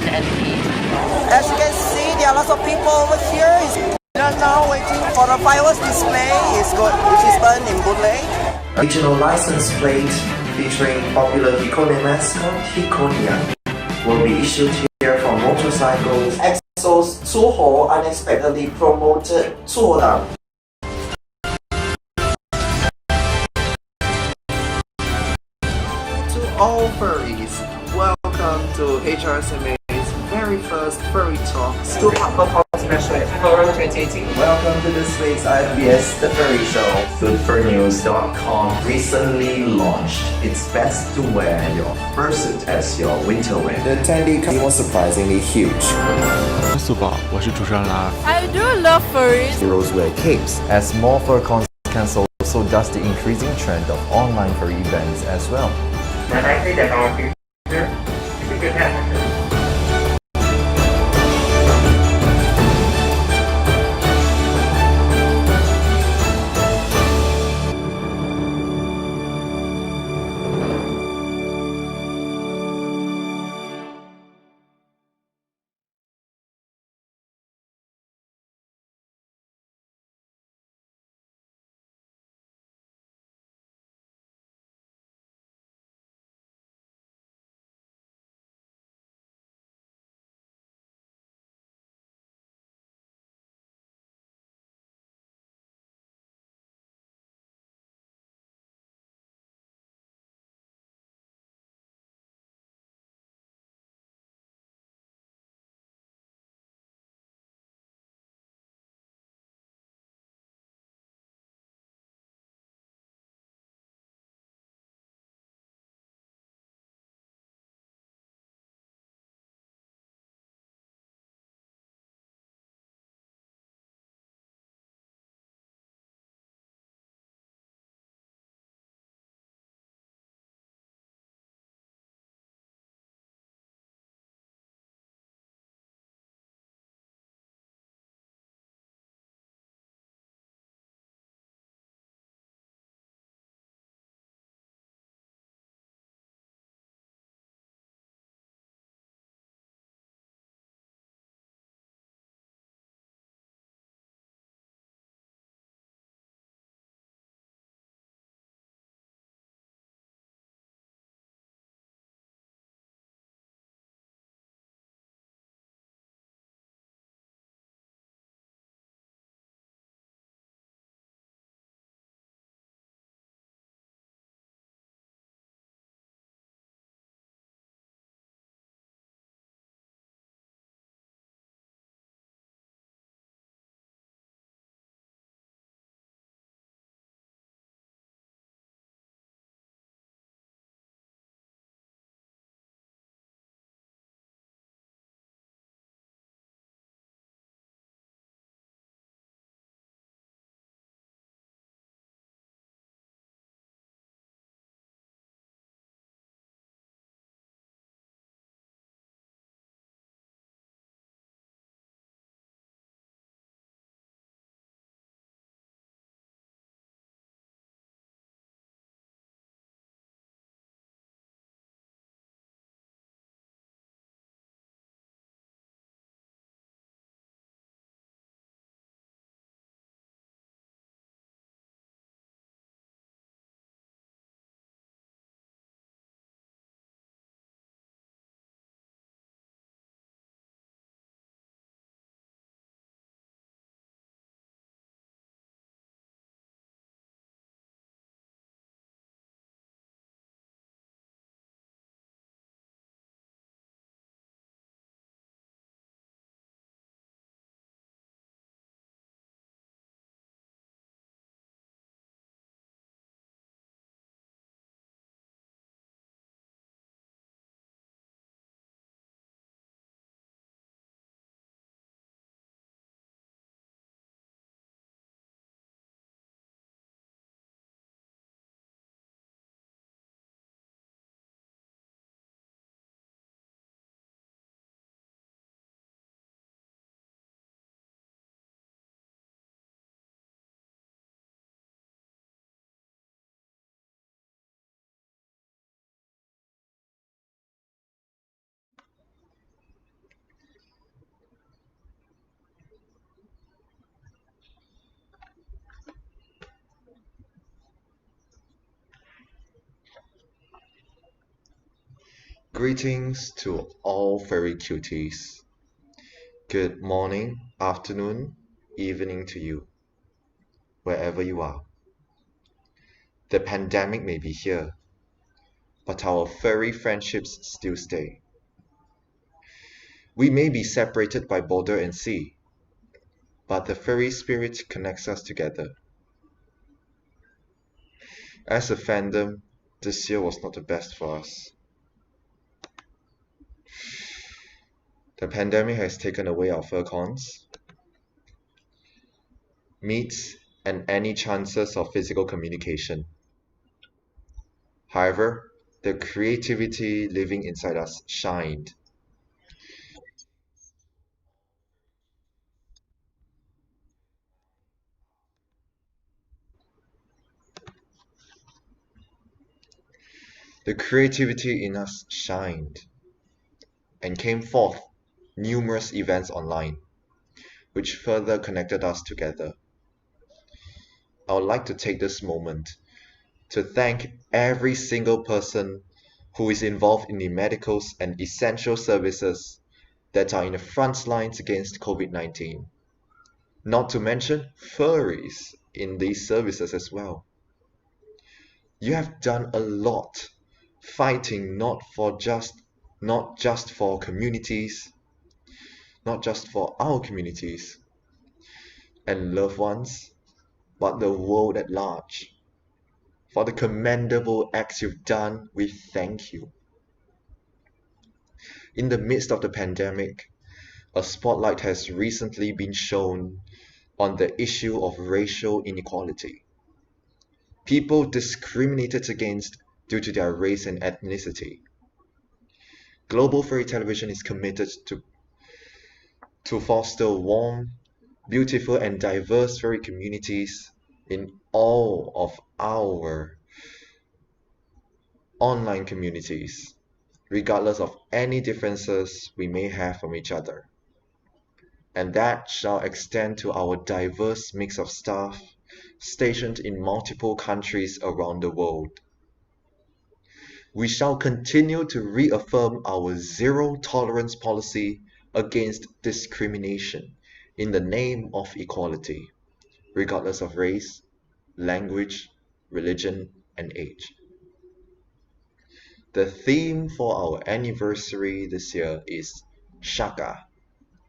fun and eat. As you can see, there are lots of people over here. We are now waiting for the fireworks display, which is done in bootleg. Regional license plate featuring popular Hikone mascot Hikonia will be issued here for motorcycles. EXO's Tsuho unexpectedly promoted Tsuhodam. To all furries, welcome to HRSMA's very first Furry Talks. Forum 2018. Welcome to this week's IFBS The Furry Show. GoodFurNews.com recently launched its best to wear your fursuit as your winter wear. The attendee count was surprisingly huge. 速宝，我是主持人啦。 I do love furries. Heroes wear capes as more fur cons cancel, so does the increasing trend of online furry events as well. And I think that our future is a good time. Greetings to all furry cuties. Good morning, afternoon, evening to you, wherever you are. The pandemic may be here, but our furry friendships still stay. We may be separated by border and sea, but the furry spirit connects us together. As a fandom, this year was not the best for us. The pandemic has taken away our fur cons, meets, and any chances of physical communication. However, the creativity living inside us shined. The creativity in us shined and came forth numerous events online, which further connected us together. I would like to take this moment to thank every single person who is involved in the medical and essential services that are in the front lines against COVID-19. Not to mention furries in these services as well. You have done a lot fighting not just for communities, not just for our communities and loved ones, but the world at large. For the commendable acts you've done, we thank you. In the midst of the pandemic, a spotlight has recently been shown on the issue of racial inequality. People discriminated against due to their race and ethnicity. Global Furry Television is committed to foster warm, beautiful and diverse furry communities in all of our online communities, regardless of any differences we may have from each other. And that shall extend to our diverse mix of staff stationed in multiple countries around the world. We shall continue to reaffirm our zero tolerance policy against discrimination in the name of equality, regardless of race, language, religion, and age. The theme for our anniversary this year is Shaka.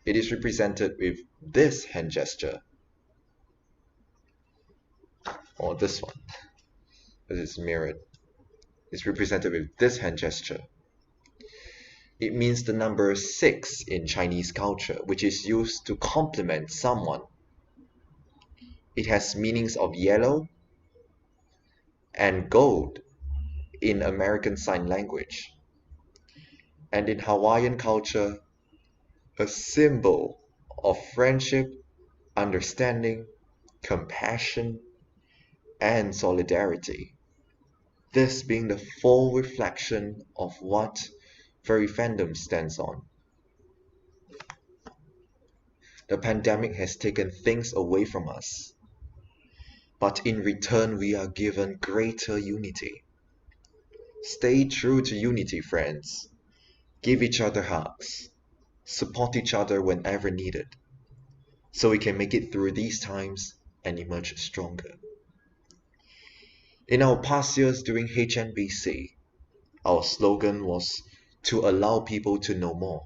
It is represented with this hand gesture, or this one, as it's mirrored. It's represented with this hand gesture. It means the number 6 in Chinese culture, which is used to compliment someone. It has meanings of yellow and gold in American Sign Language, and in Hawaiian culture, a symbol of friendship, understanding, compassion, and solidarity. This being the full reflection of what Furry Fandom stands on. The pandemic has taken things away from us, but in return we are given greater unity. Stay true to unity, friends. Give each other hugs. Support each other whenever needed, so we can make it through these times and emerge stronger. In our past years during HNBC, our slogan was to allow people to know more,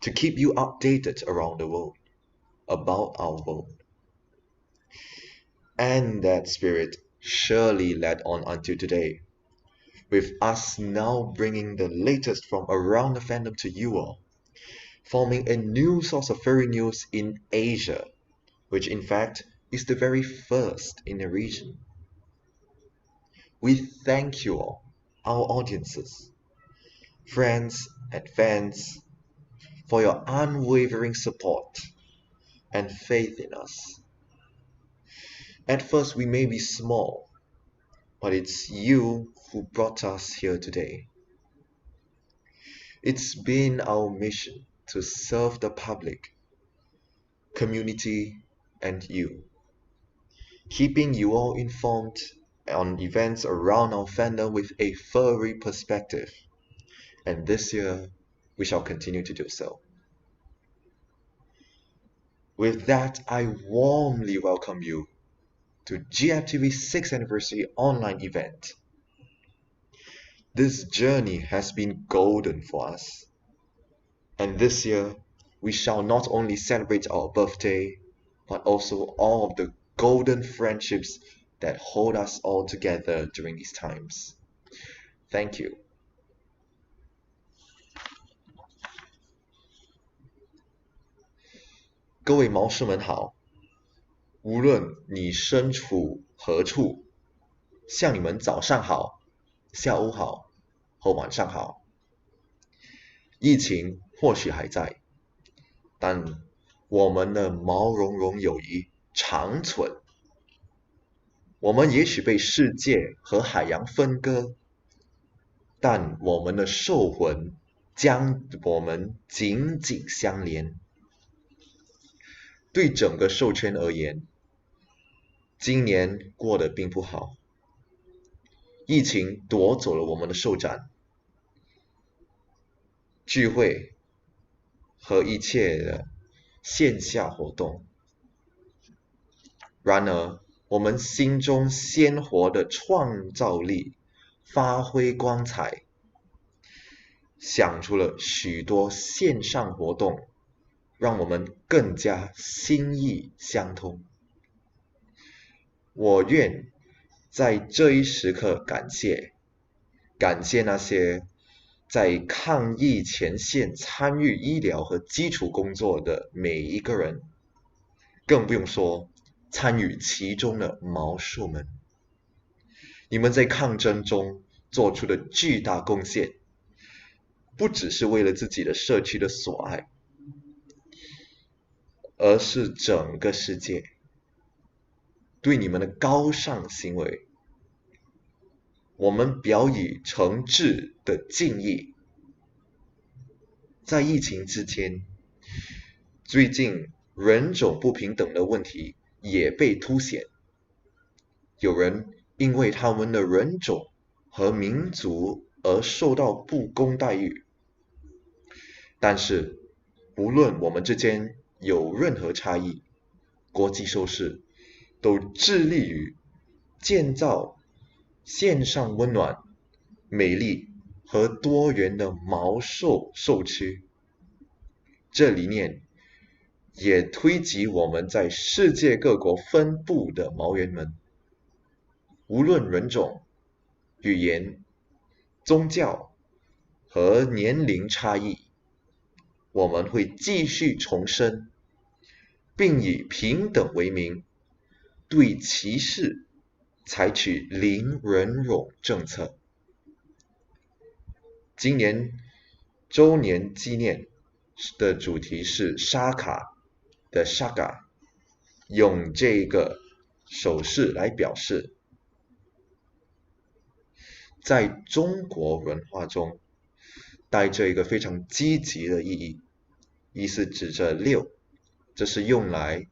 to keep you updated around the world, about our world. And that spirit surely led on until today, with us now bringing the latest from around the fandom to you all, forming a new source of furry news in Asia, which in fact is the very first in the region. We thank you all, our audiences, friends and fans, for your unwavering support and faith in us. At first we may be small, but it's you who brought us here today. It's been our mission to serve the public, community, and you, keeping you all informed on events around our fandom with a furry perspective, and this year we shall continue to do so. With that, I warmly welcome you to GFTV's 6th anniversary online event. This journey has been golden for us, and this year we shall not only celebrate our birthday, but also all of the golden friendships that hold us all together during these times. Thank you. 各位毛士们好，无论你身处何处，向你们早上好、下午好和晚上好。疫情或许还在，但我们的毛茸茸友谊长存。我们也许被世界和海洋分割，但我们的兽魂将我们紧紧相连。对整个兽圈而言，今年过得并不好。疫情夺走了我们的兽展、聚会和一切的线下活动。然而，我们心中鲜活的创造力发挥光彩，想出了许多线上活动，让我们更加心意相通。我愿在这一时刻感谢那些在抗疫前线参与医疗和基础工作的每一个人，更不用说参与其中的毛兽们。你们在抗争中做出的巨大贡献，不只是为了自己的社区的所爱，而是整个世界对你们的高尚行为，我们表以诚挚的敬意。在疫情之间，最近人种不平等的问题也被凸显，有人因为他们的人种和民族而受到不公待遇，但是无论我们之间有任何差异，国际兽市都致力于建造线上温暖、美丽和多元的毛兽兽区。这理念也推及我们在世界各国分布的毛源们，无论人种、语言、宗教和年龄差异，我们会继续重申，并以平等为名，对歧视采取零忍容政策。今年周年纪念的主题是沙卡的 Shaka， 用这个手势来表示。在中国文化中带着一个非常积极的意义，意思指着六，这是用来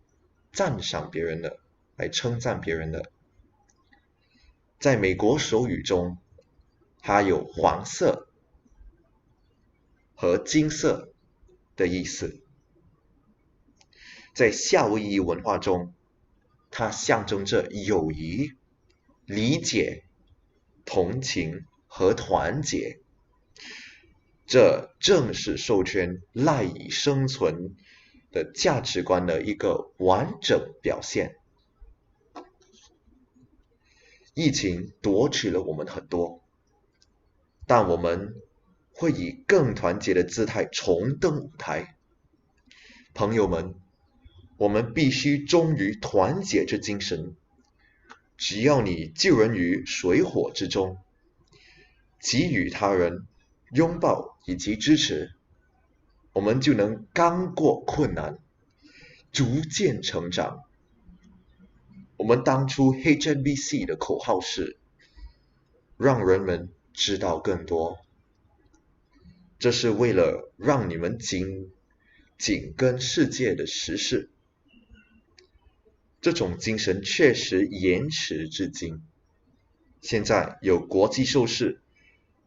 赞赏别人的，来称赞别人的。在美国手语中，它有黄色和金色的意思。在夏威夷文化中，它象征着友谊、理解、同情和团结。这正是兽圈赖以生存的价值观的一个完整表现。疫情夺取了我们很多，但我们会以更团结的姿态重登舞台。朋友们，我们必须忠于团结之精神。只要你救人于水火之中，给予他人拥抱以及支持，我们就能刚过困难，逐渐成长。我们当初 HNBC 的口号是让人们知道更多，这是为了让你们紧跟世界的时事。这种精神确实延迟至今。现在有国际兽市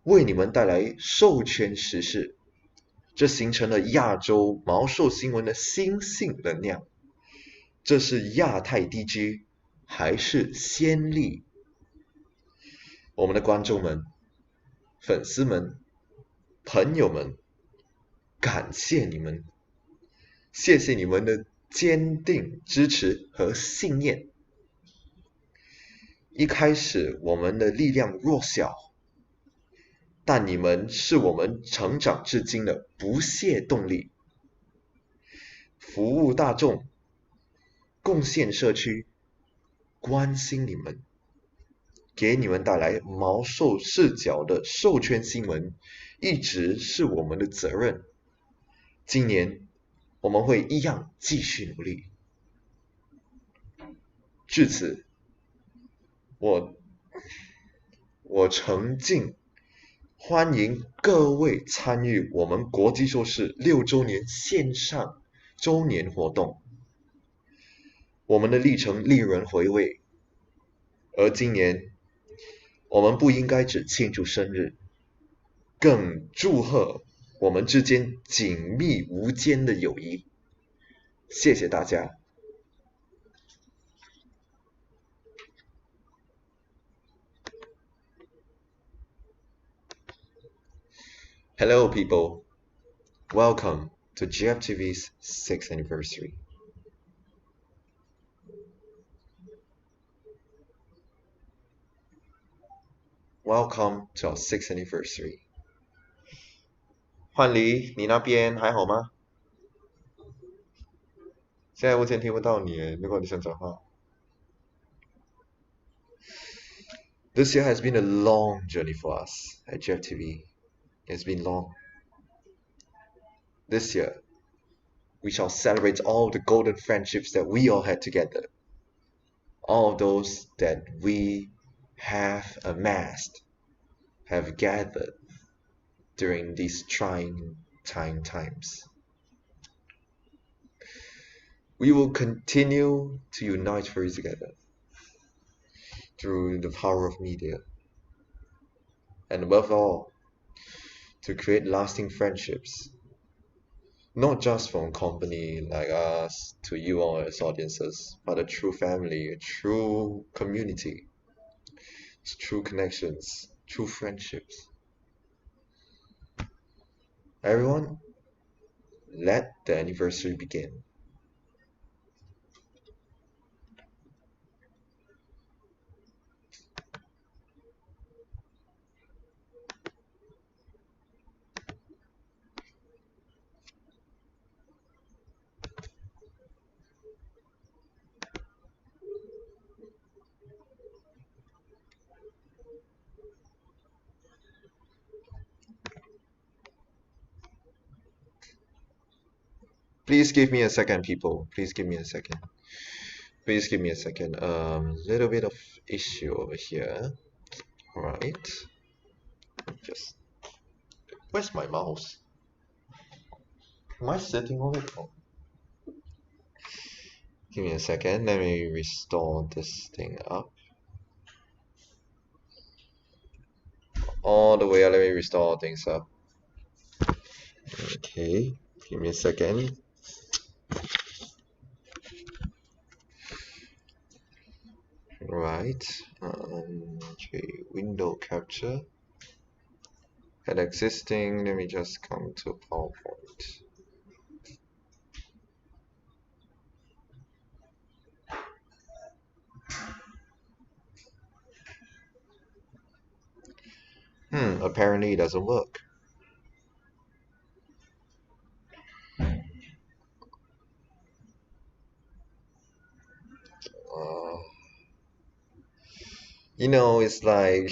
为你们带来授权时事，这形成了亚洲毛兽新闻的新性能量。这是亚太地区还是先例？我们的观众们、粉丝们、朋友们，感谢你们，谢谢你们的坚定支持和信念。一开始我们的力量弱小，但你们是我们成长至今的不懈动力。服务大众，贡献社区，关心你们，给你们带来毛兽视角的授权新闻，一直是我们的责任。今年我们会一样继续努力。至此，我诚敬欢迎各位参与我们国际兽事6周年线上周年活动。我们的历程令人回味，而今年我们不应该只庆祝生日，更祝贺我们之间紧密无间的友谊。谢谢大家。Hello people, welcome to GFTV's 6th anniversary. Welcome to our 6th anniversary. 焕黎，你那边还好吗？现在目前听不到你，如果你想讲话。This year has been a long journey for us at GFTV. It's been long. This year, we shall celebrate all the golden friendships that we all had together. All of those that we have amassed, have gathered during these trying times. We will continue to unite furries together through the power of media, and above all, to create lasting friendships, not just from a company like us to you all as audiences, but a true family, a true community, true connections, true friendships. Everyone, let the anniversary begin. Please give me a second, people. Please give me a second. Please give me a second. Little bit of issue over here. Alright. Just where's my mouse? Am I sitting on it? Oh. Give me a second. Let me restore this thing up. All the way. Let me restore things up. Okay. Give me a second. Right, okay, window capture. At existing, let me just come to PowerPoint. Apparently it doesn't work. You know, it's like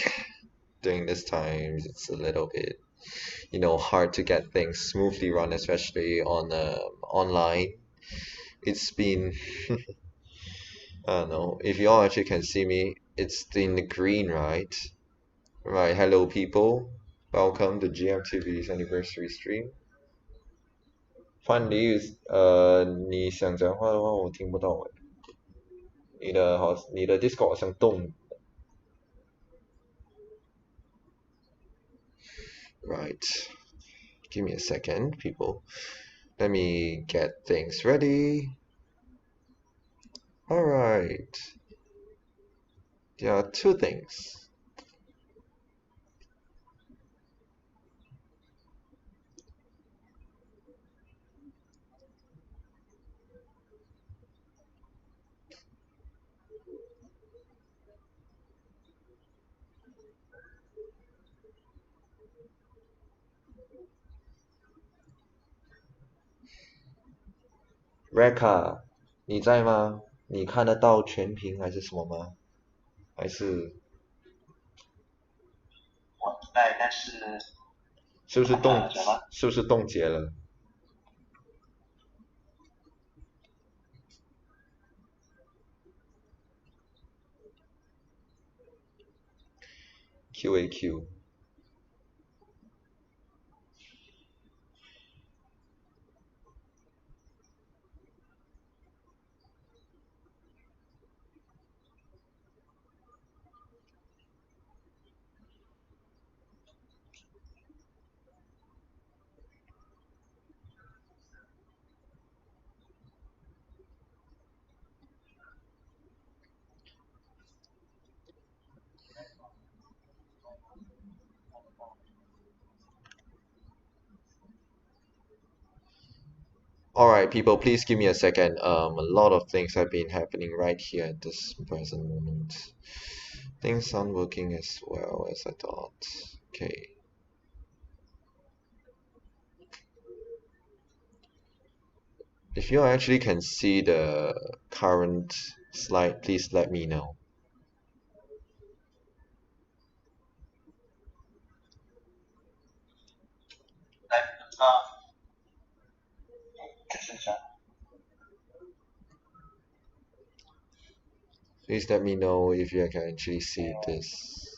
during this time, it's a little bit, hard to get things smoothly run, especially on online. It's been, I don't know, if you all actually can see me, it's in the green, right? Right, hello people, welcome to GFTV's anniversary stream. 范黎，你想讲话的话，我听不到哎。你的 Discord 好像动。Right. Give me a second, people. Let me get things ready. Alright. There are two things. Reka， 你在吗？你看得到全屏还是什么吗？还是我在，但是是不是冻看到了是不是冻结了？QAQ。Alright, people, please give me a second. A lot of things have been happening right here at this present moment. Things aren't working as well as I thought. Okay. If you actually can see the current slide, please let me know. Please let me know if you can actually see this.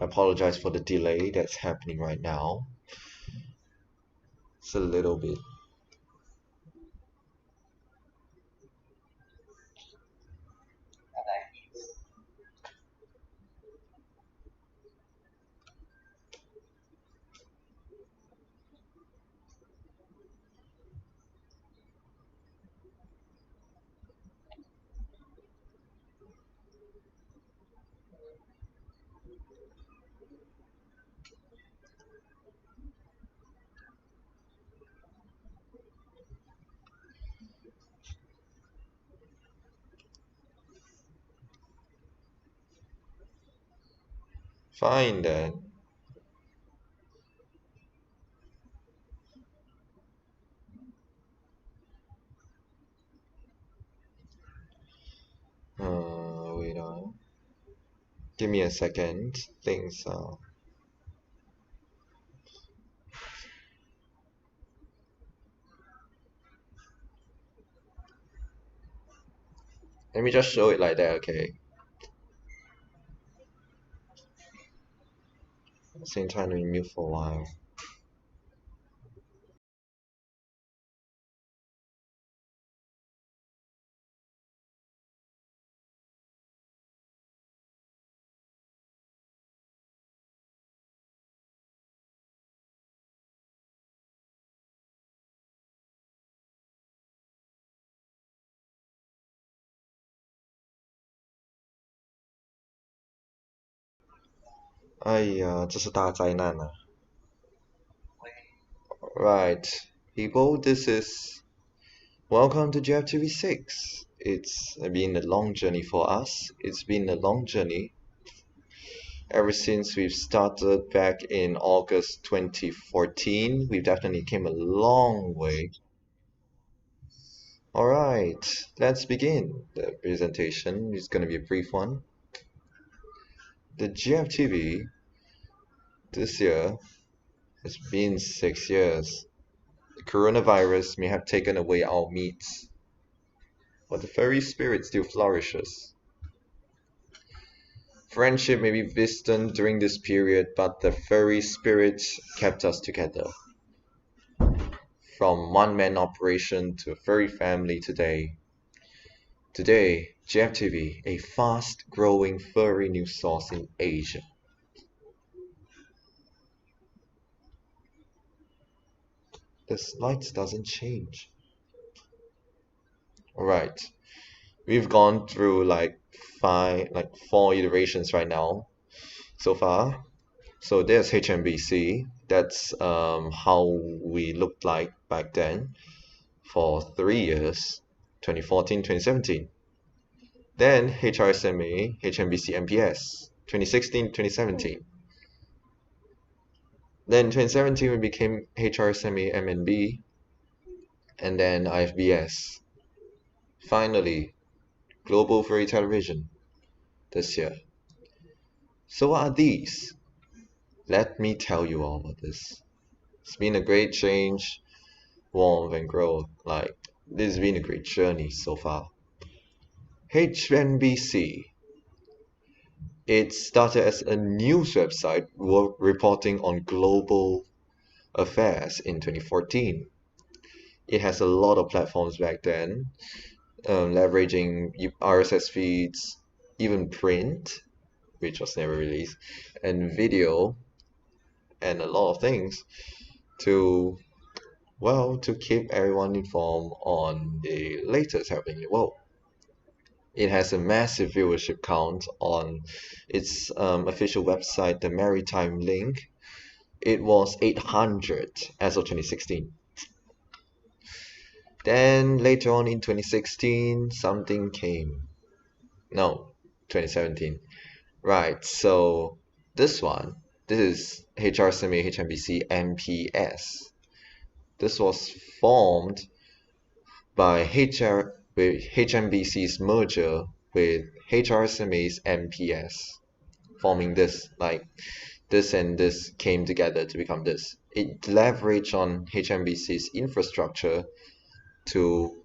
I apologize for the delay that's happening right now. It's a little bit. Fine then. Wait on. Give me a second. Things are. Let me just show it like that, okay? At the same time, we mute for a while. Right, people, this is welcome to GFTV 6. It's been a long journey for us. It's been a long journey ever since we've started back in August 2014. We've definitely came a long way. Alright, let's begin. The presentation is going to be a brief one. The GFTV this year has been 6 years. The coronavirus may have taken away our meats, but the furry spirit still flourishes. Friendship may be distant during this period, but the furry spirit kept us together. From one-man operation to a furry family today. Today, GFTV, a fast-growing furry news source in Asia. The slides doesn't change. Alright, we've gone through like 4 iterations right now so far. So there's HMBC. That's how we looked like back then for 3 years, 2014, 2017. Then HRSMA, HMBC MPS, 2016, 2017. Then 2017 we became HRSMA MNB, and then IFBS. Finally, Global Furry Television this year. So what are these? Let me tell you all about this. It's been a great change, warmth and growth. Like, this has been a great journey so far. HNBC. It started as a news website reporting on global affairs in 2014. It has a lot of platforms back then, leveraging RSS feeds, even print, which was never released, and video, and a lot of things to keep everyone informed on the latest happening in the world. It has a massive viewership count on its official website, the Maritime Link. It was 800 as of 2016. Then later on in 2016, something came. No, 2017. Right, so this is HRSMA HMBC MPS. This was formed by HMBC's merger with HRSMA's MPS, forming this, like this and this came together to become this. It leveraged on HMBC's infrastructure to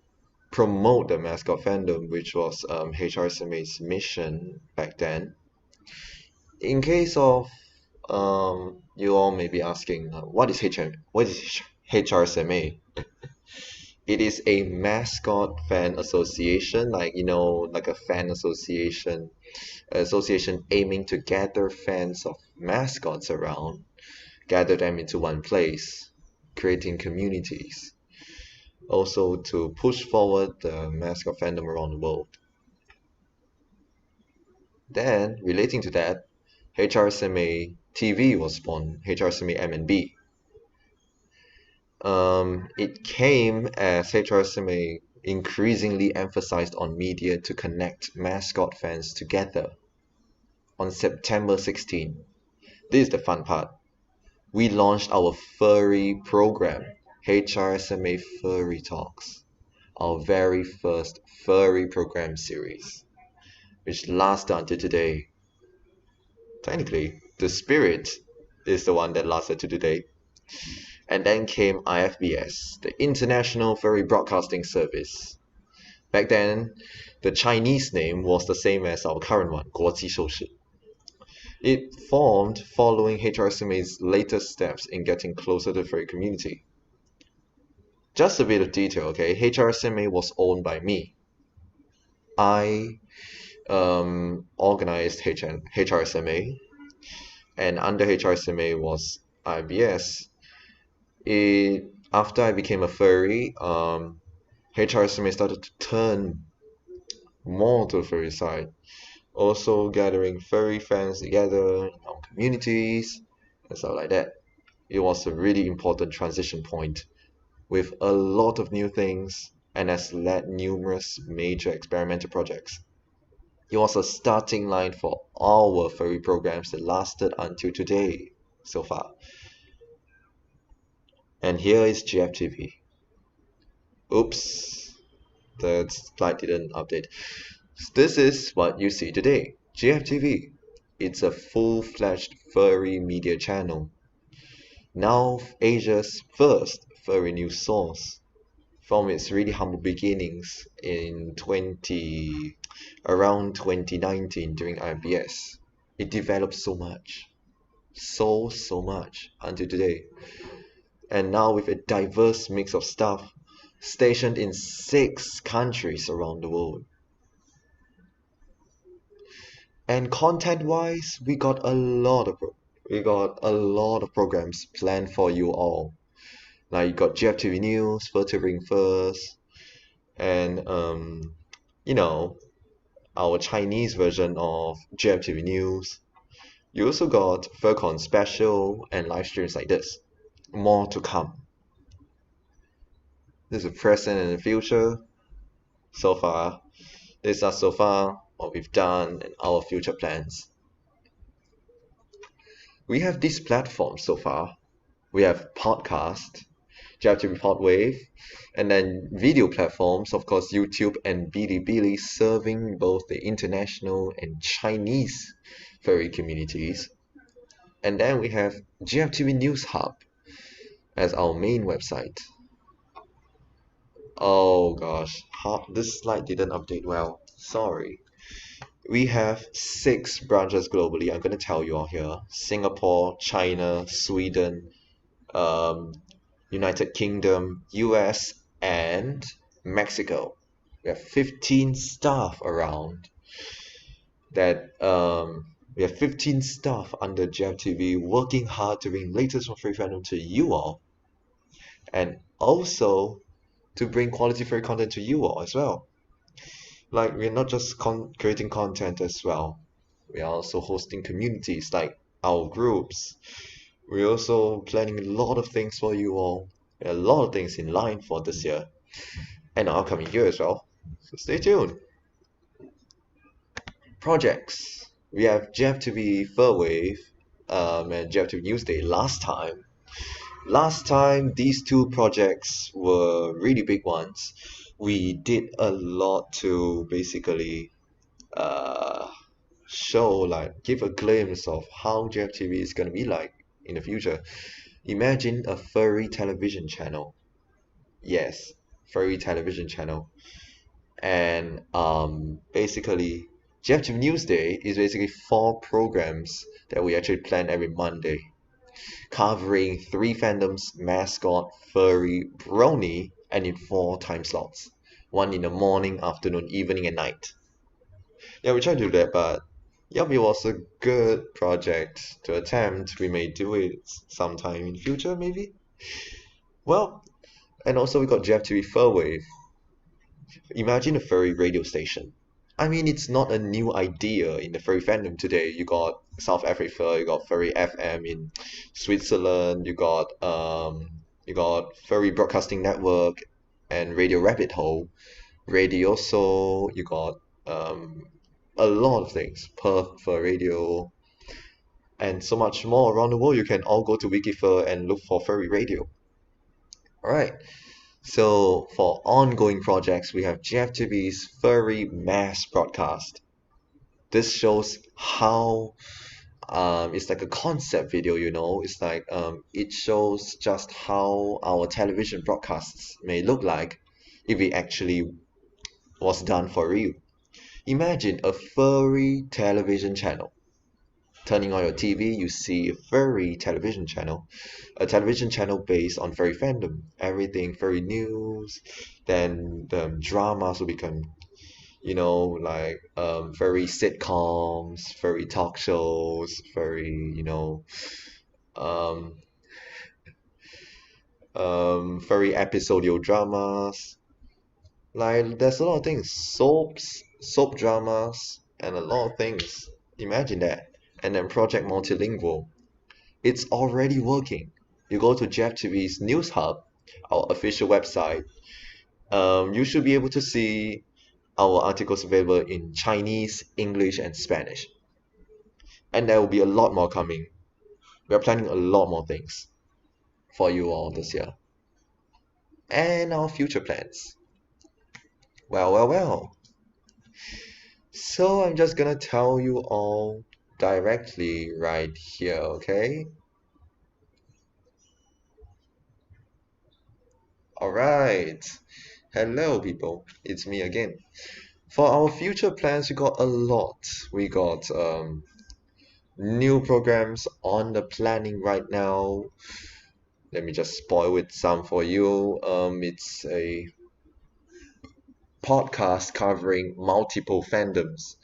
promote the mascot fandom, which was HRSMA's mission back then. In case of you all may be asking, what is HRSMA? It is a mascot fan association, like a fan association aiming to gather fans of mascots around, gather them into one place, creating communities. Also to push forward the mascot fandom around the world. Then, relating to that, HRSMA TV was born, HRSMA MNB. It came as HRSMA increasingly emphasized on media to connect mascot fans together. On September 16, this is the fun part, we launched our furry program, HRSMA Furry Talks, our very first furry program series, which lasted until today. Technically, the spirit is the one that lasted to today. And then came IFBS, the International Furry Broadcasting Service. Back then, the Chinese name was the same as our current one, 国际收视. It formed following HRSMA's latest steps in getting closer to the furry community. Just a bit of detail, okay? HRSMA was owned by me. I organized HRSMA, and under HRSMA was IBS. After I became a furry, HRSMA started to turn more to the furry side, also gathering furry fans together in our communities and stuff like that. It was a really important transition point with a lot of new things and has led numerous major experimental projects. It was a starting line for our furry programs that lasted until today so far. And here is GFTV. Oops, the slide didn't update. This is what you see today. GFTV. It's a full-fledged furry media channel. Now Asia's first furry news source. from its really humble beginnings in around 2019 during IBS. It developed so much, so much until today. And now with a diverse mix of staff stationed in 6 countries around the world. And content-wise, we got a lot of programs planned for you all. Like you got GFTV News, Filtering First, and you know, our Chinese version of GFTV News. You also got FurCon special and live streams like this. More to come. This is the present and the future. So far, what we've done and our future plans. We have these platforms so far. We have podcast, GFTV Podwave, and then video platforms, of course YouTube and Bilibili, serving both the international and Chinese furry communities. And then we have GFTV News Hub as our main website. Oh gosh, this slide didn't update well. Sorry. We have 6 branches globally. I'm going to tell you all here. Singapore, China, Sweden, United Kingdom, US, and Mexico. We have 15 staff around that we have 15 staff under GFTV working hard to bring latest from Furry Fandom to you all, and also to bring quality furry content to you all as well. Like, we're not just creating content as well, we are also hosting communities like our groups. We're also planning a lot of things for you all, a lot of things in line for this year and our upcoming year as well, so stay tuned. Projects. We have GFTV Furwave and GFTV Newsday last time. Last time, these 2 projects were really big ones. We did a lot to basically give a glimpse of how GFTV is going to be like in the future. Imagine a furry television channel. Yes, furry television channel. And basically, GFTV Newsday is basically 4 programs that we actually plan every Monday, covering 3 fandoms: mascot, furry, brony, and in 4 time slots. 1 in the morning, afternoon, evening, and night. Yeah, we try to do that, but yeah, it was a good project to attempt. We may do it sometime in the future, maybe. Well, and also we got GFTV Furwave. Imagine a furry radio station. I mean, it's not a new idea in the furry fandom today. You got South Africa, you got Furry FM in Switzerland, you got Furry Broadcasting Network and Radio Rabbit Hole, Radioso, you got a lot of things, Perth for radio, and so much more around the world. You can all go to Wikifur and look for furry radio. Alright, so for ongoing projects, we have GFTV's Furry Mass Broadcast. This shows how it's like a concept video, you know. It's like it shows just how our television broadcasts may look like if it actually was done for real. Imagine a furry television channel. Turning on your TV, you see a furry television channel, a television channel based on furry fandom. Everything furry news, then the dramas will become, you know, like furry sitcoms, furry talk shows, furry, you know, furry episodial dramas. Like, there's a lot of things, soap dramas, and a lot of things. Imagine that. And then Project Multilingual. It's already working. You go to GFTV's News Hub, our official website. You should be able to see our articles available in Chinese, English, and Spanish. And there will be a lot more coming. We are planning a lot more things for you all this year. And our future plans. Well. So I'm just gonna tell you all directly right here, okay? Alright, hello people, it's me again. For our future plans, we got a lot. We got new programs on the planning right now. Let me just spoil it some for you. It's a podcast covering multiple fandoms.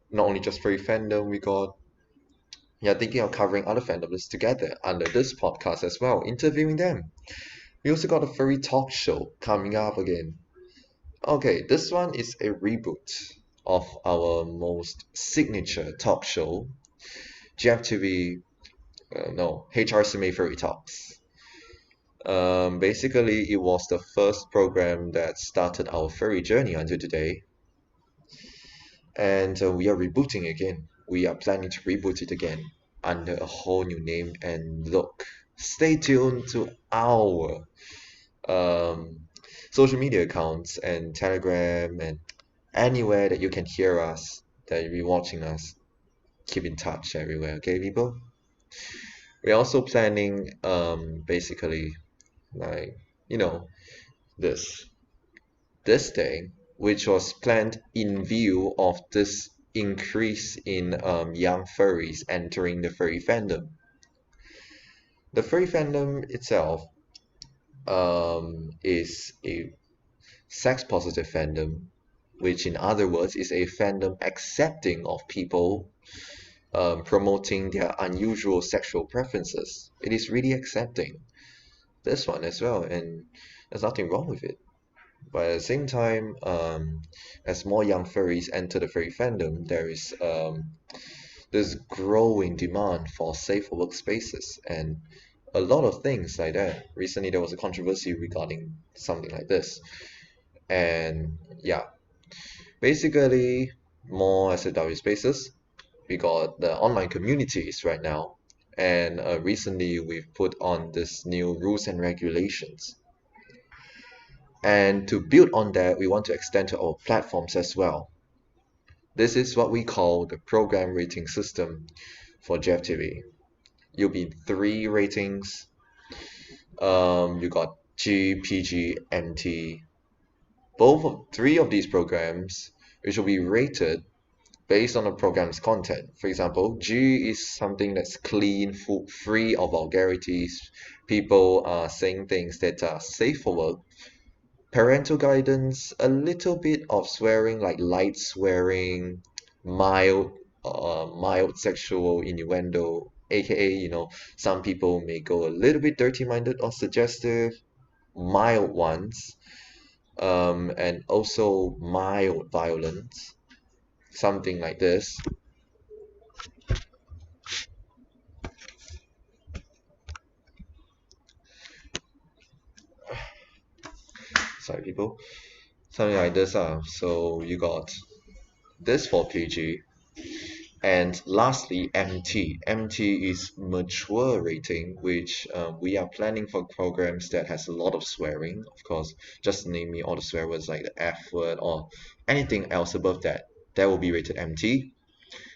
Not only just Furry fandom, we got thinking of covering other fandoms together under this podcast as well, interviewing them. We also got a Furry talk show coming up again. Okay, this one is a reboot of our most signature talk show, GFTV, HRCMA Furry Talks. Basically, it was the first program that started our furry journey until today. And we are rebooting again. We are planning to reboot it again under a whole new name and look. Stay tuned to our social media accounts and Telegram and anywhere that you can hear us, that you'll be watching us. Keep in touch everywhere, okay, people? We're also planning basically like this thing, which was planned in view of this increase in young furries entering the furry fandom. The furry fandom itself is a sex positive fandom, which in other words is a fandom accepting of people promoting their unusual sexual preferences. It is really accepting this one as well, and there's nothing wrong with it. But at the same time, as more young furries enter the furry fandom, there is this growing demand for safer workspaces and a lot of things like that. Recently, there was a controversy regarding something like this. And yeah, basically, more SFW spaces. We got the online communities right now. And recently, we've put on this new rules and regulations. And to build on that, we want to extend to our platforms as well. This is what we call the program rating system for GFTV. You'll be 3 ratings. You got G, PG, MT. 3 of these programs, which will be rated based on the program's content. For example, G is something that's clean, free of vulgarities. People are saying things that are safe for work. Parental guidance, a little bit of swearing, like light swearing, mild sexual innuendo, aka some people may go a little bit dirty-minded or suggestive, mild ones, and also mild violence, something like this. Sorry, people. Something like this. So you got this for PG. And lastly, MT. MT is mature rating, which we are planning for programs that has a lot of swearing. Of course, just name me all the swear words like the F word or anything else above that. That will be rated MT.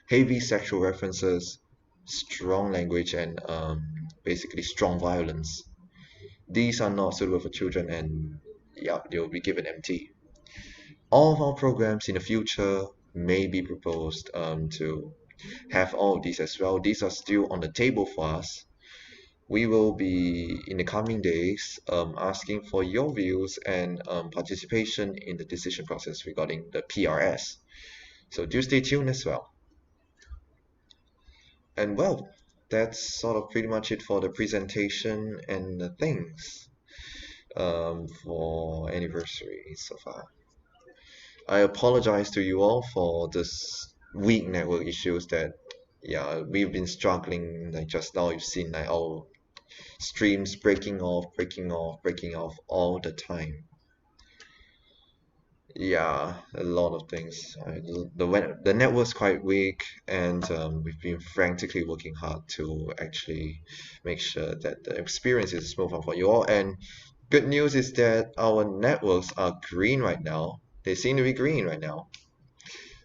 Heavy sexual references, strong language, and basically strong violence. These are not suitable for children, and they will be given MT. All of our programs in the future may be proposed to have all of these as well. These are still on the table for us. We will be in the coming days asking for your views and participation in the decision process regarding the PRS. So do stay tuned as well. And well, that's sort of pretty much it for the presentation and the things for anniversary so far. I apologize to you all for this weak network issues that we've been struggling. Like just now you've seen like our streams breaking off all the time. A lot of things. The network's quite weak, and we've been frantically working hard to actually make sure that the experience is smooth for you all. And good news is that our networks are green right now. They seem to be green right now.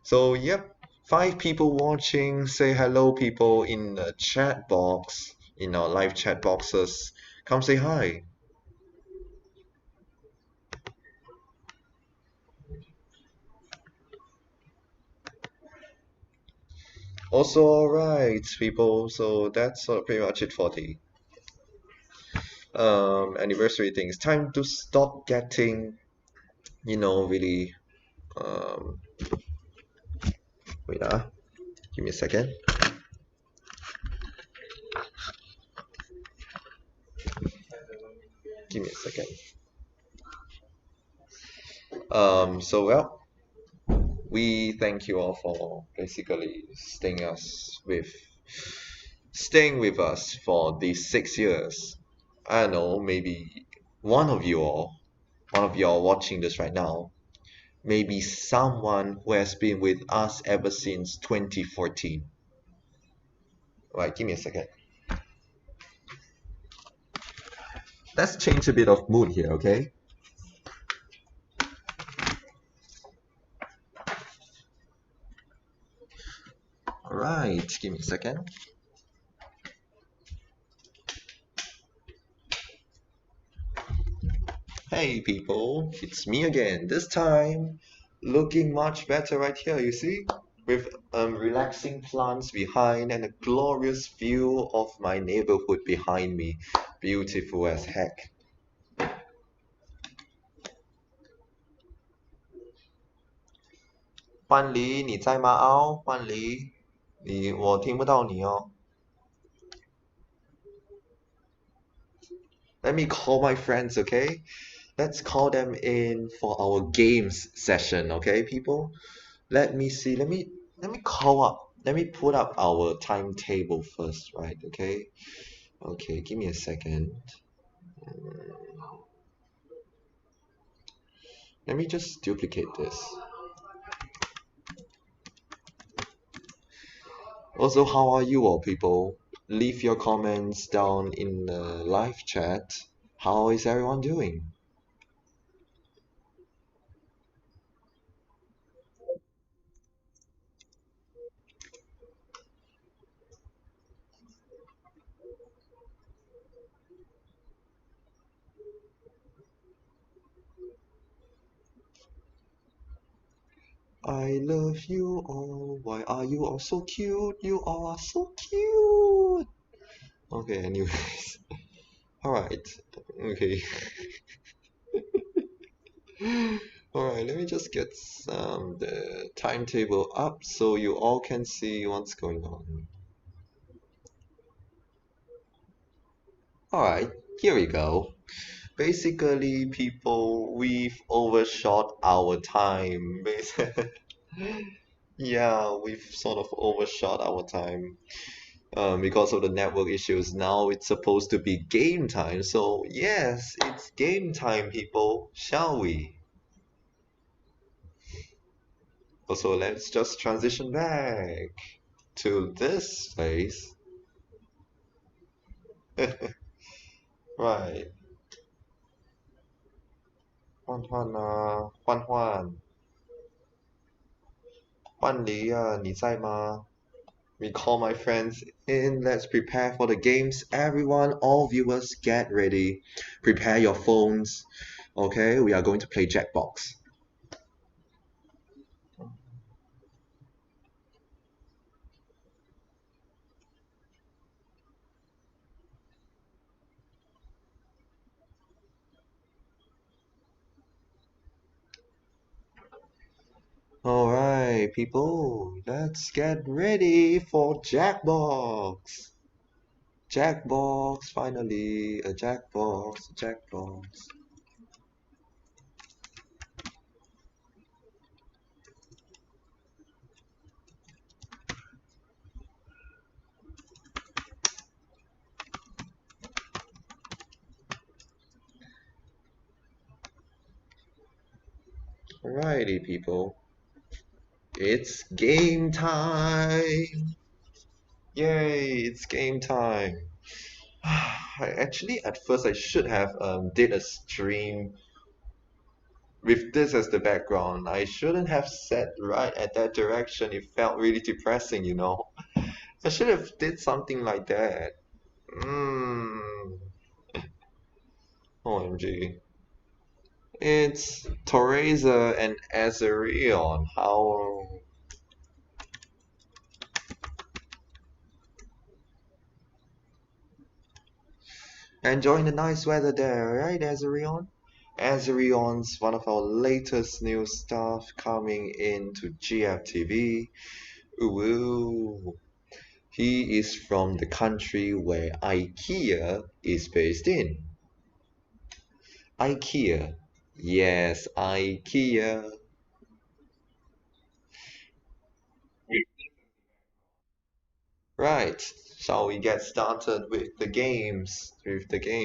So yep, 5 people watching. Say hello, people in the chat box, in our live chat boxes. Come say hi. Also, alright, people. So that's sort of pretty much it for the anniversary thing. It's time to stop getting, really. Um, Wait, give me a second. Give me a second. Well, we thank you all for basically staying with us for these 6 years. I don't know, maybe one of you all, watching this right now, maybe someone who has been with us ever since 2014. Right, give me a second. Let's change a bit of mood here, okay? Alright, give me a second. Hey people, it's me again. This time, looking much better right here, you see? With relaxing plants behind and a glorious view of my neighborhood behind me. Beautiful as heck. 欢梨，你在吗？哦，欢梨，我听不到你哦。Let me call my friends, okay? Let's call them in for our games session, okay, people? Let me see. Let me call up. Let me put up our timetable first, right? Okay. Okay, give me a second. Let me just duplicate this. Also, how are you all, people? Leave your comments down in the live chat. How is everyone doing? I love you all. Why are you all so cute? You all are so cute. Okay, anyways. Alright. Okay. Alright, let me just get the timetable up so you all can see what's going on. Alright, here we go. Basically, people, we've overshot our time. Yeah, we've sort of overshot our time because of the network issues. Now it's supposed to be game time. So, yes, it's game time, people. Shall we? Also, let's just transition back to this space. Right. 欢欢啊，欢欢，欢梨啊，你在吗？ We call my friends in. Let's prepare for the games. Everyone, all viewers, get ready. Prepare your phones. Okay, we are going to play Jackbox. Alright, people, let's get ready for Jackbox. Jackbox, finally, a Jackbox, a Jackbox. Alrighty, people. It's game time! Yay, it's game time! At first I should have did a stream with this as the background. I shouldn't have sat right at that direction. It felt really depressing, you know. I should have did something like that. OMG. It's Teresa and Azarion. How Enjoying the nice weather there, right, Azerion? Azerion's one of our latest new stuff coming into GFTV. Ooh. He is from the country where IKEA is based in. IKEA. Yes, IKEA. Right. Shall we get started with the games?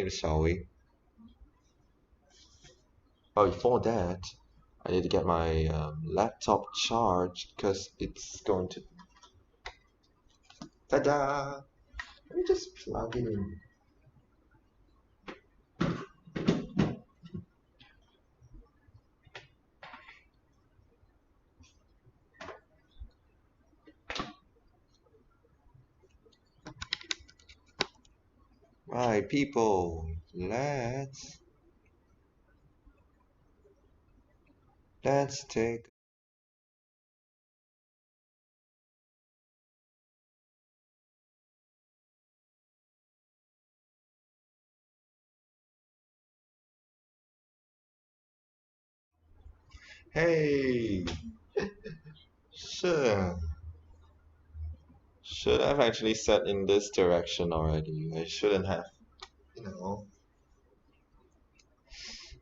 Shall we? But before that, I need to get my laptop charged because it's going to. Ta-da! Let me just plug it in. Right, people, let's take. Hey, sure. Should have actually set in this direction already. I shouldn't have, you know.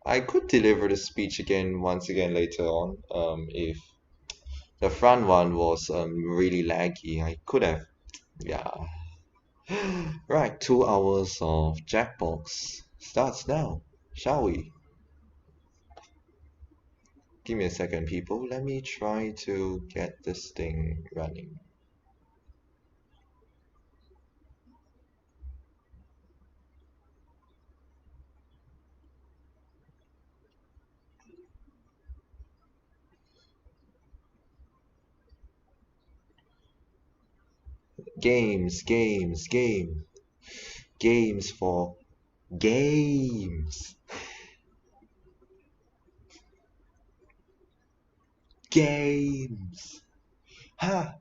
I could deliver the speech again once again later on. If the front one was really laggy, I could have, yeah. Right, 2 hours of Jackbox starts now, shall we? Give me a second, people. Let me try to get this thing running. Games, games, game. Games for games. Games. Ha!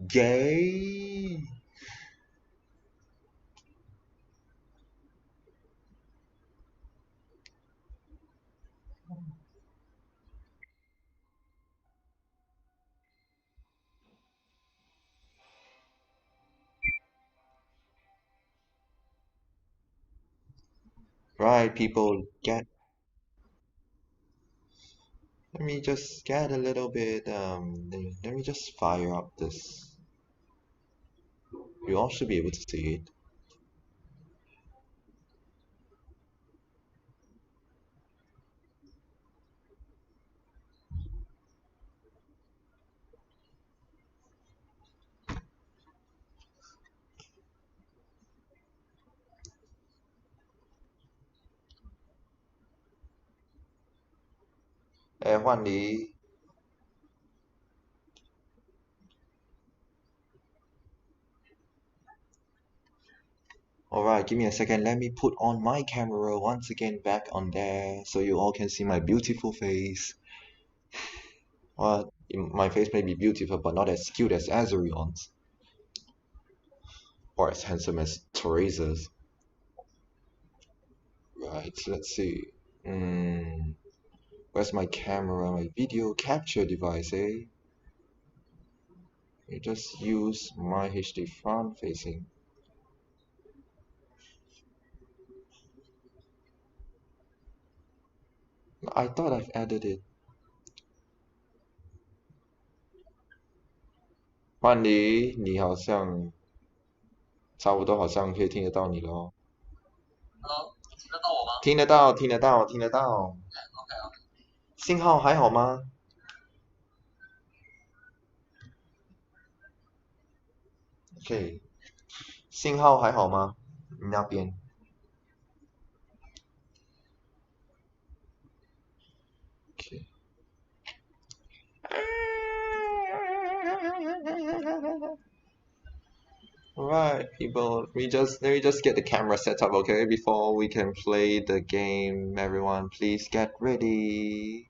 Gay. Right, people, get. Let me just get a little bit. Let me just fire up this. You all should be able to see it. Huan Li. Alright, give me a second. Let me put on my camera once again back on there so you all can see my beautiful face. My face may be beautiful, but not as cute as Azerion's. Or as handsome as Teresa's. Right, let's see. Where's my camera, my video capture device, eh? You just use my HD front facing. I thought I've added it. 万里，你好像差不多，好像可以听得到你了哦。听得到我吗？听得到，听得到，听得到。信号还好吗？OK，信号还好吗？你那边？OK。Alright, people, let me just get the camera set up, okay? Before we can play the game, everyone, please get ready.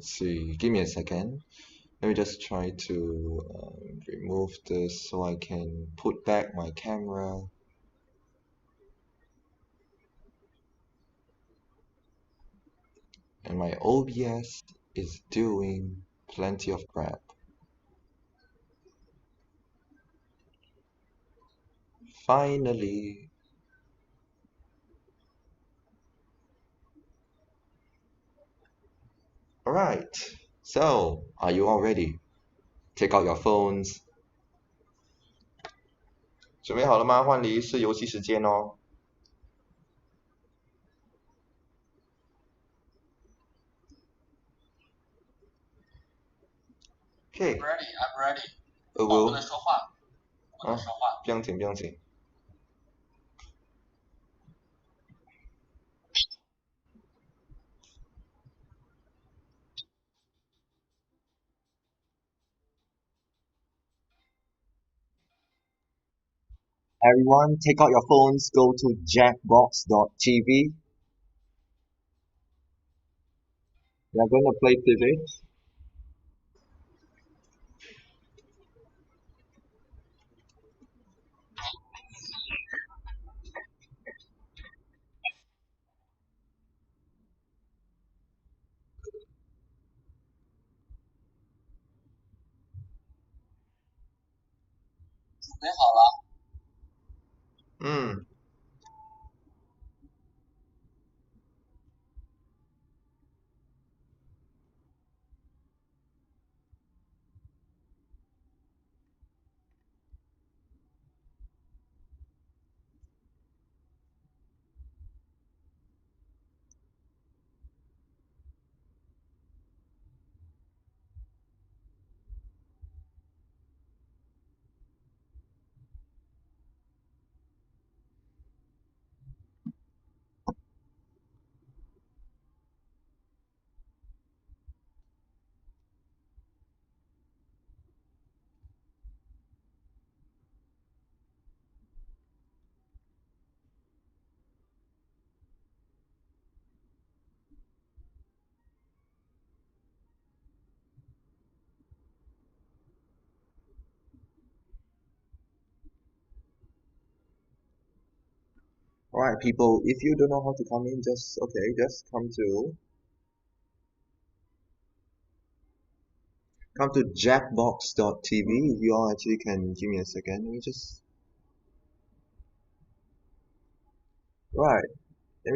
Let's see, give me a second. Let me just try to remove this so I can put back my camera. And my OBS is doing plenty of crap. Finally. Alright, so are you all ready? Take out your phones. 准备好了吗？换离是游戏时间哦。Okay. I'm ready. I'm ready. 不能说话，不能说话。不用紧，不用紧。Everyone, take out your phones, go to jackbox.tv. We are going to play physics. Alright, people, if you don't know how to come in, just come to jackbox.tv. You all actually can give me a second. Let me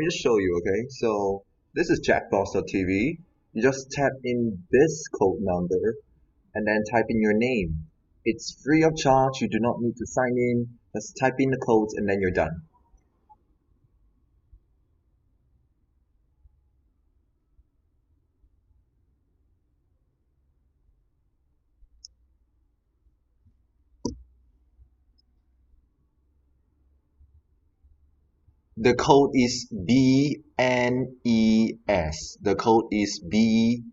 just show you, okay? So this is jackbox.tv. You just tap in this code number and then type in your name. It's free of charge. You do not need to sign in. Just type in the codes and then you're done. The code is BNES. The code is BNES.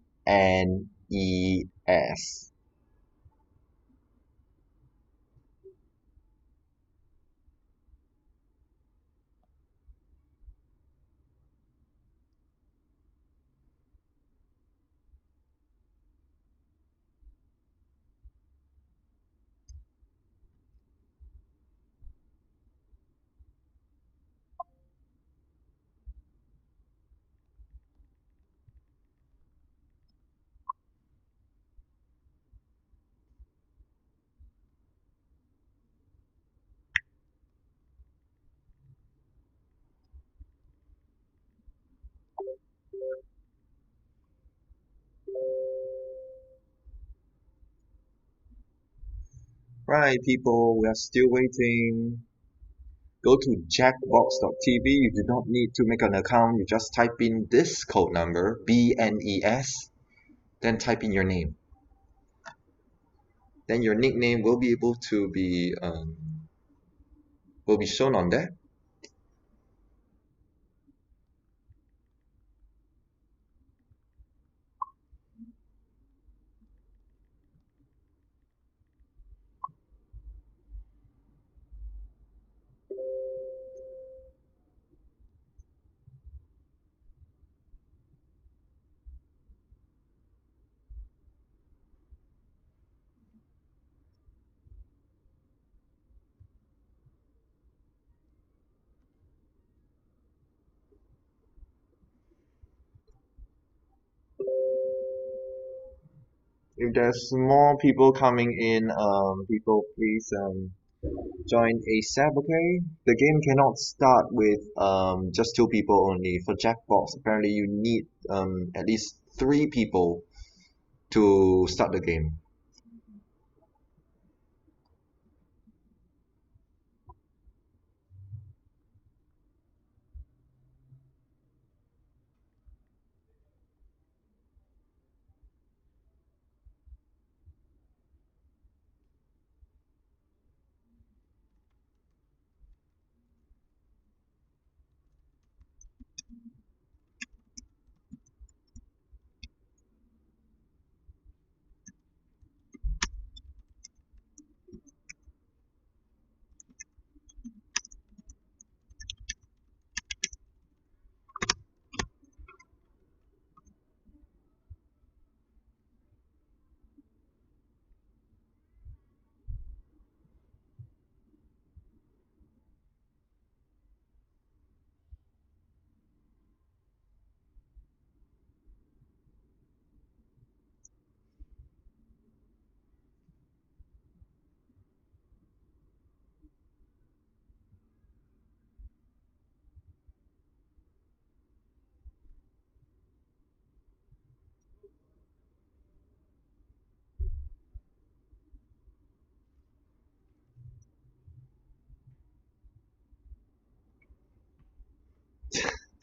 Right, people, we are still waiting. Go to jackbox.tv. You do not need to make an account. You just type in this code number, BNES, then type in your name. Then your nickname will be able to be shown on there. If there's more people coming in, people please join ASAP, okay? The game cannot start with just 2 people only. For Jackbox, apparently you need at least 3 people to start the game.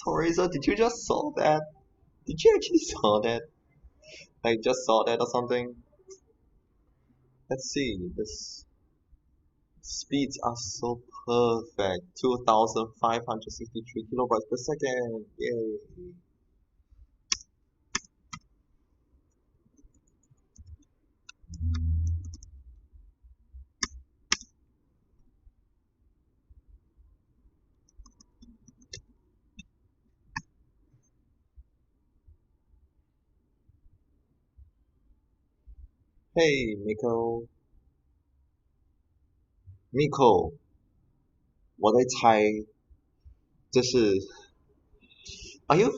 Toriza, did you just saw that? Did you actually saw that? I just saw that or something? Let's see, this speeds are so perfect. 2563 kilobytes per second. Yay. Hey, Miko， 我在猜，这是 Are you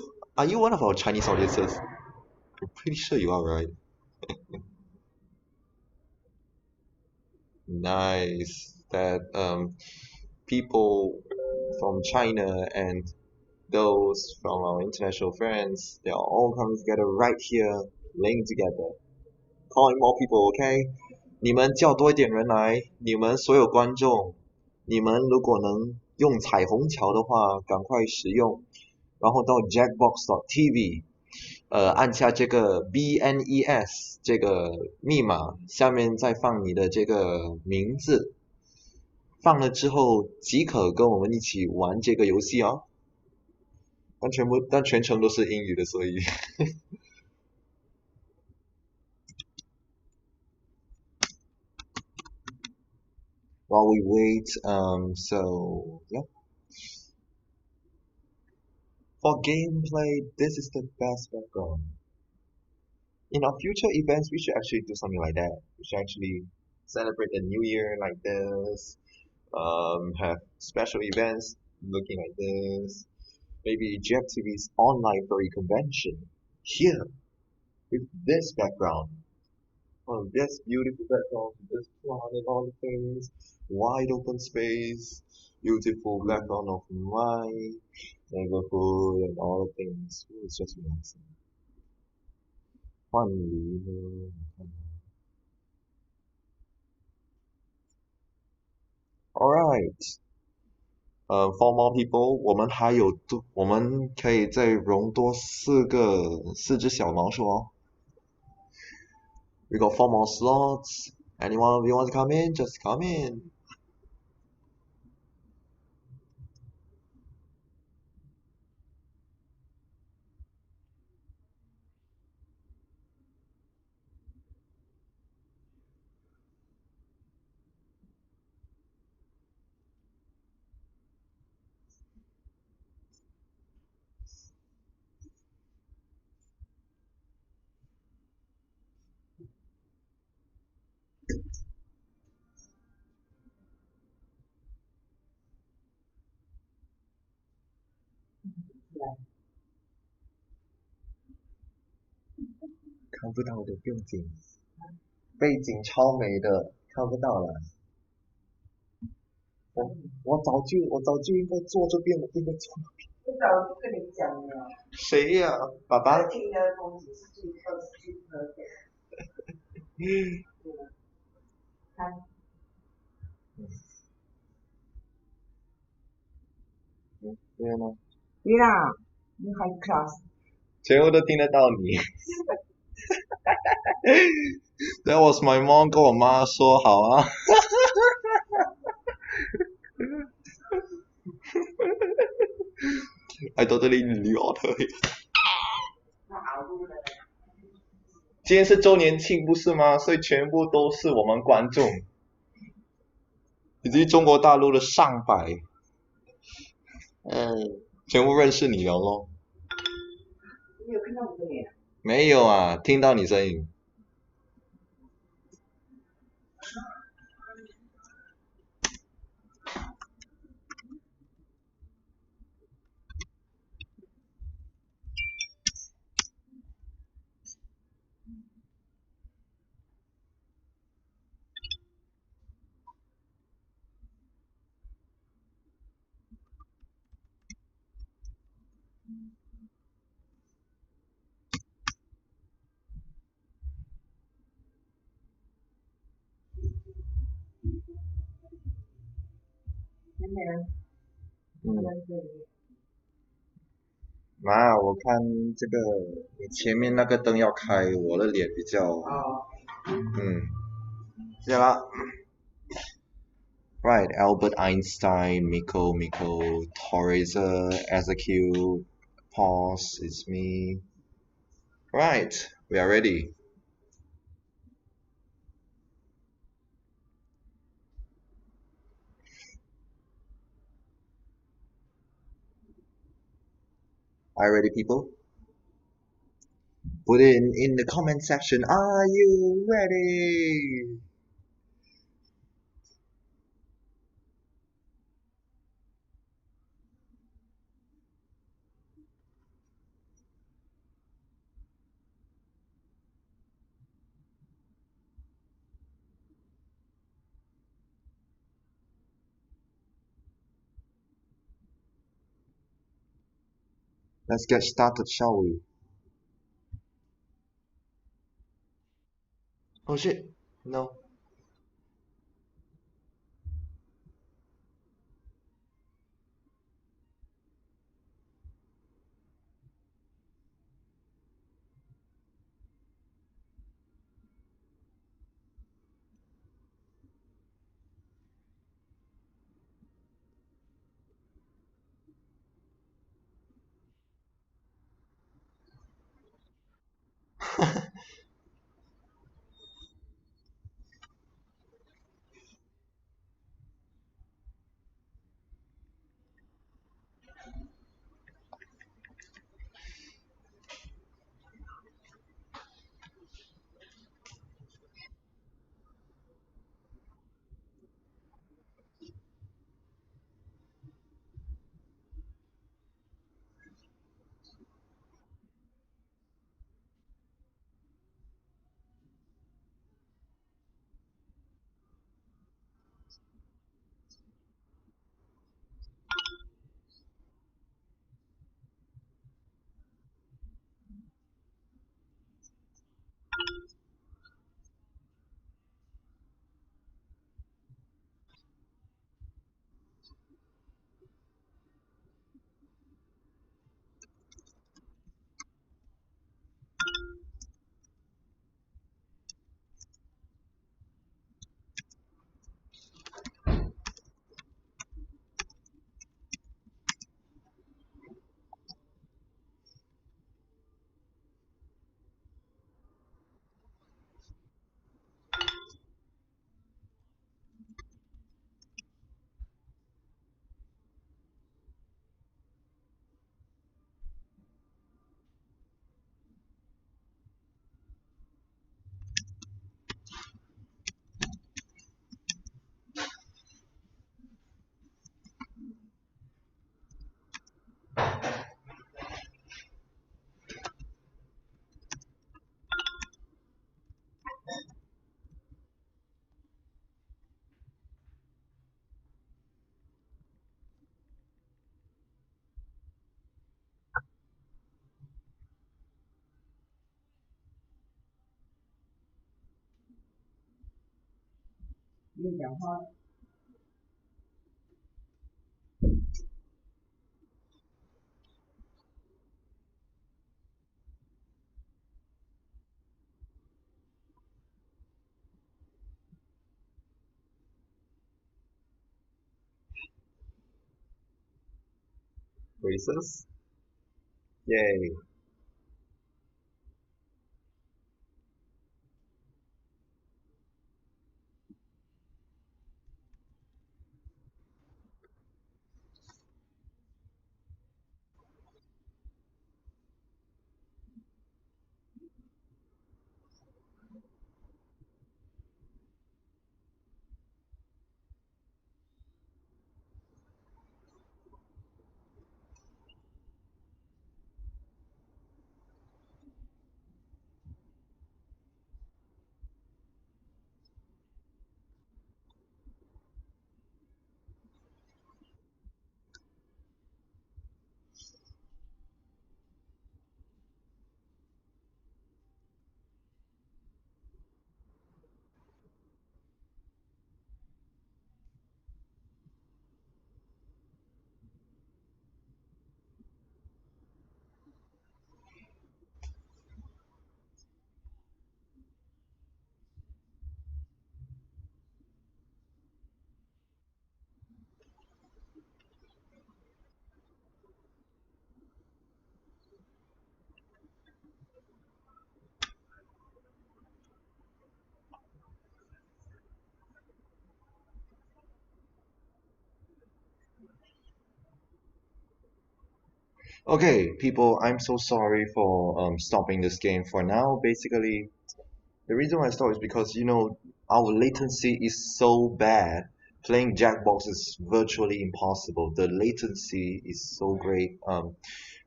one of our Chinese audiences? I'm pretty sure you are, right? Nice. That people from China and those from our international friends, they are all coming together right here, laying together. Calling more people, okay? 你们叫多一点人来，你们所有观众，你们如果能用彩虹桥的话，赶快使用，然后到 jackbox.tv，按下这个 BNES 这个密码，下面再放你的这个名字，放了之后即可跟我们一起玩这个游戏哦。但全程都是英语的，所以while we wait, so yeah. For gameplay, this is the best background. In our future events, we should actually do something like that. We should actually celebrate the new year like this. Have special events looking like this. Maybe GFTV's online furry convention here with this background. Oh, this beautiful background, this plant and all the things, wide open space, beautiful background of my neighborhood and all the things. Ooh, it's just relaxing. 换离呢？ Alright. 4 more people. 我们可以再容多4只小老鼠哦。We got 4 more slots. Anyone of you want to come in? Just come in. Yeah. 看不到的不用紧。背景超美的，看不到了。我早就应该坐这边，我不应该坐那边。我早就跟你讲了，谁呀、爸爸？客厅的风景是最合的。看，对吗？对啦，你 high class。全部都听得到你。That was my mom 跟我妈说好啊。I totally 聊的。今天是周年庆不是吗？所以全部都是我们观众，以及中国大陆的上百，全部认识你了咯。你有看到我的脸？没有啊，听到你声音。没有。妈，我看这个你前面那个灯要开，我的脸比较，对啦。Right, Albert Einstein, Miko, Torreser, Ezekiel, Pause, it's me. Right, we are ready. Are you ready, people? Put in the comment section, are you ready? Let's get started, shall we? Oh shit, no. 你讲话。Races? Yay. Okay, people, I'm so sorry for stopping this game for now. Basically, the reason why I stopped is because, our latency is so bad. Playing Jackbox is virtually impossible. The latency is so great.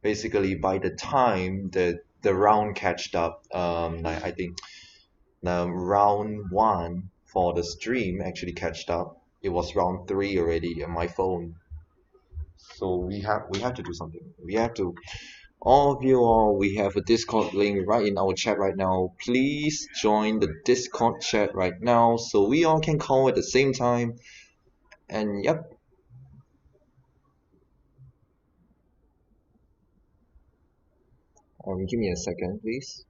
Basically, by the time the round catched up, I think the round one for the stream actually catched up. It was round three already on my phone. So we have to do something. We have to all of you all, we have a Discord link right in our chat right now. Please join the Discord chat right now so we all can call at the same time. And yep. Give me a second, please.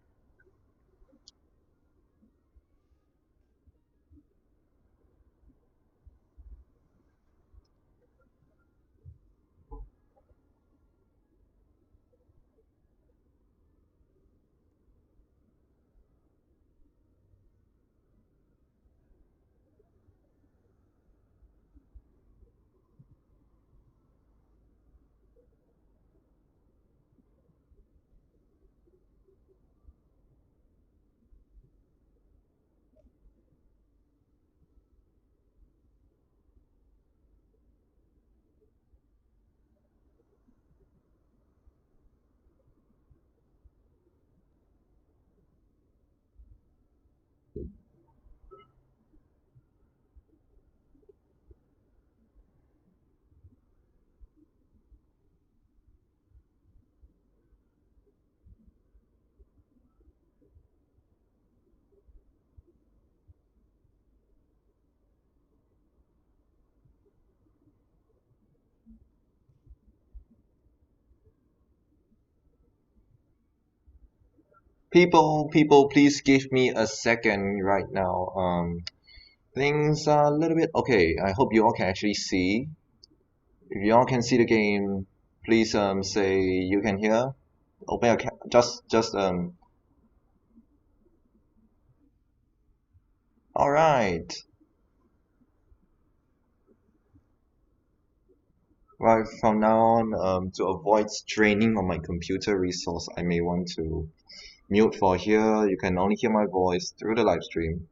People, please give me a second right now. Things are a little bit okay. I hope you all can actually see. If you all can see the game, please say you can hear. Open your just all right. Right, from now on, to avoid straining on my computer resource, I may want to mute for here. You can only hear my voice through the live stream.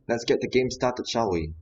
Let's get the game started, shall we?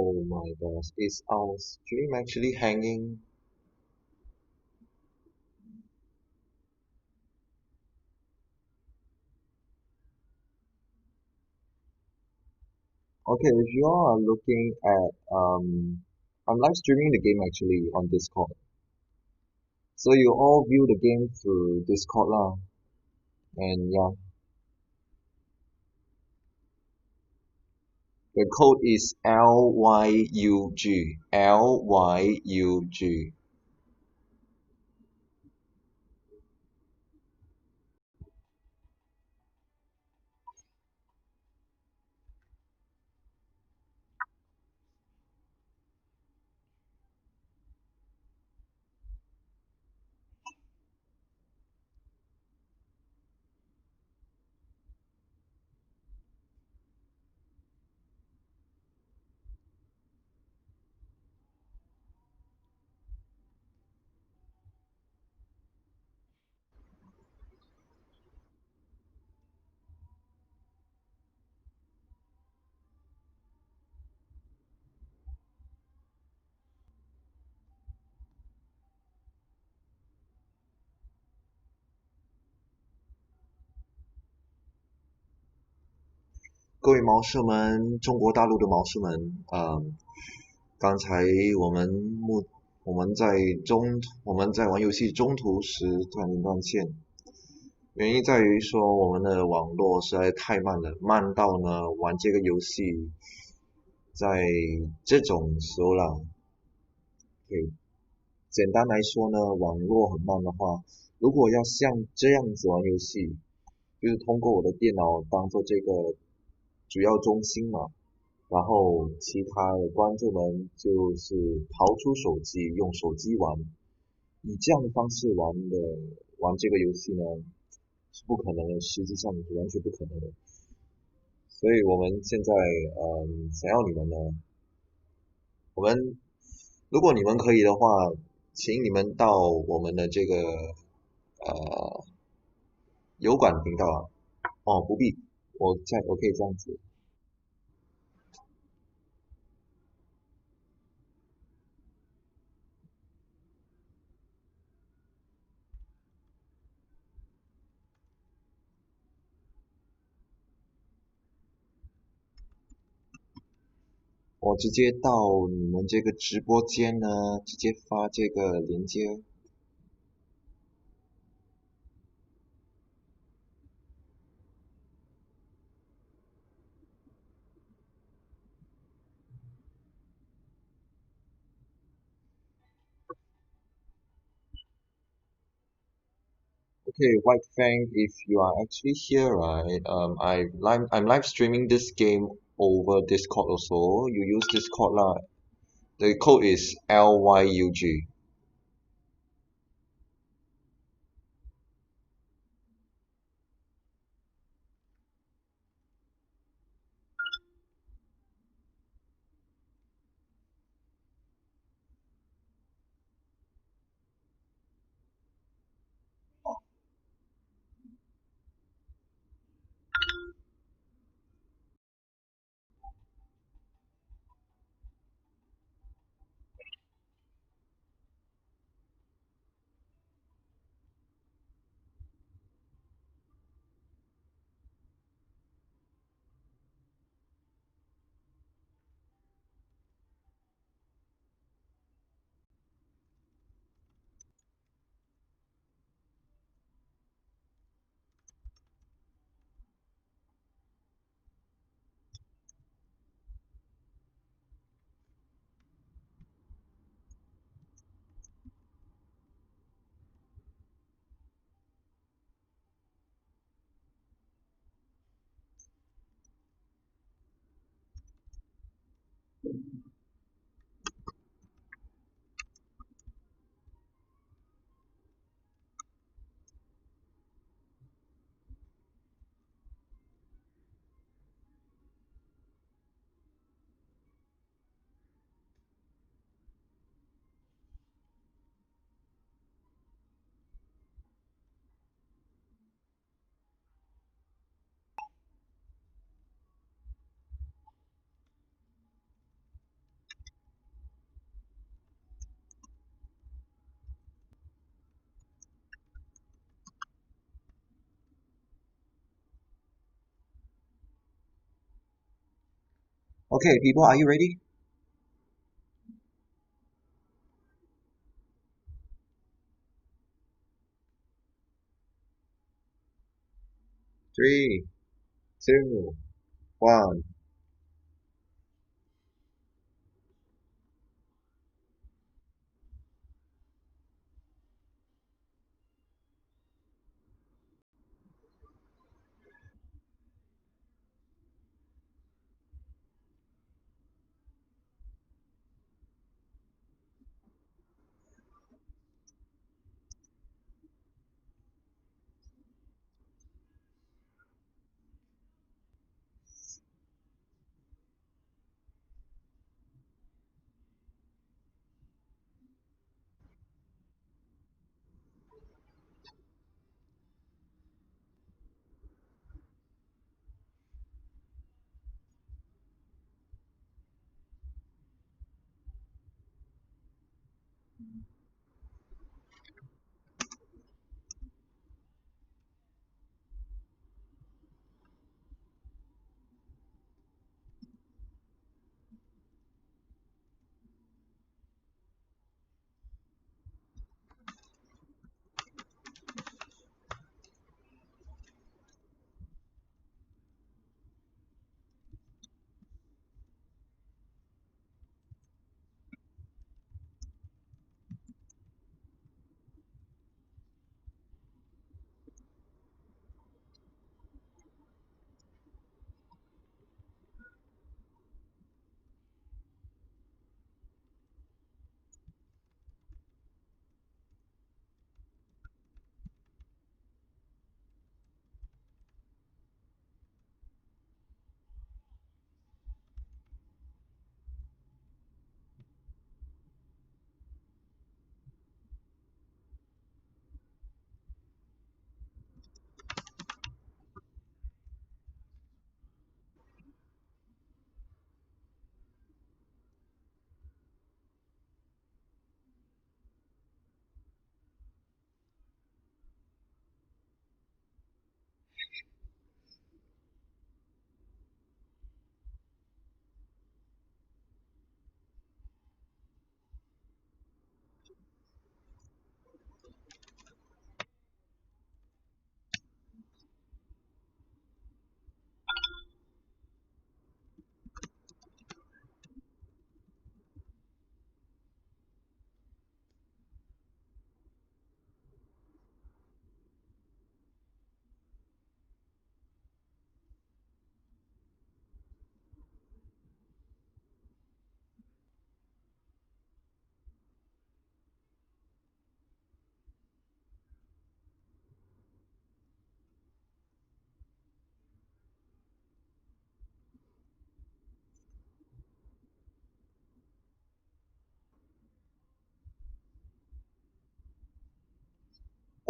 Oh my gosh, is our stream actually hanging? Okay, if you all are looking at I'm live streaming the game actually on Discord. So you all view the game through Discord lah. And yeah. The code is LYUG. LYUG. 各位毛士们，中国大陆的毛士们，刚才我们目我们在我们在玩游戏中途时突然间断线，原因在于说我们的网络实在太慢了，慢到呢玩这个游戏在这种时候啦，对，简单来说呢，网络很慢的话，如果要像这样子玩游戏，就是通过我的电脑当做这个主要中心嘛，然后其他的观众们就是刨出手机，用手机玩，以这样的方式玩这个游戏呢，是不可能的，实际上是完全不可能的。所以我们现在想要你们呢，如果你们可以的话，请你们到我们的这个油管频道啊，哦不必，我可以这样子。我直接到你们这个直播间呢，直接发这个链接。Okay, White Fang, if you are actually here, right? I'm live streaming this game over Discord also. You use Discord lah. The code is LYUG. Okay, people, are you ready? Three, two, one.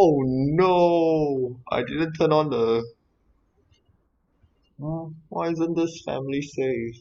Oh no! I didn't turn on the... Why isn't this family safe?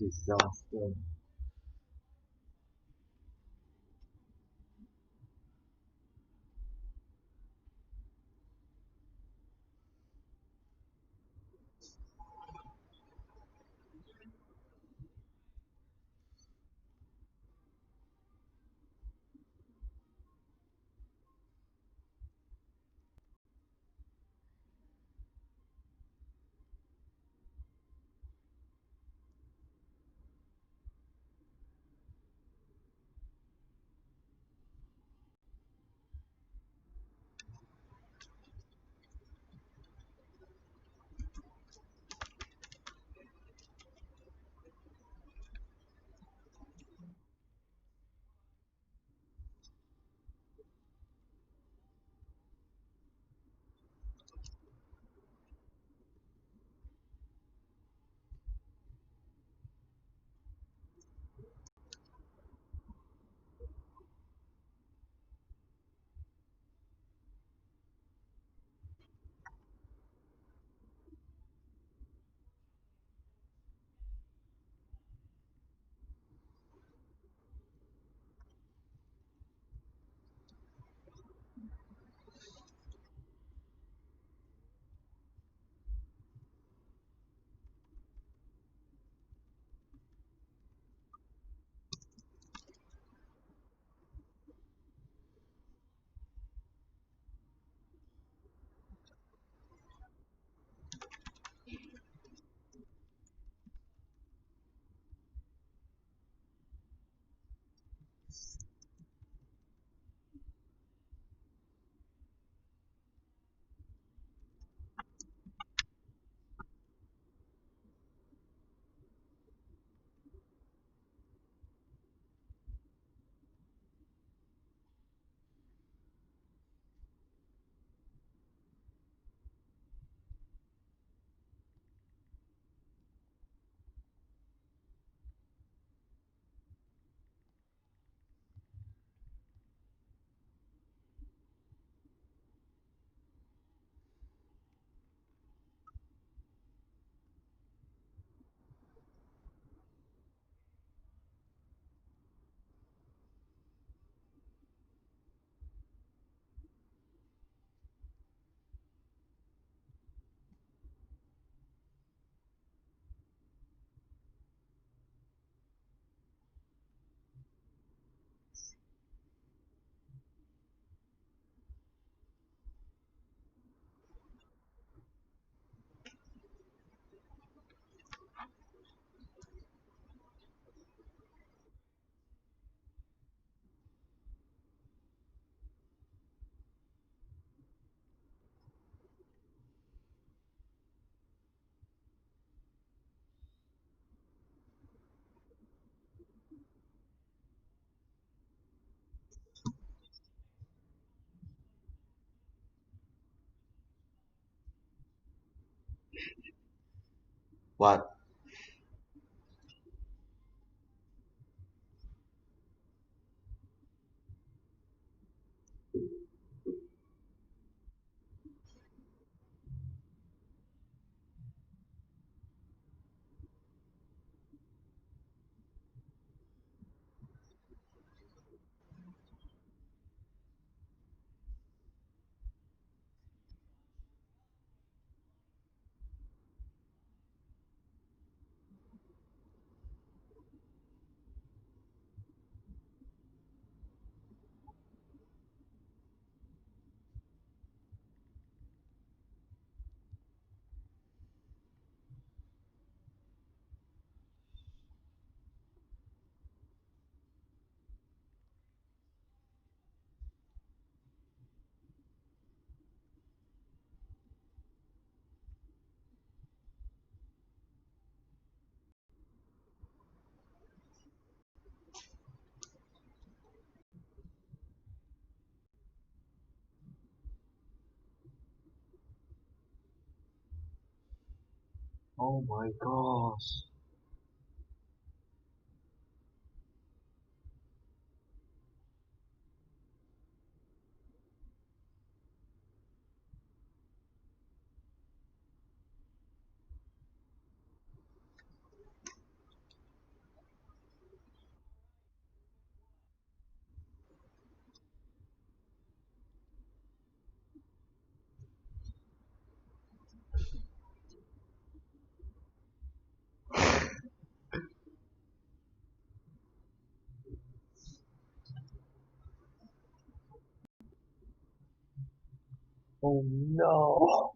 disaster. What? Oh my gosh. Oh no.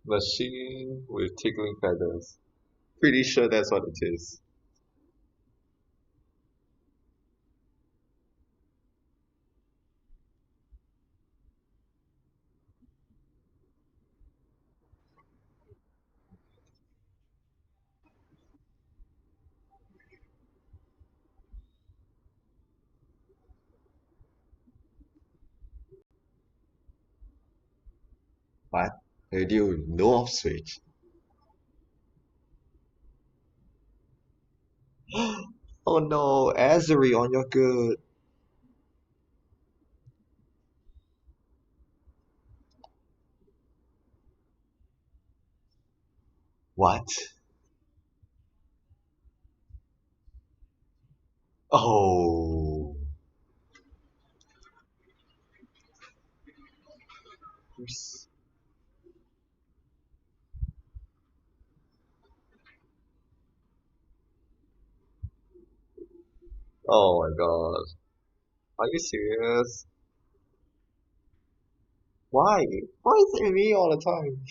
Machine with tickling feathers. Pretty sure that's what it is. What? Radio no off switch. Oh no, Azuri on your good. What? Oh. Oh my god. Are you serious? Why? Why is it me all the time?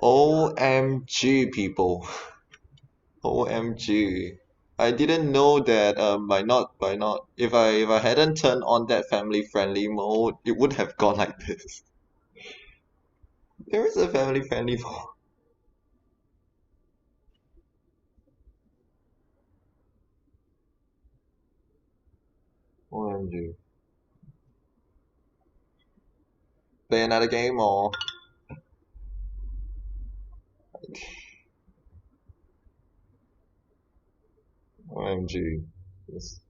OMG people. OMG. I didn't know that by not if I hadn't turned on that family friendly mode, it would have gone like this. There is a family friendly mode. OMG. Play another game or OMG. Yes.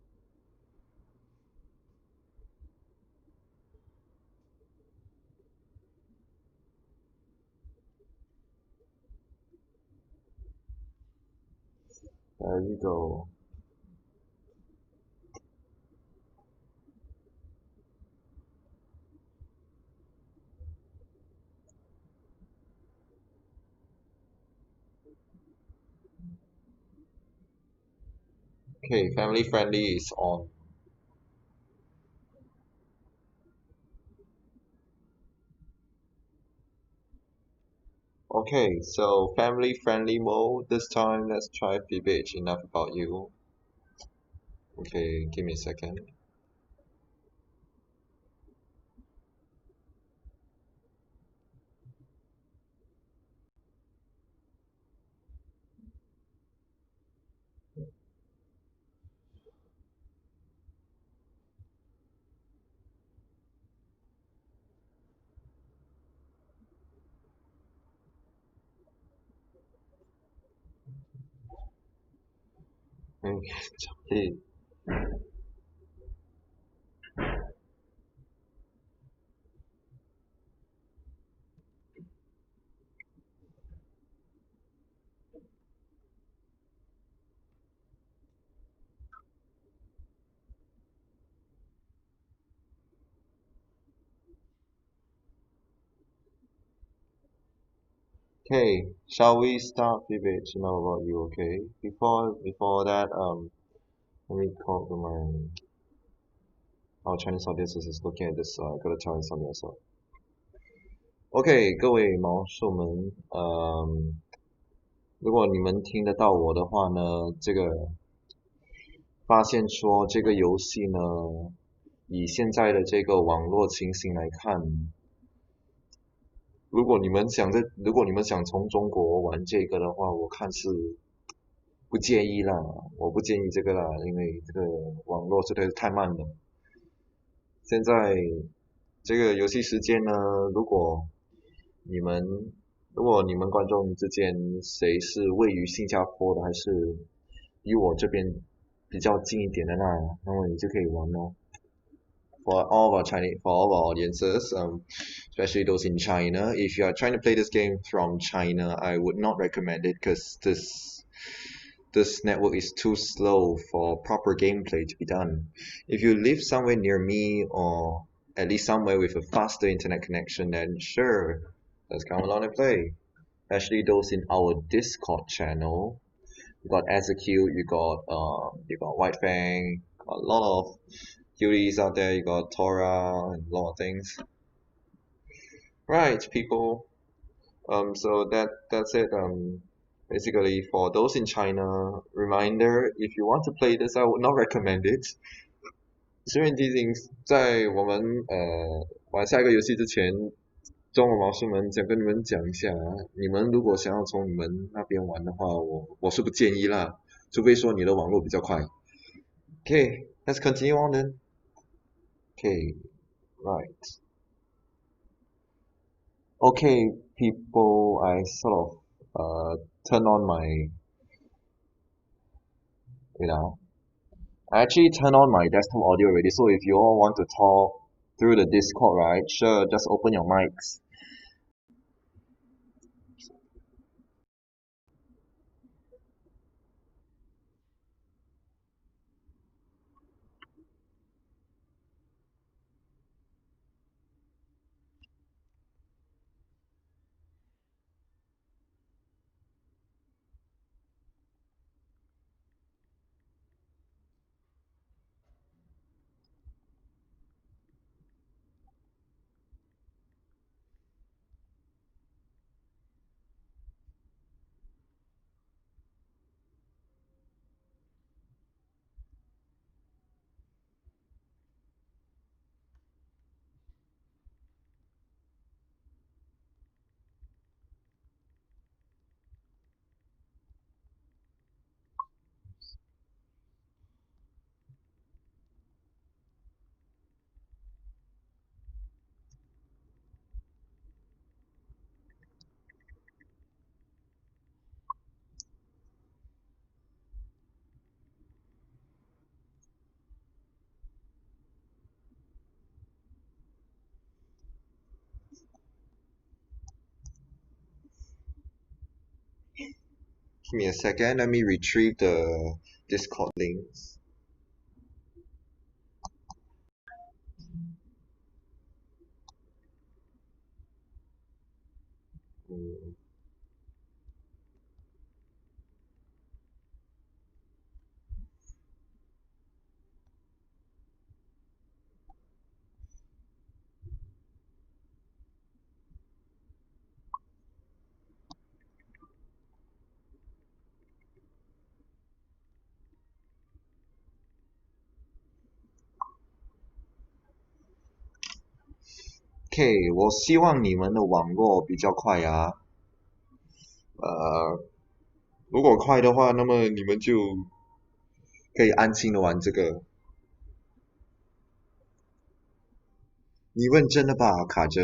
There you go. Okay, family friendly is on. Okay, so family friendly mode. This time let's try Fibbage. Enough about you. Okay, give me a second. Okay. Okay, shall we start Fibbage? Enough about you, okay? Before that, let me call to our Chinese audience is looking at this, so I gotta tell you something as well. OK，各位毛兽们，如果你们听得到我的话呢，发现说这个游戏呢，以现在的这个网络情形来看，如果你们想从中国玩这个的话，我看是不建议啦，我不建议这个啦，因为这个网络实在是太慢了。现在这个游戏时间呢，你们如果你们观众之间谁是位于新加坡的，还是离我这边比较近一点的那么你就可以玩咯。For all of our audiences, especially those in China, if you are trying to play this game from China, I would not recommend it because this network is too slow for proper gameplay to be done. If you live somewhere near me or at least somewhere with a faster internet connection, then sure, let's come along and play. Especially those in our Discord channel. You got Execute, you got White Fang, got a lot of cuties out there, you got Tora and a lot of things. Right, people. So that's it. Basically, for those in China, reminder: if you want to play this, I would not recommend it. 顺便提醒，在我们玩下一个游戏之前，中国毛师们想跟你们讲一下，你们如果想要从你们那边玩的话，我是不建议啦，除非说你的网络比较快。Okay, let's continue on then. Okay, right. Okay, people, I sort of turn on my I actually turned on my desktop audio already, so if you all want to talk through the Discord, right, sure, just open your mics. Give me a second, let me retrieve the Discord links. OK，我希望你们的网络比较快啊。如果快的话，那么你们就可以安心的玩这个。你认真的吧，卡着。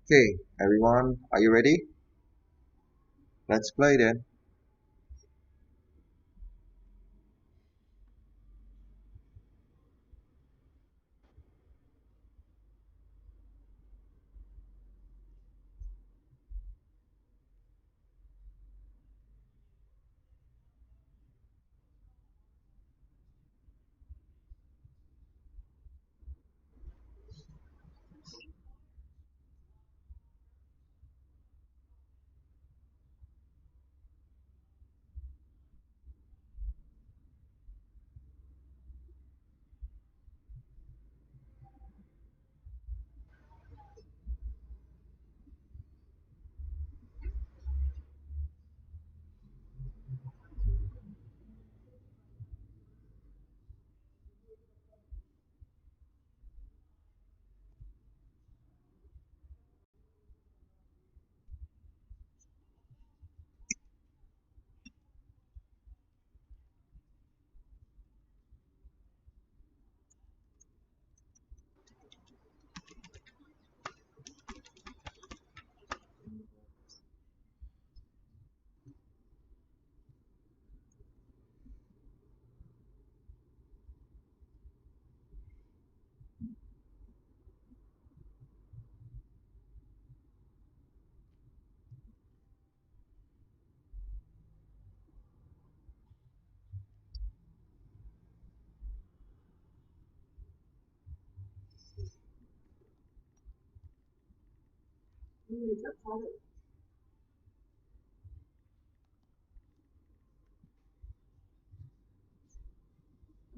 Okay, everyone, are you ready? Let's play then.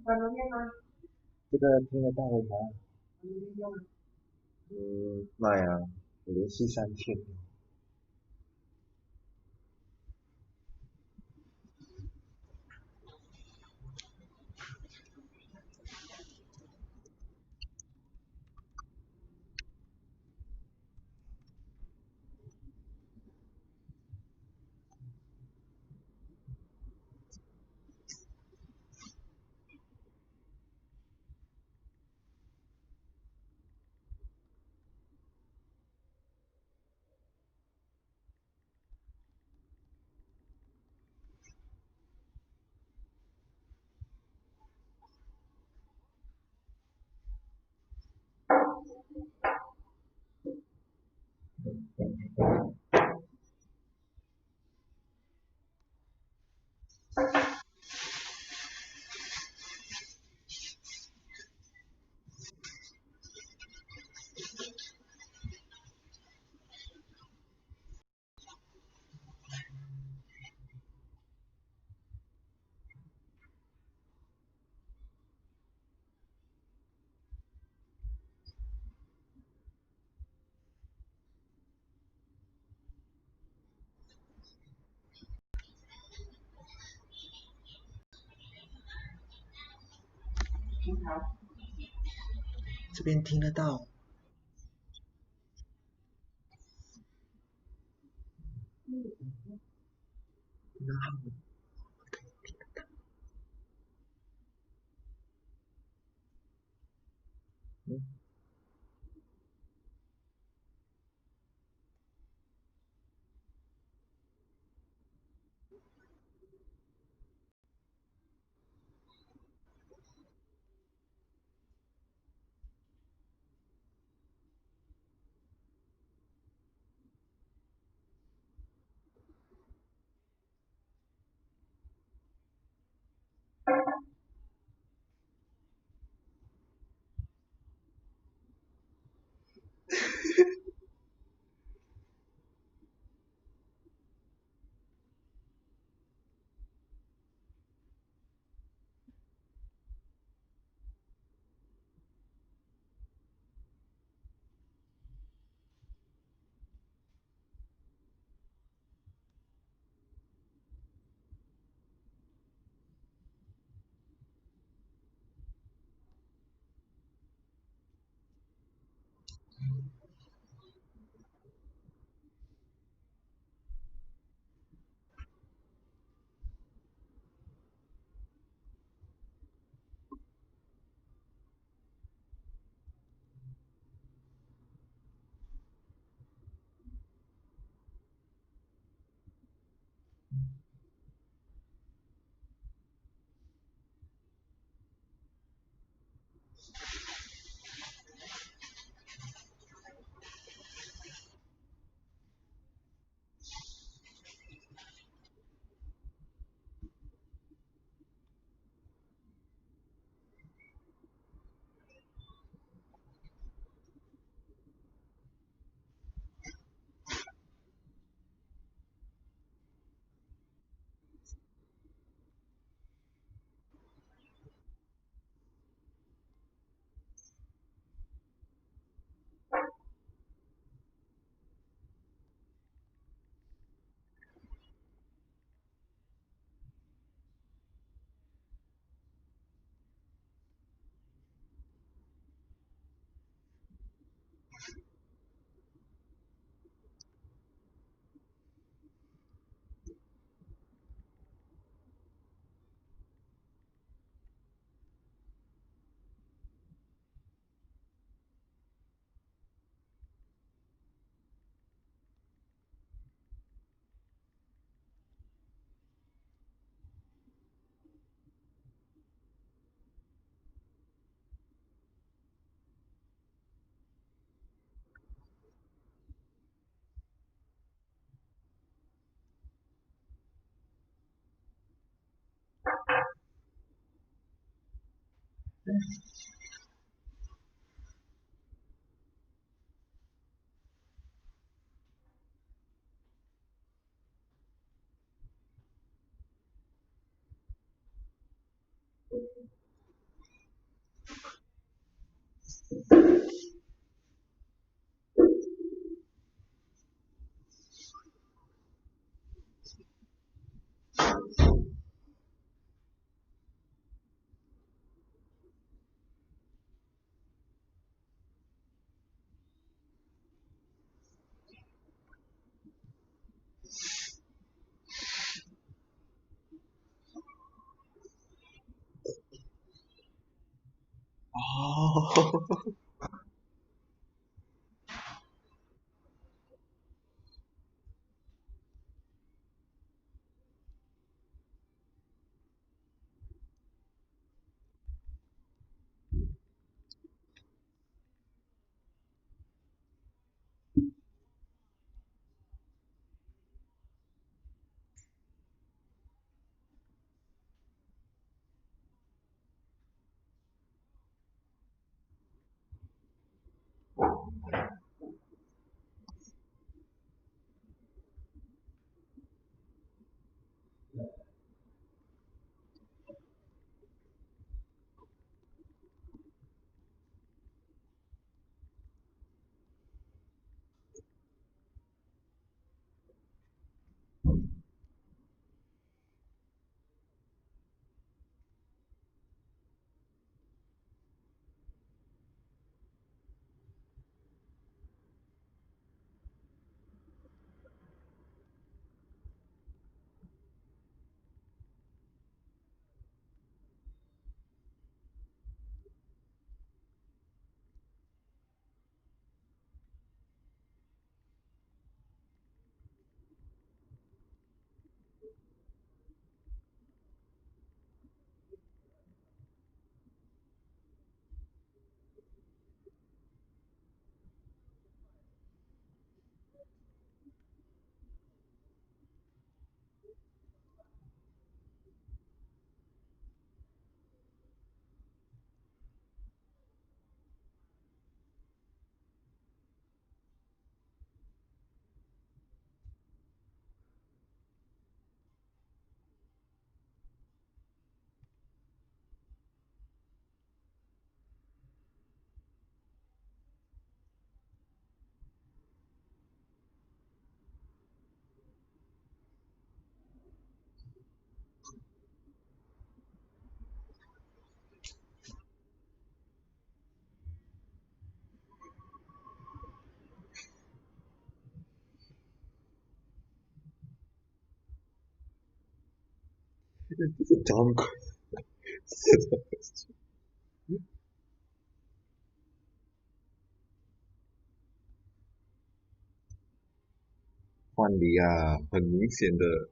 Fandom 念吗？这个听得到吗？用吗？妈呀，我连续3天。平常这边听得到。Oh. It's a dumb question. 换离啊，很明显的。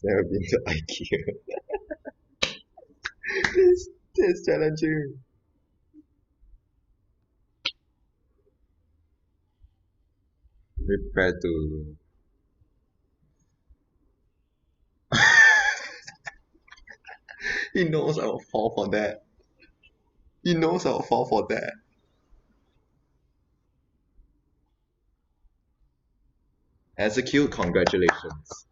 never been to IKEA. It's challenging. Prepare to. He knows I will fall for that. He knows I will fall for that. Execute, congratulations.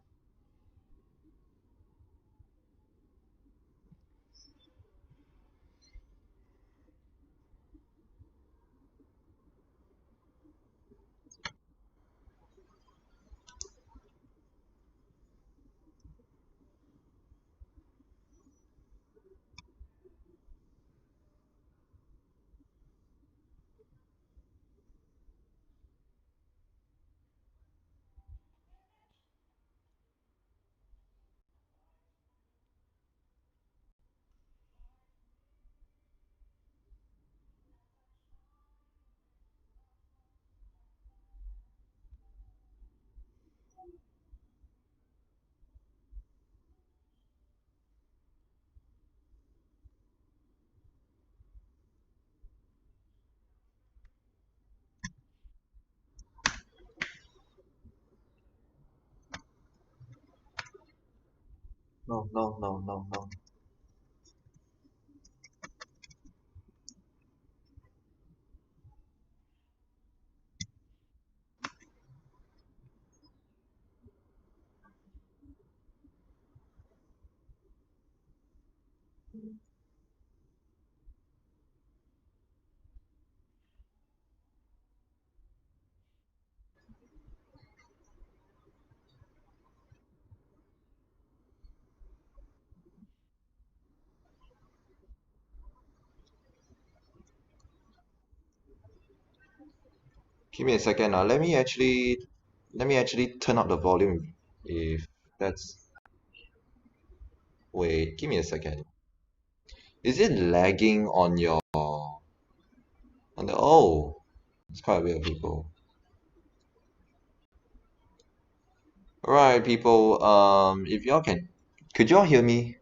No, no, no, no, no. Give me a second now. Let me actually turn up the volume if that's wait, give me a second. Is it lagging on your on the oh it's quite a bit of people. Alright people, if y'all can could y'all hear me?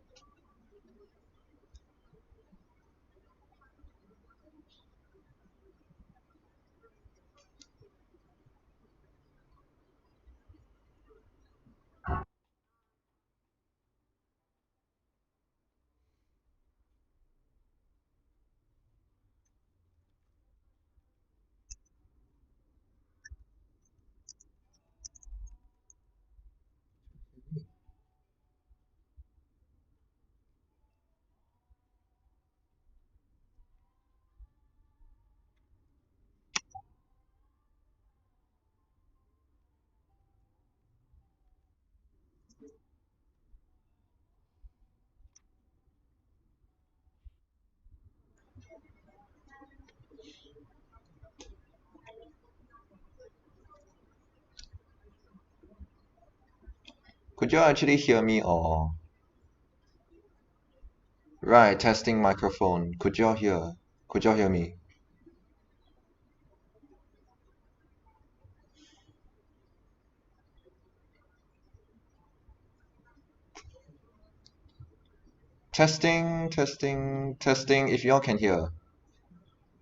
Could y'all actually hear me or right, testing microphone. Could y'all hear me? Testing, testing, testing. If y'all can hear.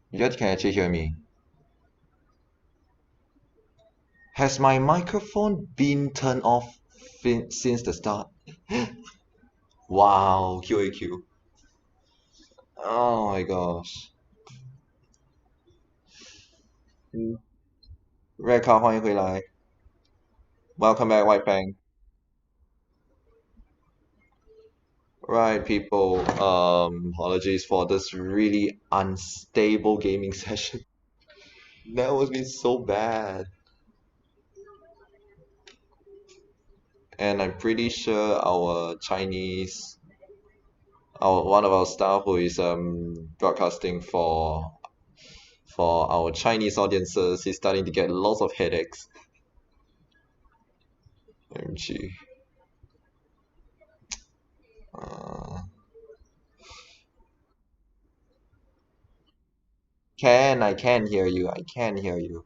You all can actually hear me. Has my microphone been turned off since the start? Wow, QAQ. Oh my gosh. 瑞卡，欢迎回来。Welcome back, White Fang. Right, people. Apologies for this really unstable gaming session. That was been so bad. And I'm pretty sure our Chinese, one of our staff who is broadcasting for our Chinese audiences, he's starting to get lots of headaches. OMG. I can hear you. I can hear you.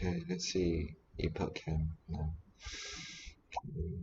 Okay, let's see. Input cam. No. Okay.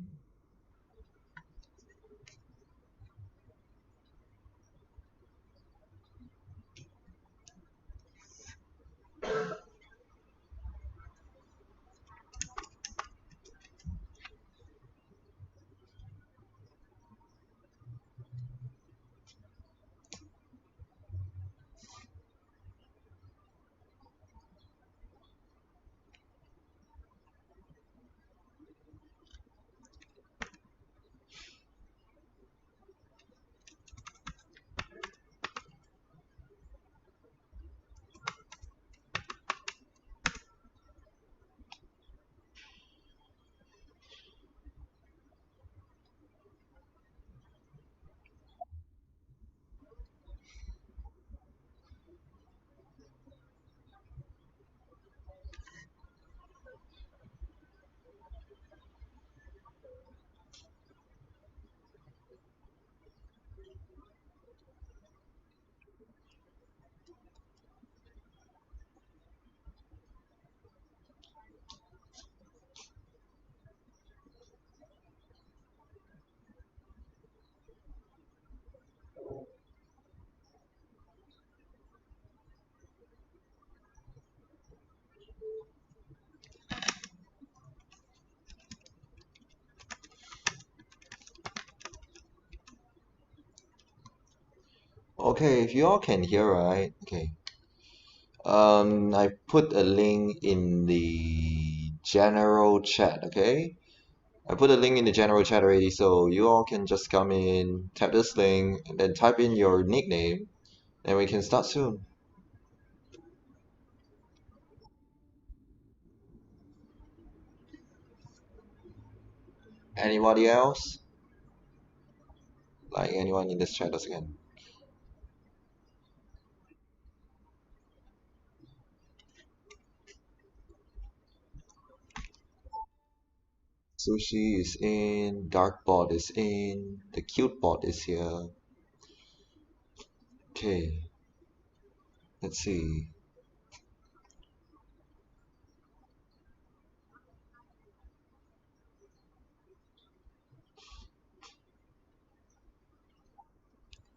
Okay, if you all can hear, right? Okay. I put a link in the general chat, okay? I put a link in the general chat already, so you all can just come in, tap this link, and then type in your nickname, and we can start soon. Anybody else? Like anyone in this chat again? Sushi is in, Darkbot is in, the cute bot is here. Okay, let's see.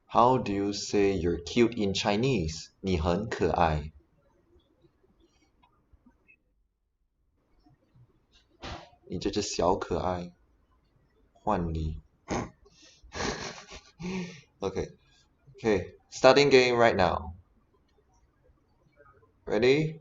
How do you say you're cute in Chinese? 你很可爱。你这只小可爱。换你。Okay, okay, starting game right now. Ready?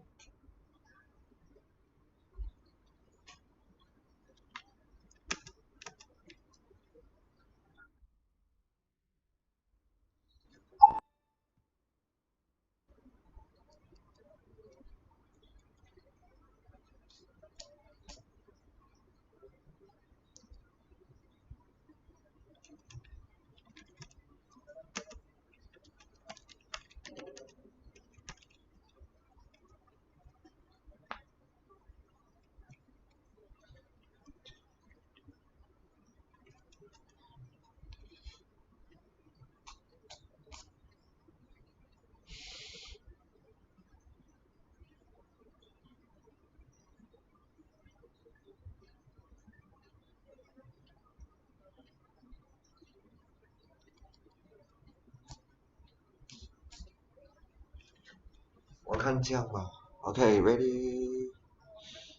Okay, ready?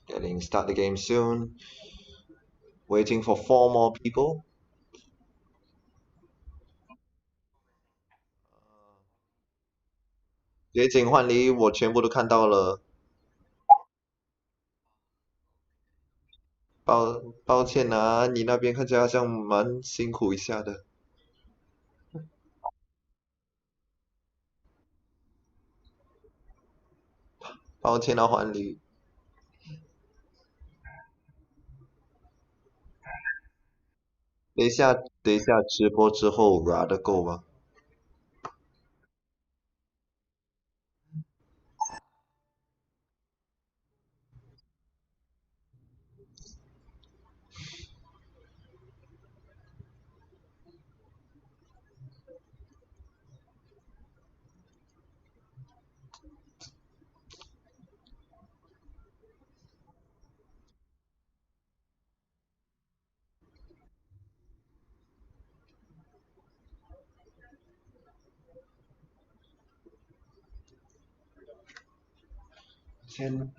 Getting start the game soon. Waiting for 4 more people.街景换离我全部都看到了。抱歉啊，你那边看起来好像蛮辛苦一下的。抱歉啊，换离。等一下直播之后 RA 的够吗？ 10.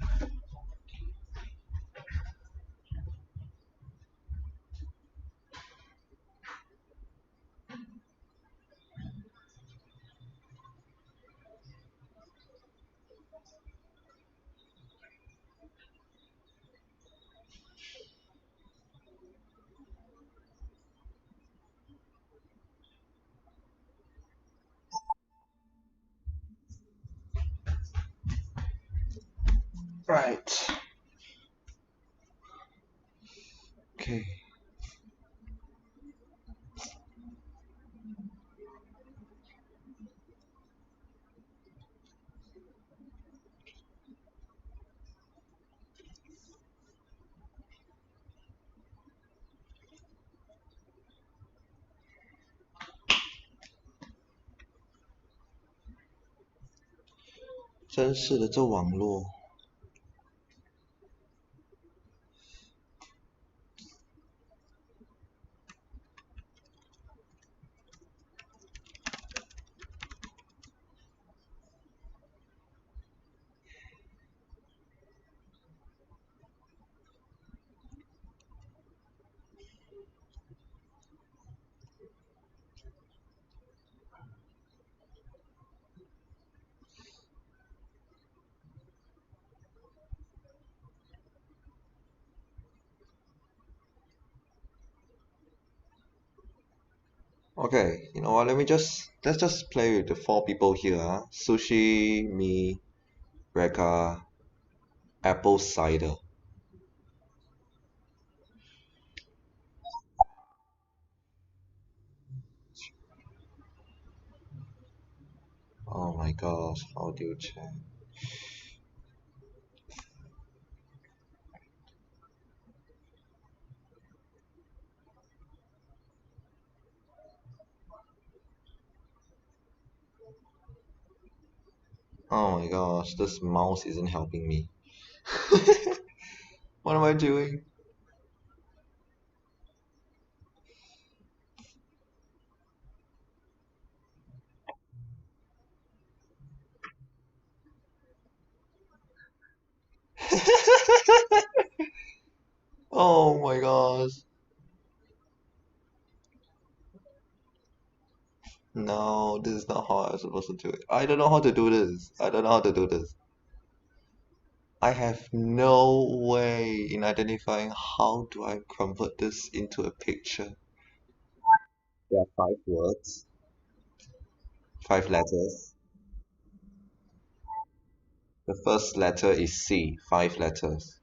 Right. Okay.真是的，这网络。Okay, you know what? Let's just play with the 4 people here. Sushi, me, Reka, apple cider. Oh my gosh, how do you check? Oh my gosh, this mouse isn't helping me. What am I doing? Oh my gosh. No, this is not how I'm supposed to do it. I don't know how to do this. I don't know how to do this. I have no way in identifying how do I convert this into a picture. There are 5 words, 5 letters. The first letter is C, 5 letters.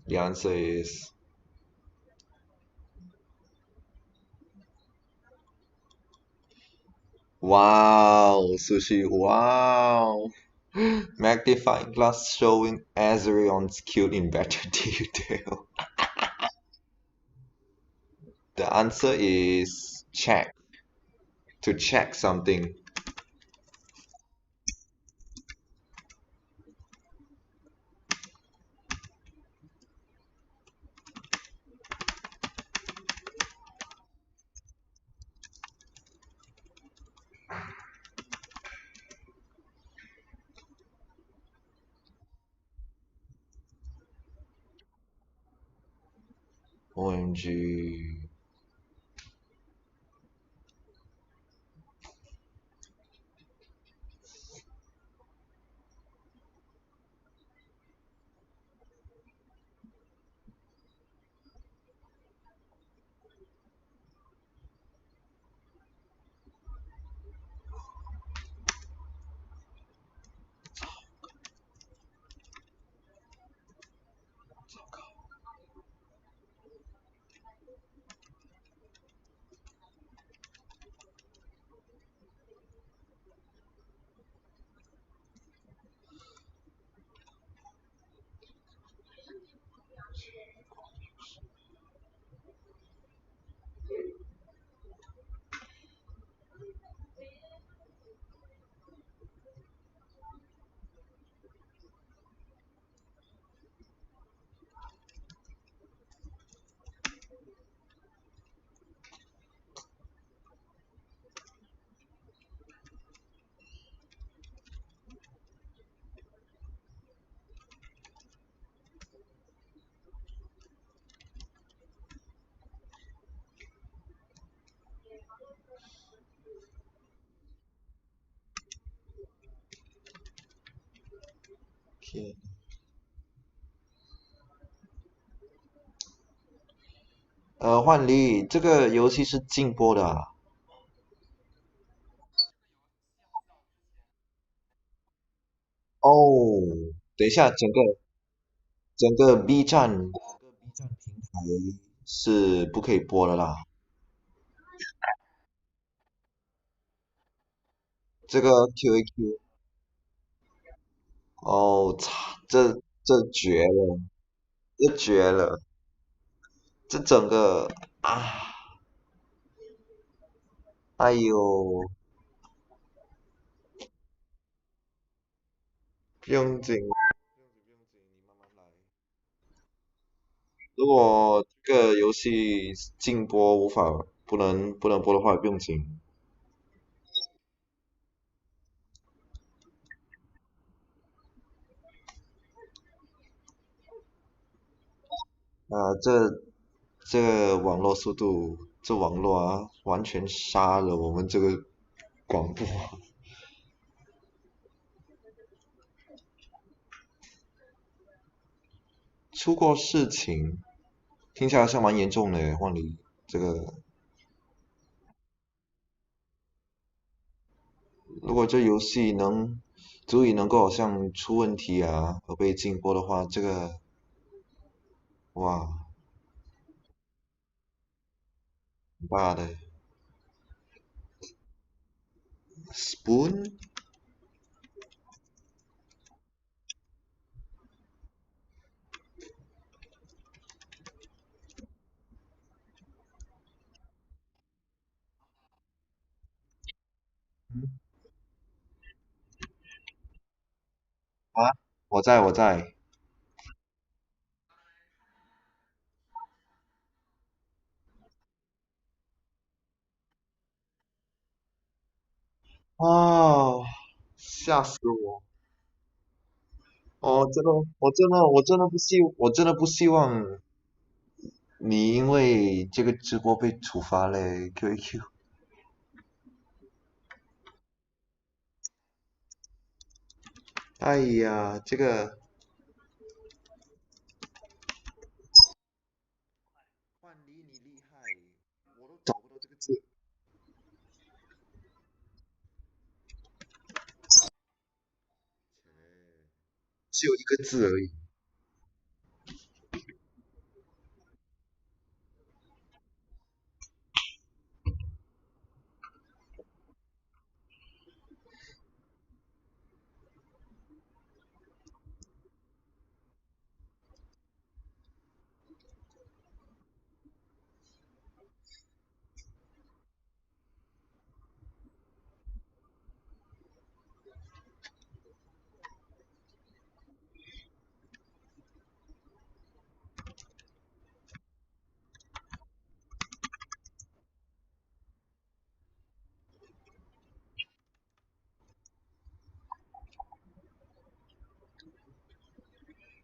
The answer is wow, Sushi, wow. Magnifying glass showing Azerion's cute in better detail. The answer is check. To check something. OMG. 天。幻丽，这个游戏是禁播的啊。哦，等一下，整个 B 站平台是不可以播的啦。这个 QAQ，哦，操，这绝了，这绝了，这整个啊，哎呦，不用紧，你慢慢来。如果这个游戏禁播不能播的话，也不用紧。这个网络速度，这网络啊，完全杀了我们这个广播。出过事情，听起来好像蛮严重的耶，换你这个，如果这游戏足以能够好像出问题啊，而被禁播的话，这个哇，很大的 spoon 啊，我在啊，吓死我！哦，我真的不希望你因为这个直播被处罚嘞，QAQ。哎呀，这个换离你厉害，我都找不到这个字，只有一个字而已。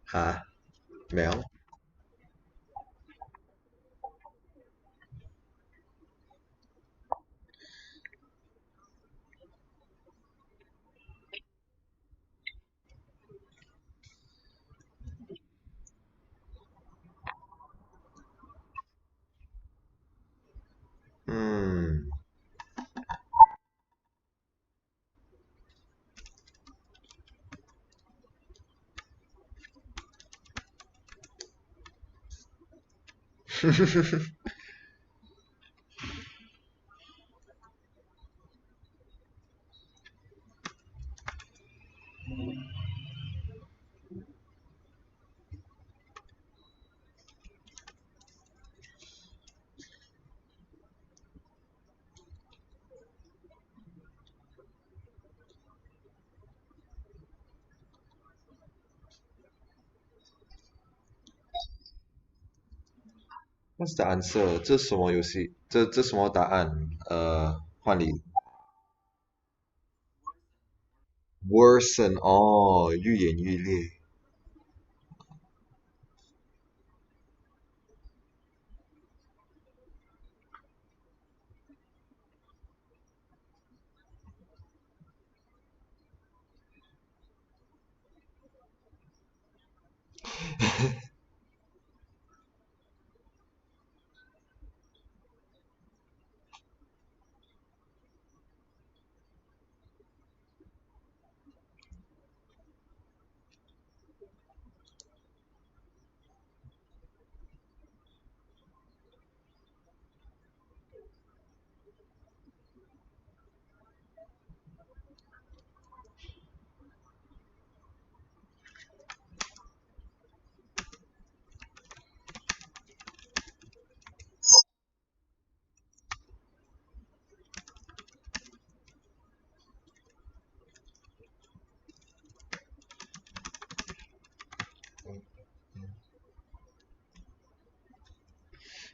哈，没有。嗯，What's the answer？这什么游戏？这什么答案？换你 worsen 哦，愈演愈烈。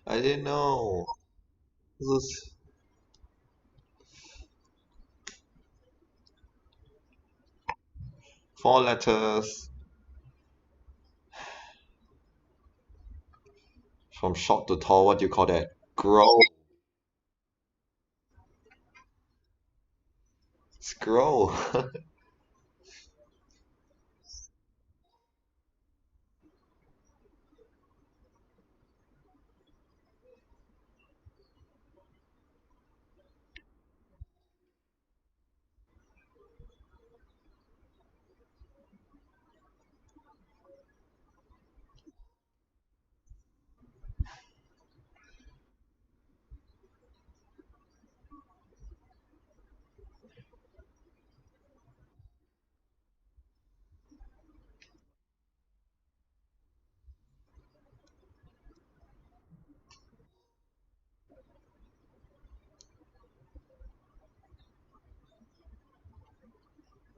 I didn't know. This is 4 letters. From short to tall, what do you call that? Grow. Scroll.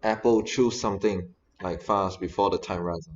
Apple, choose something like fast before the time runs out.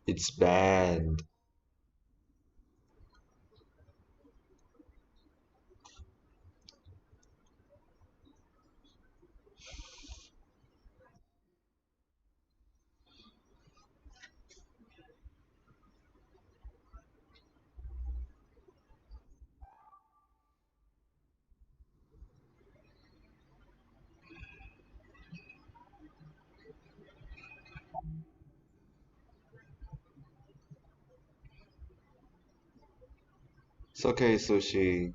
It's banned. It's okay, Sushi.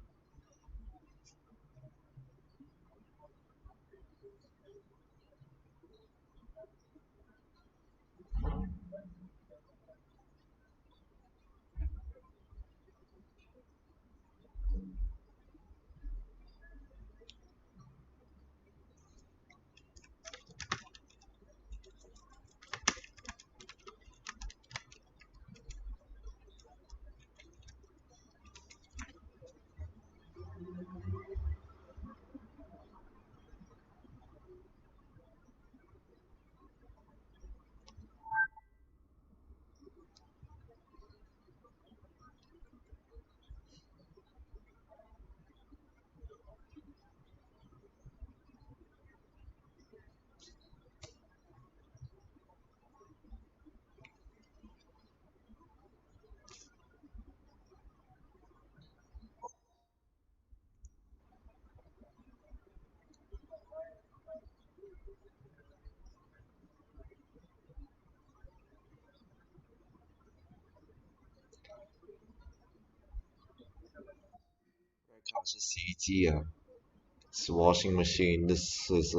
It's washing machine. This is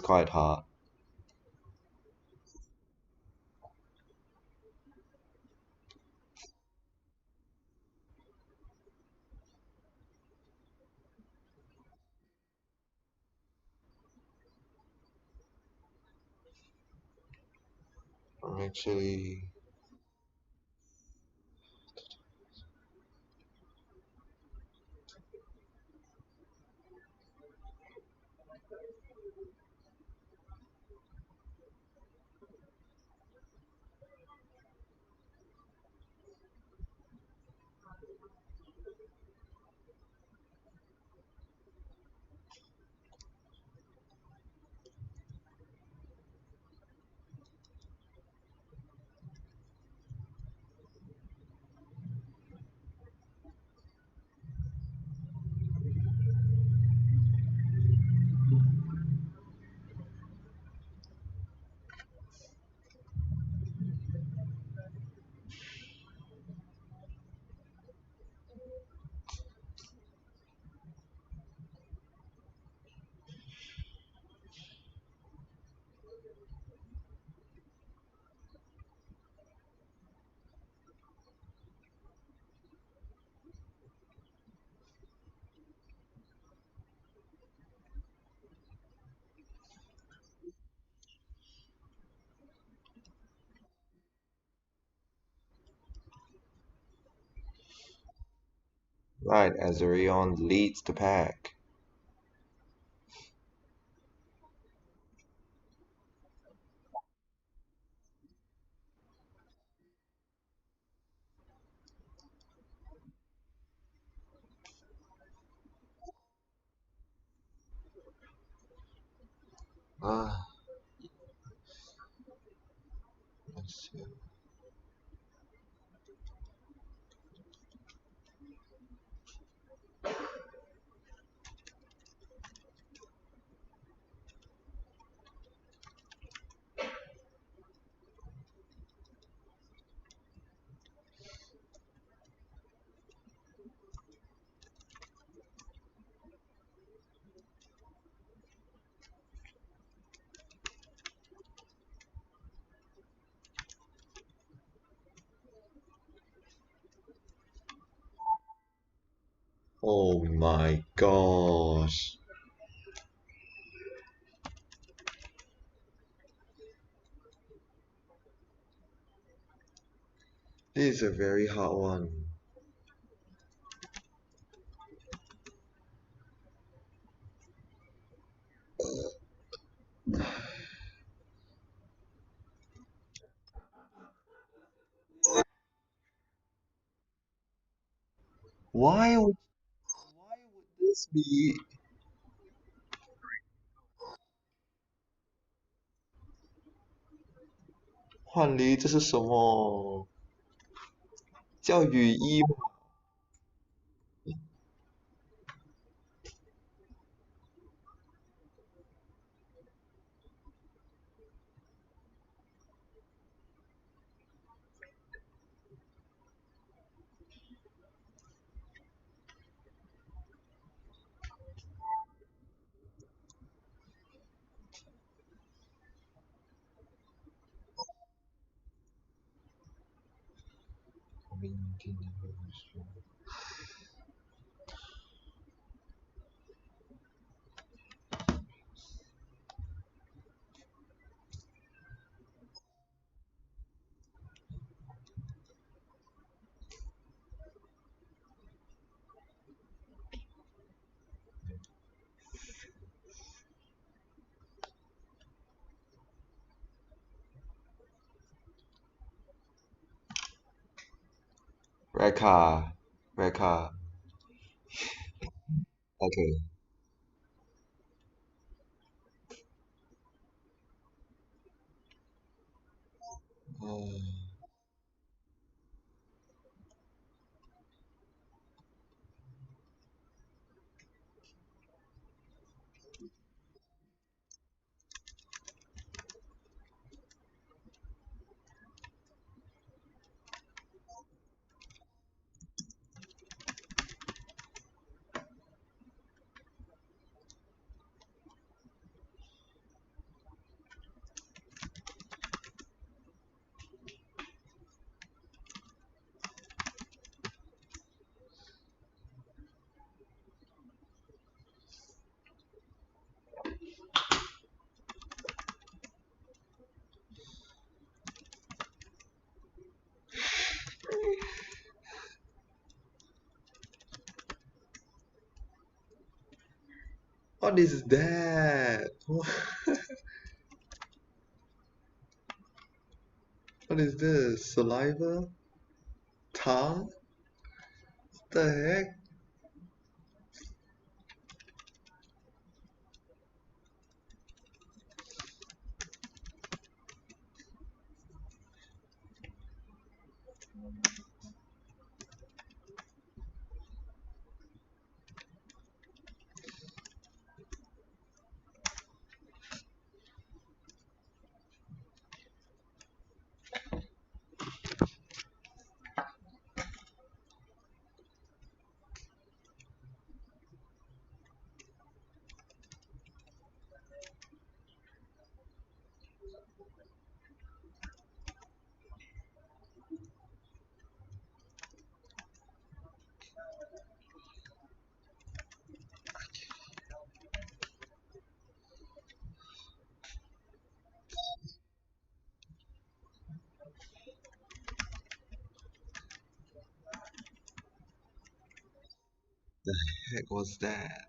quite hard. I'm actually Right, Azurion leads the pack. Ah, let's see. Oh my gosh. This is a very hard one. Why would this be 换离？这是什么？叫雨衣吗？Red car. Red car. Okay. What is that? What is this? Saliva? Tongue? What the heck? The heck was that?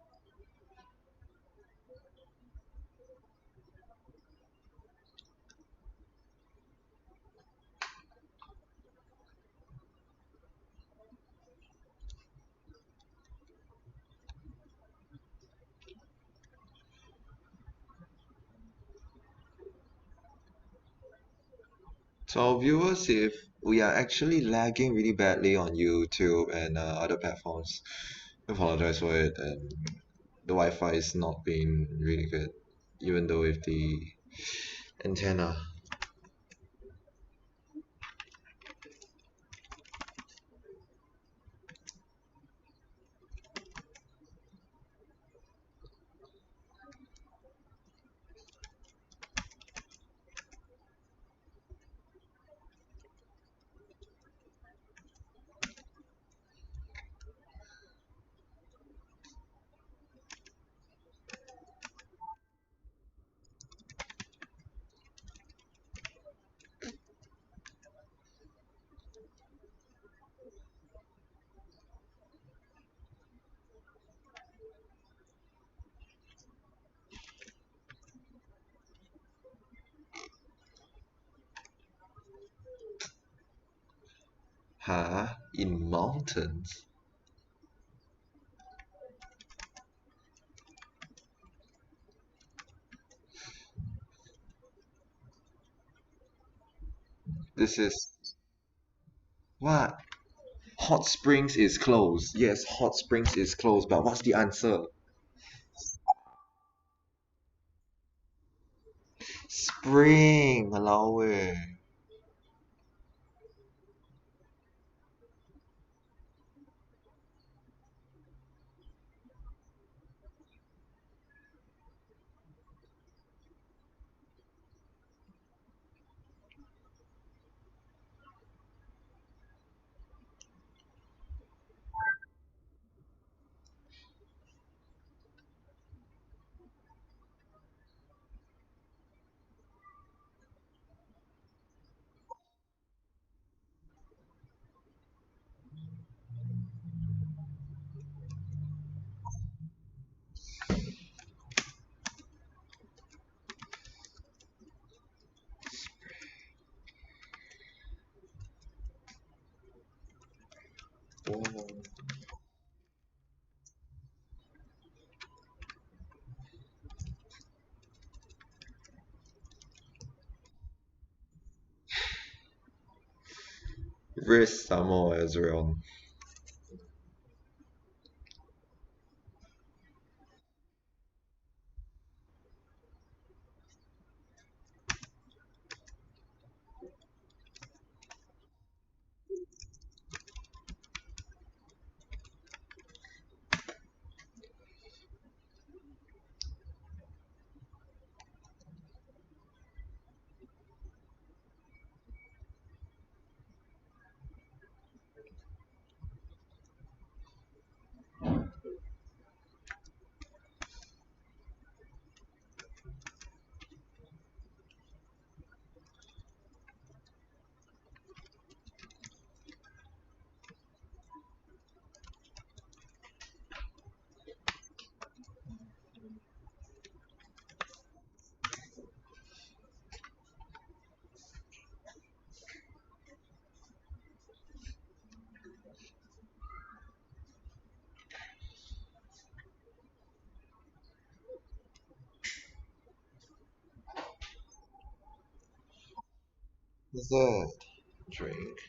To our viewers, if we are actually lagging really badly on YouTube and other platforms, I apologize for it. And the Wi-Fi is not being really good, even though with the antenna. Huh? In mountains? This is what? Hot Springs is closed. Yes, Hot Springs is closed, but what's the answer? Spring, walao eh. Oh. Wrist Samoa Ezreal. What's that? Drink.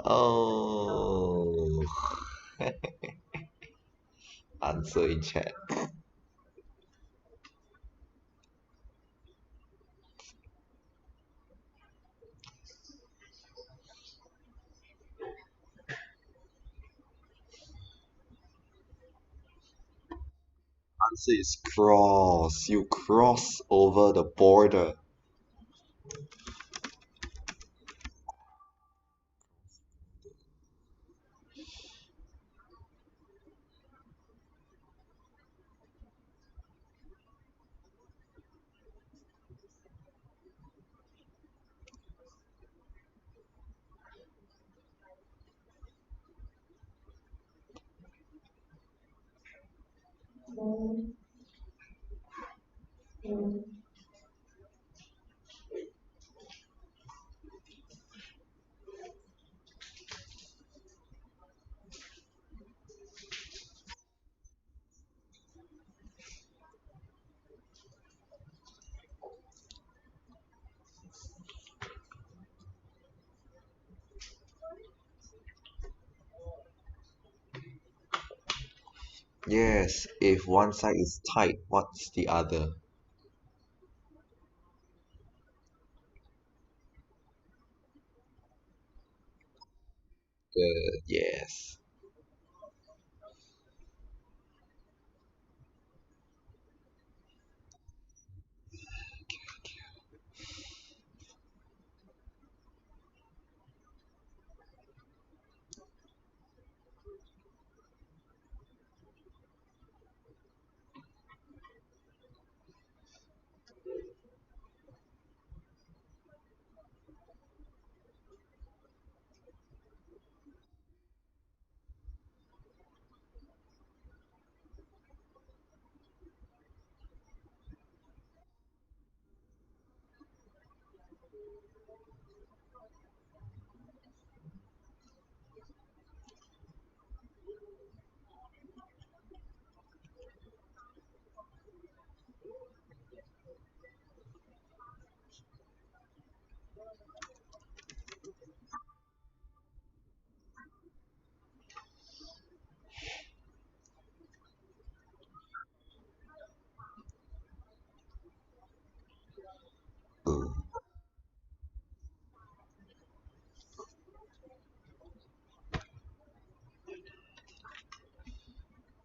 Oh, answer in chat. Answer is cross. You cross over the border. Yes, if one side is tight, what's the other? Good, yes. Ooh.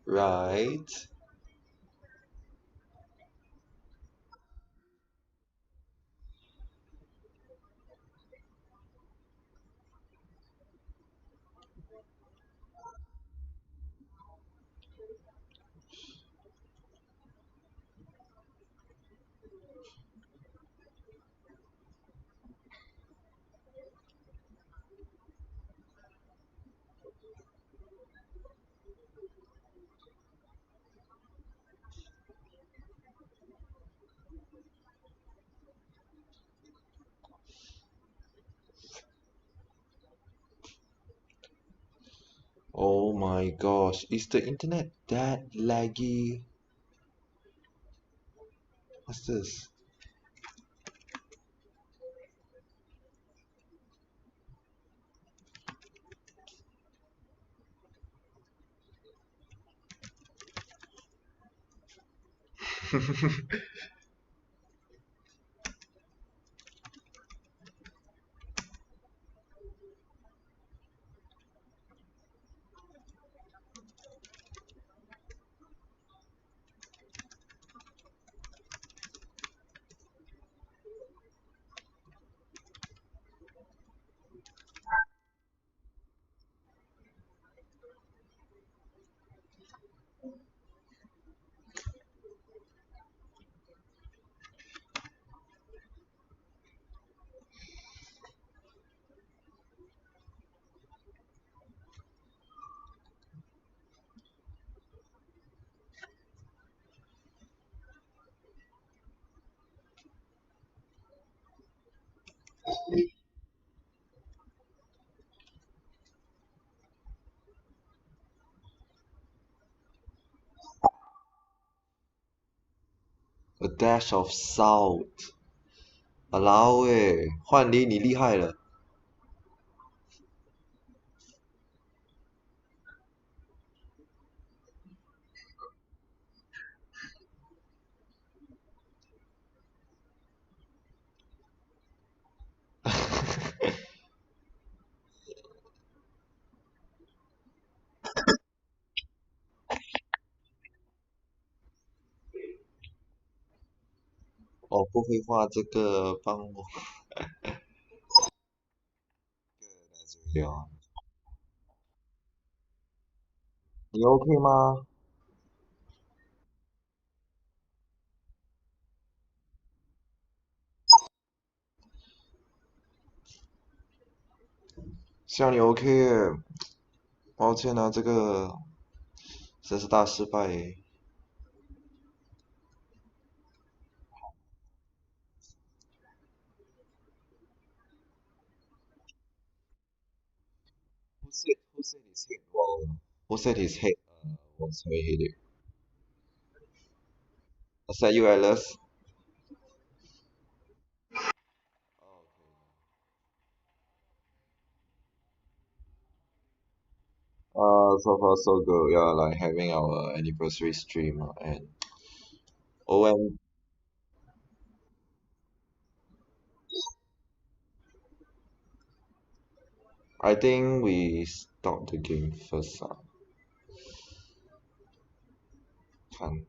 Right. Oh my gosh, is the internet that laggy? What's this? A dash of salt. allow 诶，换离你厉害了。我不会画这个，帮我。对啊，你 OK 吗？希望你 OK 耶。抱歉啊，这个真是大失败耶。Who said his head? Who said his head was very headache? Was that you, Alice? So far so good. Yeah, like having our anniversary stream and OM. I think we stop the game first. 看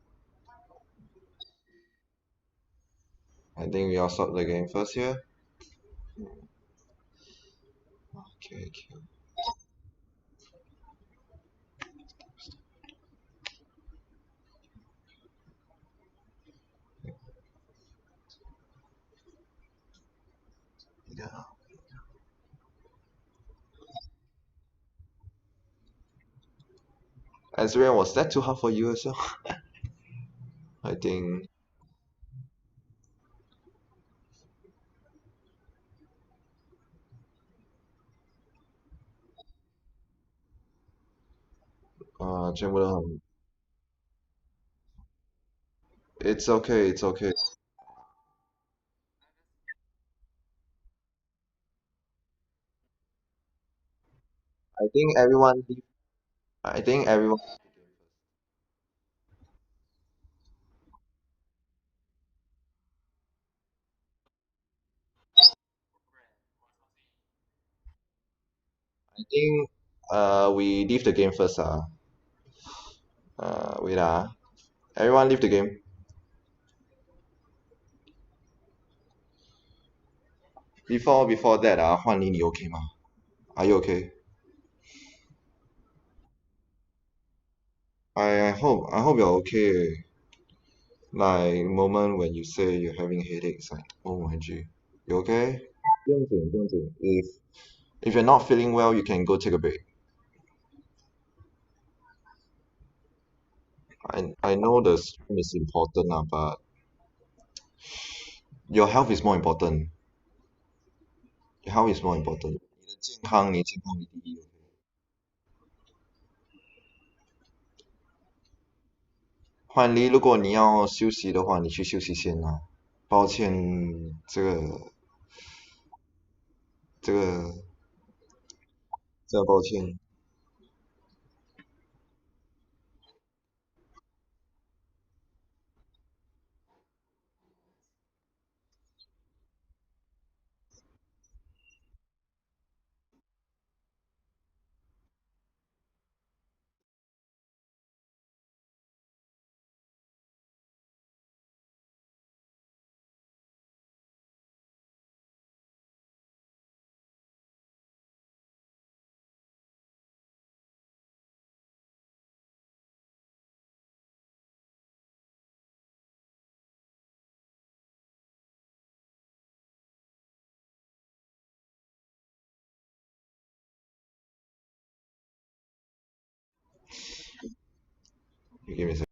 I think we all stop the game first here. Okay, okay. Yeah. Azrian, was that too hard for you as well? I think 全部都很 It's okay, it's okay. I think everyone I think everyone I think we leave the game first wait everyone leave the game. Before that 换你 OK 吗？ Are you okay? I hope you're okay. Like moment when you say you're having headaches, like OMG. You okay? 不用紧不用紧 if you're not feeling well, you can go take a break. I know the stream is important but your health is more important. Your health is more important. 你的健康你第一。换例，如果你要休息的话，你去休息先啦。抱歉，这个抱歉。You give me a second.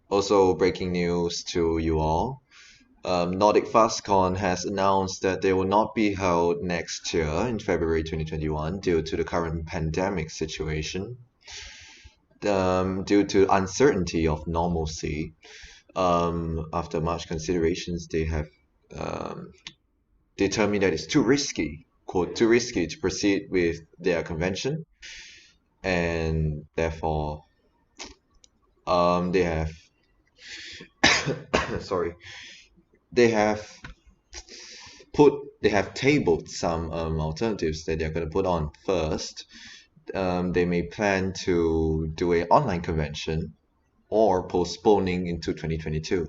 Also, breaking news to you all. Nordic FastCon has announced that they will not be held next year in February 2021 due to the current pandemic situation. Due to uncertainty of normalcy, after much considerations, they have determined that it's too risky, quote, too risky to proceed with their convention, and therefore, they have, sorry, they have they have tabled some alternatives that they're going to put on first. They may plan to do an online convention or postponing into 2022.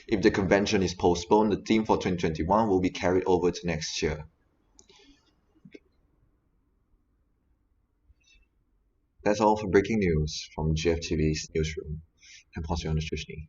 If the convention is postponed, the theme for 2021 will be carried over to next year. That's all for breaking news from GFTV's newsroom. I'm Position Shushni.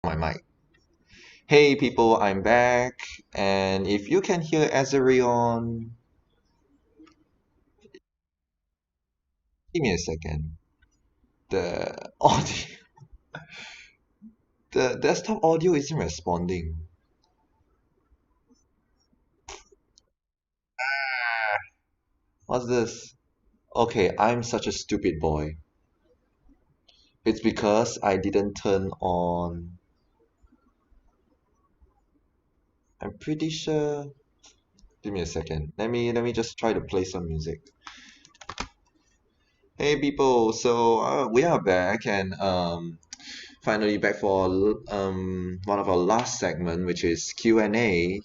My mic. Hey people, I'm back, and if you can hear Azarion, give me a second. The audio, the desktop audio isn't responding. What's this? Okay, I'm such a stupid boy. It's because I didn't turn on. I'm pretty sure. Give me a second. Let me just try to play some music. Hey people, so we are back and finally back for one of our last segment, which is Q&A.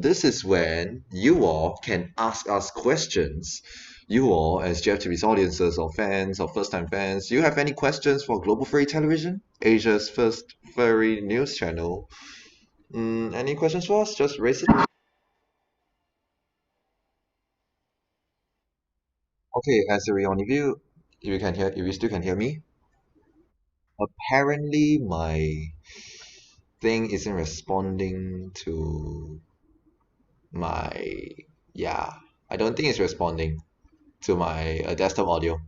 This is when you all can ask us questions. You all, as GFTV's audiences or fans or first-time fans, you have any questions for Global Furry Television, Asia's first furry news channel? Any questions for us? Just raise it. Okay, Azarion, if you still can hear me, apparently my thing isn't responding to my yeah. I don't think it's responding to my desktop audio.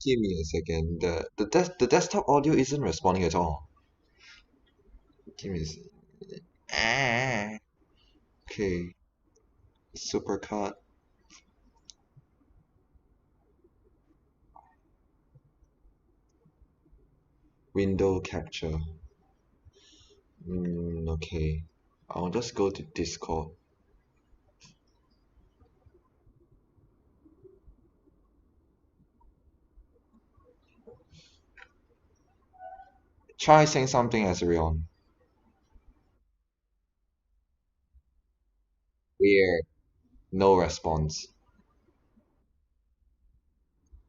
Give me a second. The desktop audio isn't responding at all. Give me a okay. Supercut window capture. Okay. I'll just go to Discord. Try saying something, Azrion. Weird. No response.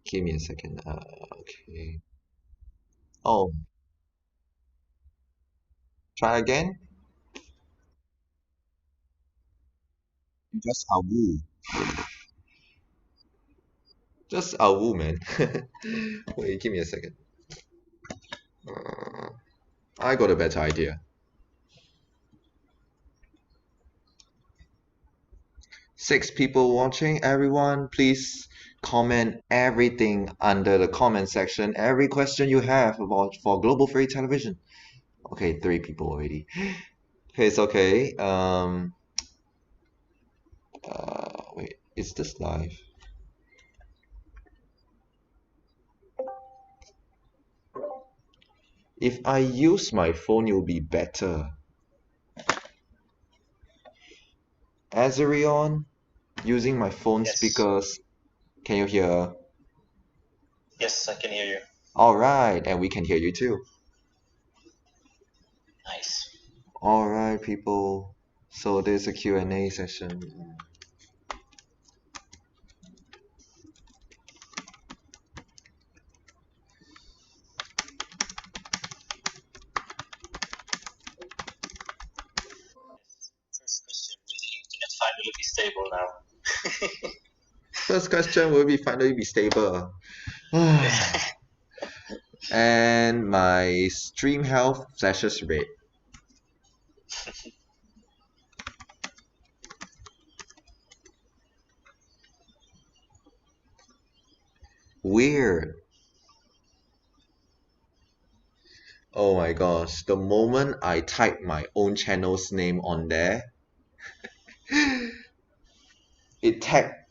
Give me a second. Okay. Oh, try again? You just woo. Just woo, man. Wait, give me a second. I got a better idea. 6 people watching. Everyone, please comment everything under the comment section. Every question you have about for Global Furry Television. Okay, 3 people already. Okay, it's okay. Wait, is this live? If I use my phone, it'll be better. Azrion, using my phone Yes. speakers. Can you hear? Yes, I can hear you. Alright, and we can hear you too. Nice. Alright, people. So there's a Q&A session. First question, will the internet finally be stable now? First question, will we finally be stable? And my stream health flashes red. Weird. Oh my gosh, the moment I type my own channel's name on there,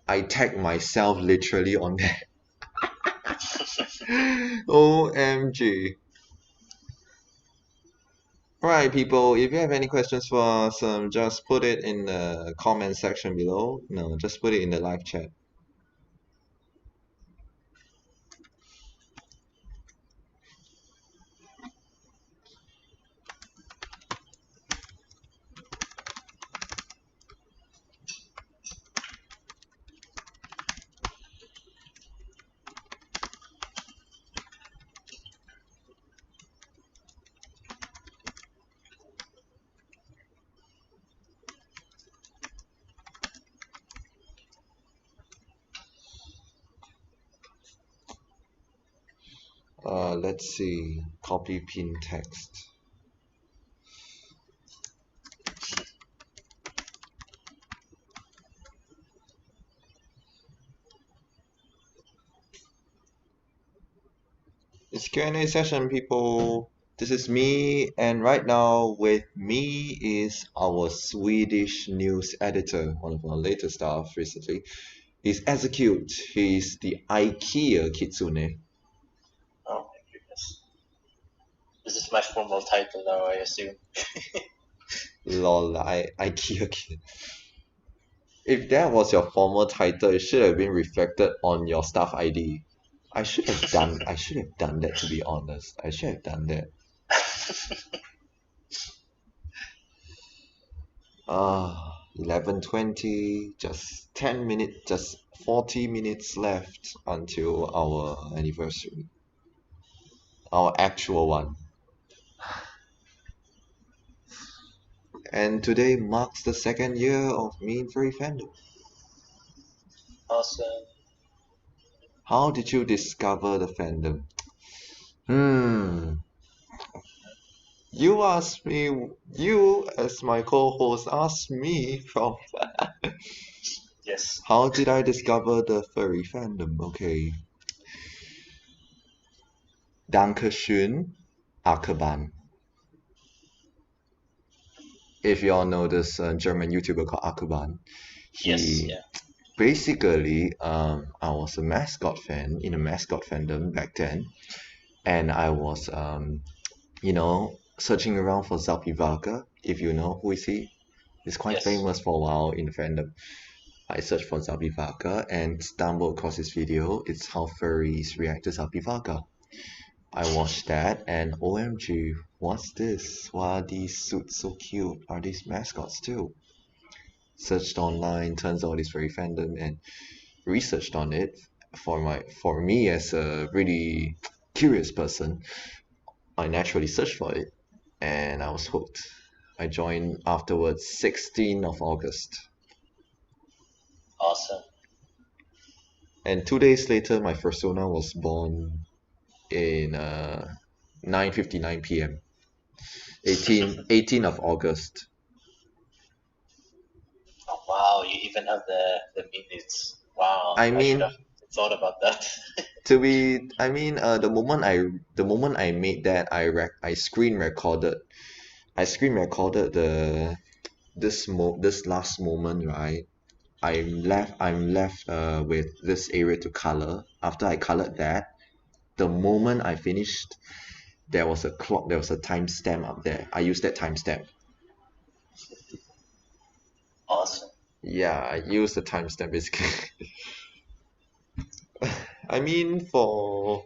I tag myself literally on there. OMG. Alright, people, if you have any questions for us, just put it in the comment section below. No, just put it in the live chat. Let's see, copy pin text. It's Q&A session, people. This is me, and right now with me is our Swedish news editor, one of our latest staff recently. He's Execute. He's the IKEA Kitsune. Oh my goodness. This is my formal title now, I assume. Lol, IKEA Kid. If that was your formal title, it should have been reflected on your staff ID. I should have done that, to be honest. I should have done that. 11:20, just 10 minutes, just 40 minutes left until our anniversary. Our actual one. And today marks the 2nd year of me in Furry Fandom. Awesome. How did you discover the fandom? You asked me, you as my co-host asked me from Yes. how did I discover the furry fandom? Okay. Dankeschön, Ackerbahn. If you all know this German YouTuber called Ackerbahn, Yes, yeah. basically, I was a mascot fan in a mascot fandom back then, and I was, searching around for Zapivaka, if you know who is he. He's quite Yes. famous for a while in the fandom. I searched for Zabivaga and stumbled across his video. It's how furries react to Zabivaga. I watched that and OMG, what's this? Why are these suits so cute? Are these mascots too? Searched online, turns out it's furry fandom, and researched on it for me as a really curious person. I naturally searched for it and I was hooked. I joined afterwards, 16th of August. Awesome. And 2 days later, my fursona was born in 9:59 p.m. 18th of August. Oh, wow, you even have the minutes. Wow. I mean- should have thought about that. The moment I made that, I screen recorded this last moment, right? I'm left with this area to color. After I colored that, the moment I finished, there was a timestamp up there. I used that timestamp. Awesome. Yeah, I used the timestamp basically. I mean, for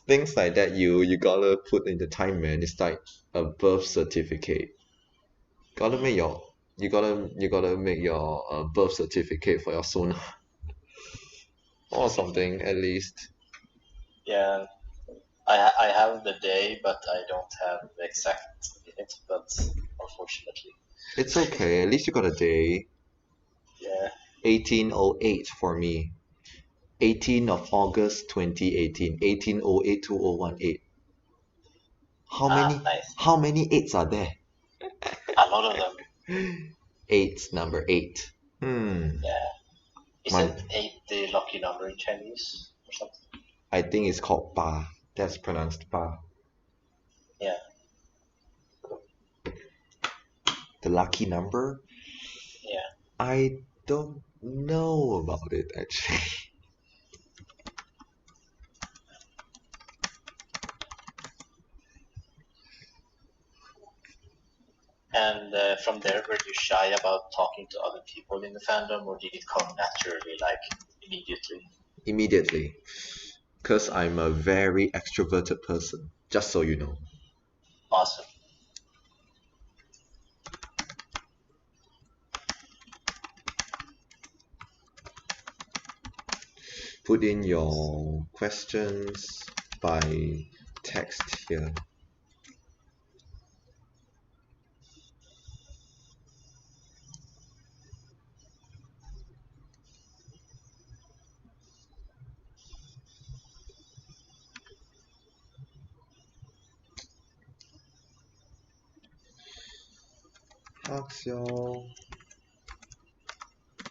things like that, you gotta put in the time, man. It's like a birth certificate. You gotta make your birth certificate for your son or something at least. Yeah. I have the day, but I don't have the exact minute, but unfortunately. It's okay. At least you got a day. Yeah. 1808 for me. 18th of August 2018. 1808 2018. Nice. How many eights are there? A lot of them. Number 8. Yeah. My- Isn't 8 the lucky number in Chinese or something? I think it's called Ba. That's pronounced Ba. Yeah. The lucky number? Yeah. I don't know about it actually. And from there, were you shy about talking to other people in the fandom, or did it come naturally, like immediately? Immediately. Because I'm a very extroverted person, just so you know. Awesome. Put in your questions by text here. Ask y'all.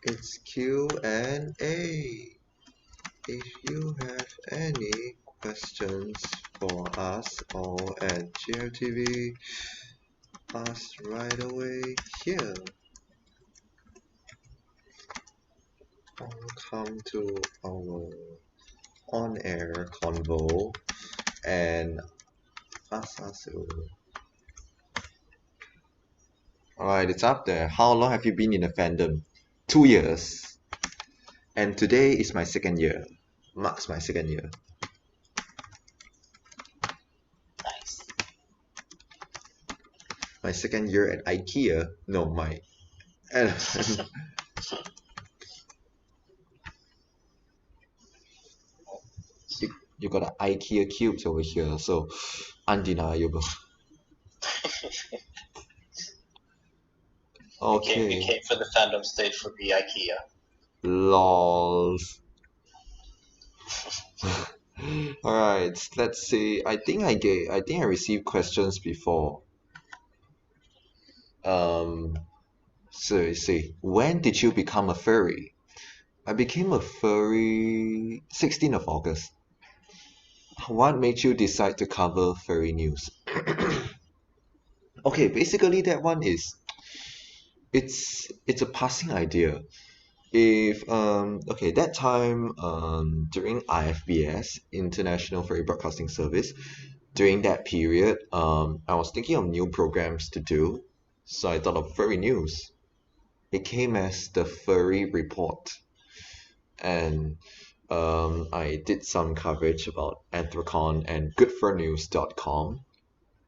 It's Q&A. If you have any questions for us or at GFTV, ask right away here. Welcome to our on-air convo and Asasu. Alright, it's up there. How long have you been in the fandom? 2 years. And today is my second year. Marks my second year. Nice. My second year at IKEA. No, my you got an IKEA cubes over here, so undeniable. You Okay. came for the fandom stage for the IKEA. Lols. Alright, let's see. I think I received questions before. So you see, when did you become a furry? I became a furry 16th of August. What made you decide to cover furry news? Okay, basically that one is it's a passing idea. If okay, that time during IFBS, International Furry Broadcasting Service, during that period I was thinking of new programs to do, So I thought of Furry News. It came as the Furry Report. And I did some coverage about Anthrocon and goodfurnews.com.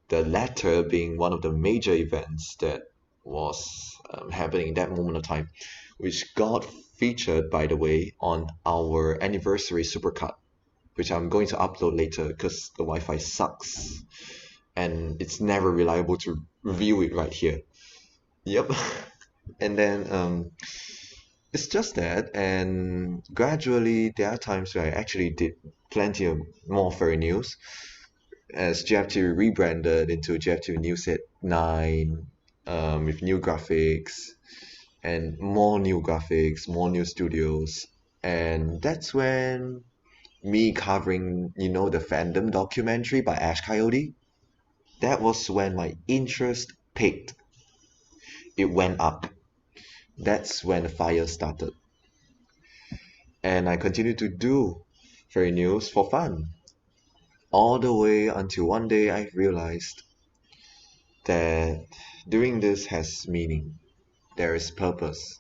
The latter being one of the major events that was happening in that moment of time, which got featured, by the way, on our anniversary Supercut, which I'm going to upload later because the Wi-Fi sucks and it's never reliable to review it right here. Yep. And then it's just that, and gradually there are times where I actually did plenty of more Furry News as GFTV rebranded into GFTV News at 9 with new graphics and more new graphics, more new studios. And that's when me covering, the Fandom documentary by Ash Coyote, that was when my interest peaked. It went up. That's when the fire started. And I continued to do Furry News for fun. All the way until one day I realized that doing this has meaning. There is purpose.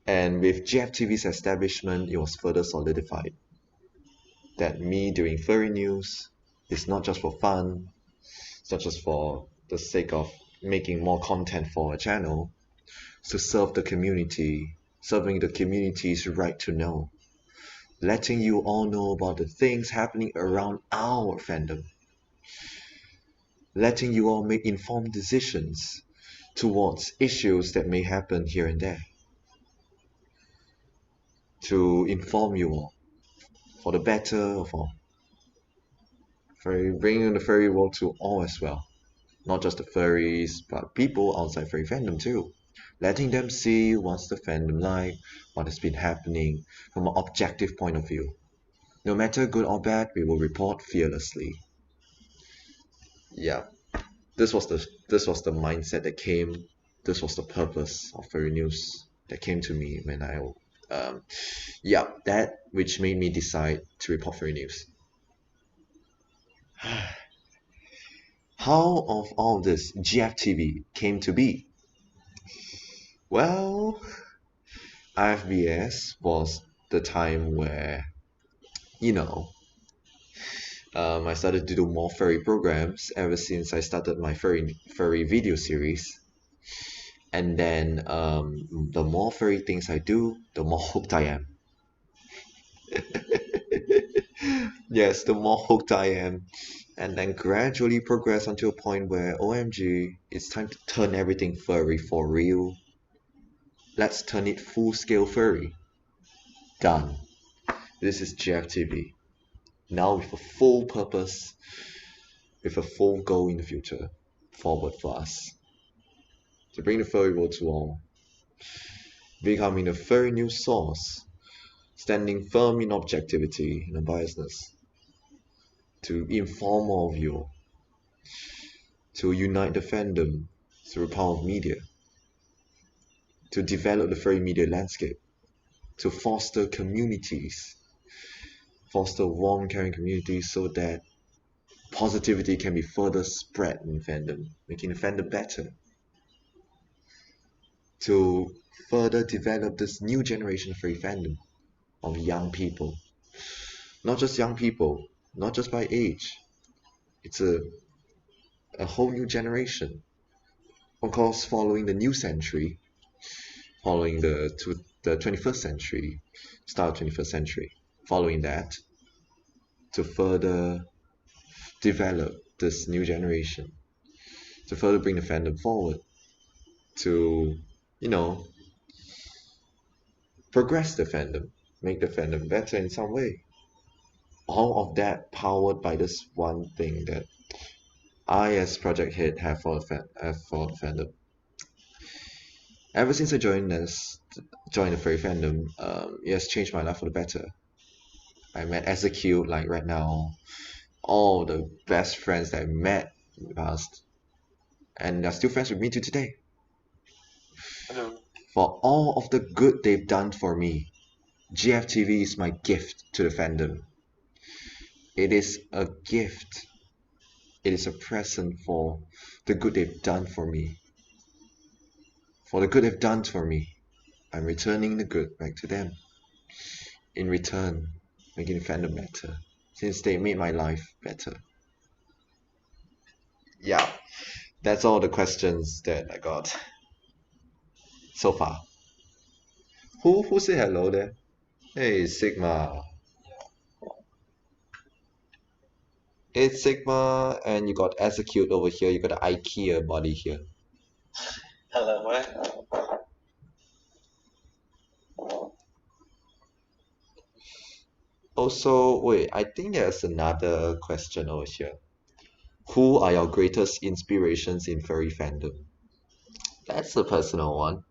And with GFTV's establishment, it was further solidified that me doing Furry News is not just for fun, it's not just for the sake of making more content for a channel, it's to serve the community, serving the community's right to know, letting you all know about the things happening around our fandom, letting you all make informed decisions towards issues that may happen here and there, to inform you all for the better of all, for bringing the furry world to all as well, not just the furries but people outside furry fandom too, letting them see what's the fandom like, what has been happening from an objective point of view. No matter good or bad, we will report fearlessly. Yeah, this was the mindset that came. This was the purpose of Furry News that came to me when that which made me decide to report Furry News. How of all this GFTV came to be? Well, IFBS was the time where, I started to do more furry programs ever since I started my furry video series. And then the more furry things I do, the more hooked I am. Yes, the more hooked I am. And then gradually progress until a point where, OMG, it's time to turn everything furry for real. Let's turn it full-scale furry. Done. This is GFTV. Now with a full purpose, with a full goal in the future, forward for us. To bring the furry world to all. Becoming a furry news source, standing firm in objectivity and unbiasedness. To inform all of you. To unite the fandom through the power of media. To develop the furry media landscape. To foster communities. Foster warm, caring communities so that positivity can be further spread in fandom, making the fandom better. To further develop this new generation of furry fandom of young people. Not just young people, not just by age. It's a whole new generation. Of course, following the new century, following the 21st century, start of 21st century, following that, to further develop this new generation, to further bring the fandom forward, to, progress the fandom, make the fandom better in some way. All of that powered by this one thing that I, as project head, have for the fandom. Ever since I joined the furry fandom, it has changed my life for the better. I met Execute, like right now, all the best friends that I met in the past, and they're still friends with me to today. Hello. For all of the good they've done for me, GFTV is my gift to the fandom. It is a gift. It is a present for the good they've done for me. For the good they've done for me, I'm returning the good back to them. In return, making fandom better, since they made my life better. Yeah, that's all the questions that I got so far. Who said hello there? Hey, Sigma. It's Sigma, and you got Execute over here. You got the IKEA body here. Hello, what? Also, wait, I think there's another question over here. Who are your greatest inspirations in furry fandom? That's a personal one.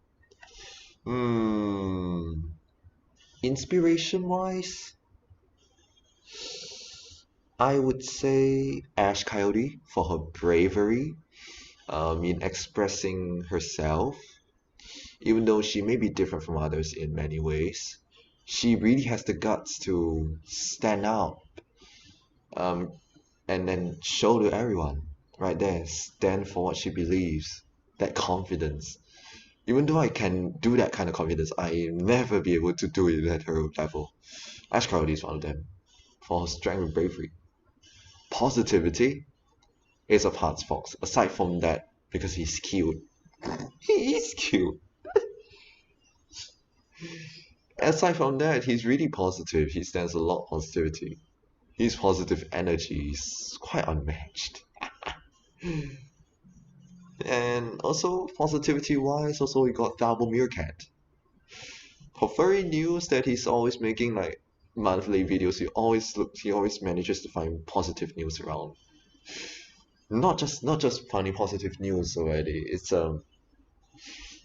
Inspiration-wise, I would say Ash Coyote for her bravery in expressing herself. Even though she may be different from others in many ways, she really has the guts to stand out and then show to everyone right there, stand for what she believes, that confidence. Even though I can do that kind of confidence, I never be able to do it at her level. Ash Coyote is one of them, for her strength and bravery. Positivity is a Parts Fox. Aside from that, because he's cute. He is cute. Aside from that, he's really positive. He stands a lot of positivity. His positive energy is quite unmatched. And also, positivity-wise, also we got Double Meerkat. For furry news that he's always making like monthly videos, he always manages to find positive news around. Not just funny positive news already. It's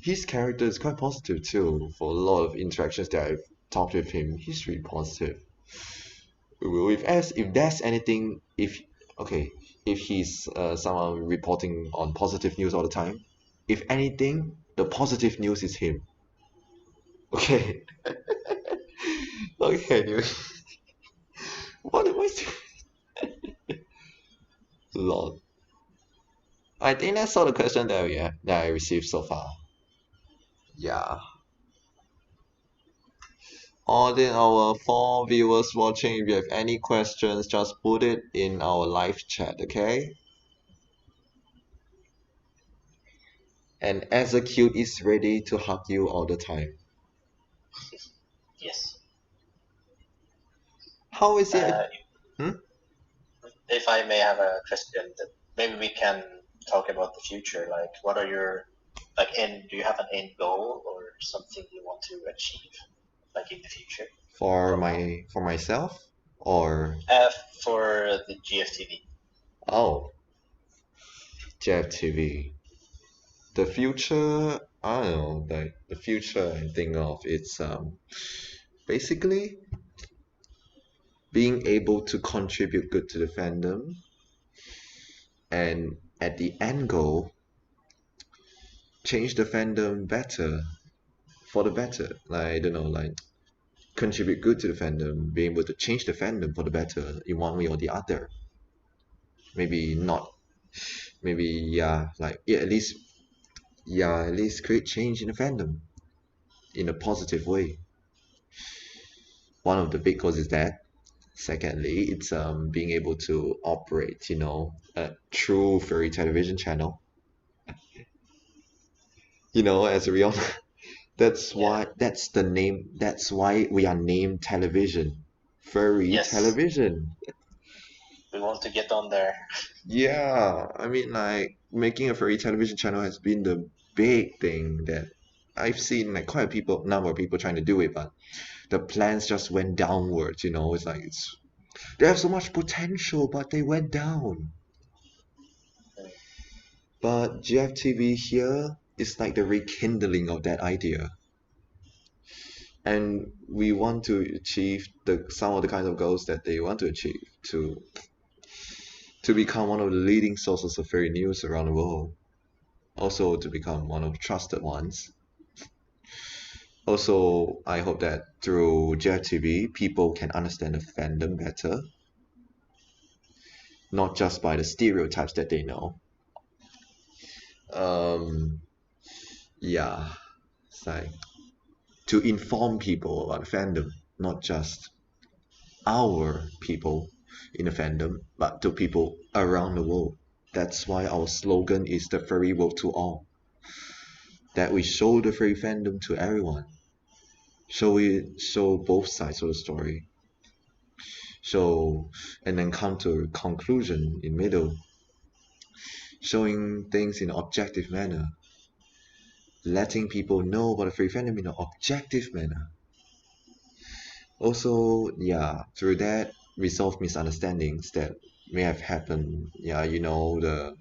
his character is quite positive too. For a lot of interactions that I've talked with him, he's really positive. If there's anything, if he's someone reporting on positive news all the time, if anything, the positive news is him. Okay. Okay, anyway. What am I doing? Lol. I think that's all the question that I received so far. Yeah. All our 4 viewers watching, if you have any questions, just put it in our live chat, okay? And Execute is ready to hug you all the time. Yes. How is it? If I may have a question, that maybe we can talk about the future. Like, what are your do you have an end goal or something you want to achieve, like in the future? For myself or for the GFTV. oh, GFTV. The future, I don't know, like the future I think of it's basically being able to contribute good to the fandom, and at the end goal, change the fandom better, for the better. Like, I don't know, like contribute good to the fandom, being able to change the fandom for the better in one way or the other. Maybe not, maybe at least create change in the fandom in a positive way. One of the big goals is that. Secondly, it's being able to operate, a true furry television channel. As we all that's why we are named television. Furry television. We want to get on there. Yeah, I mean, like making a furry television channel has been the big thing that I've seen, like quite a number of people trying to do it, but the plans just went downwards. It's like they have so much potential, but they went down. But GFTV here is like the rekindling of that idea, and we want to achieve some of the kinds of goals that they want to achieve to become one of the leading sources of furry news around the world. Also, to become one of the trusted ones. Also, I hope that through GFTV, people can understand the fandom better, not just by the stereotypes that they know. um yeah, it's like to inform people about fandom, not just our people in the fandom, but to people around the world. That's why our slogan is the furry world to all. That we show the furry fandom to everyone. Show both sides of the story. And then come to a conclusion in middle. Showing things in an objective manner. Letting people know about the furry fandom in an objective manner. Also, yeah, through that, resolve misunderstandings that may have happened. Yeah, the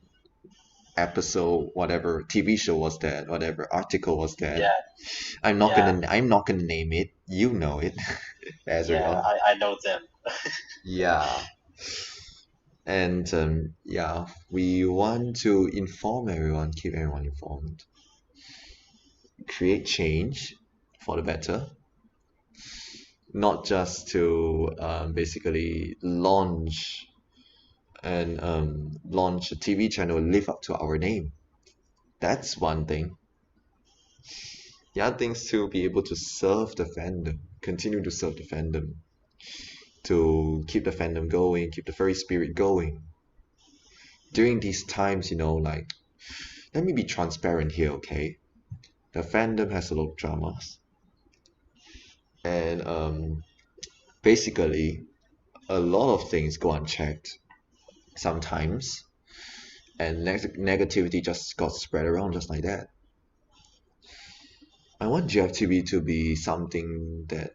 episode, whatever TV show was that, whatever article was that. Yeah, I'm not gonna name it. You know it, Azrael. I know them. Yeah. And we want to inform everyone, keep everyone informed, create change for the better, not just to basically launch a TV channel, live up to our name. That's one thing. The other thing is to be able to serve the fandom, continue to serve the fandom, to keep the fandom going, keep the furry spirit going. During these times, like, let me be transparent here, okay? The fandom has a lot of dramas. And basically, a lot of things go unchecked sometimes. And negativity just got spread around just like that. I want GFTV to be something that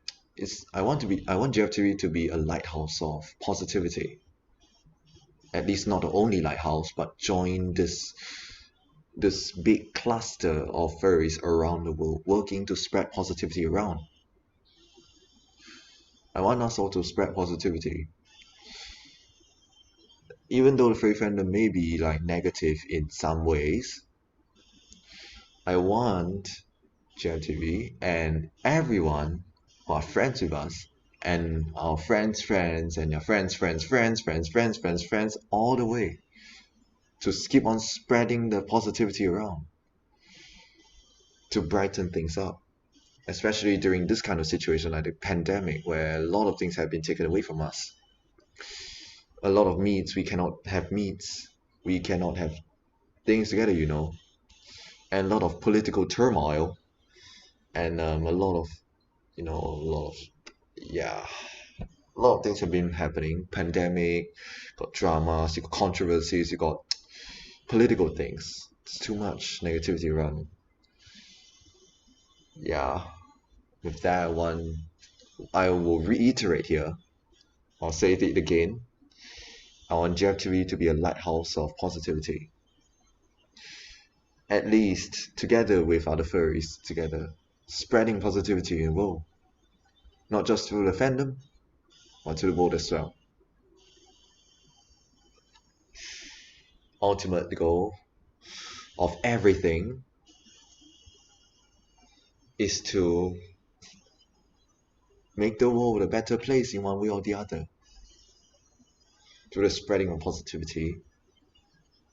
I want GFTV to be a lighthouse of positivity. At least not the only lighthouse, but join this big cluster of furries around the world working to spread positivity around. I want us all to spread positivity. Even though the furry fandom may be like negative in some ways, I want GFTV and everyone who are friends with us and our friends' friends and your friends' all the way to keep on spreading the positivity around, to brighten things up, especially during this kind of situation like the pandemic, where a lot of things have been taken away from us. A lot of meets, we cannot have meets, we cannot have things together, and a lot of political turmoil, and a lot of things have been happening. Pandemic, got dramas, you got controversies, you got political things. It's too much negativity around. Yeah, with that I will reiterate here, I'll say it again, I want GFTV to be a lighthouse of positivity, at least together with other furries, together spreading positivity in the world, not just through the fandom, but to the world as well. Ultimate goal of everything is to make the world a better place in one way or the other, through the spreading of positivity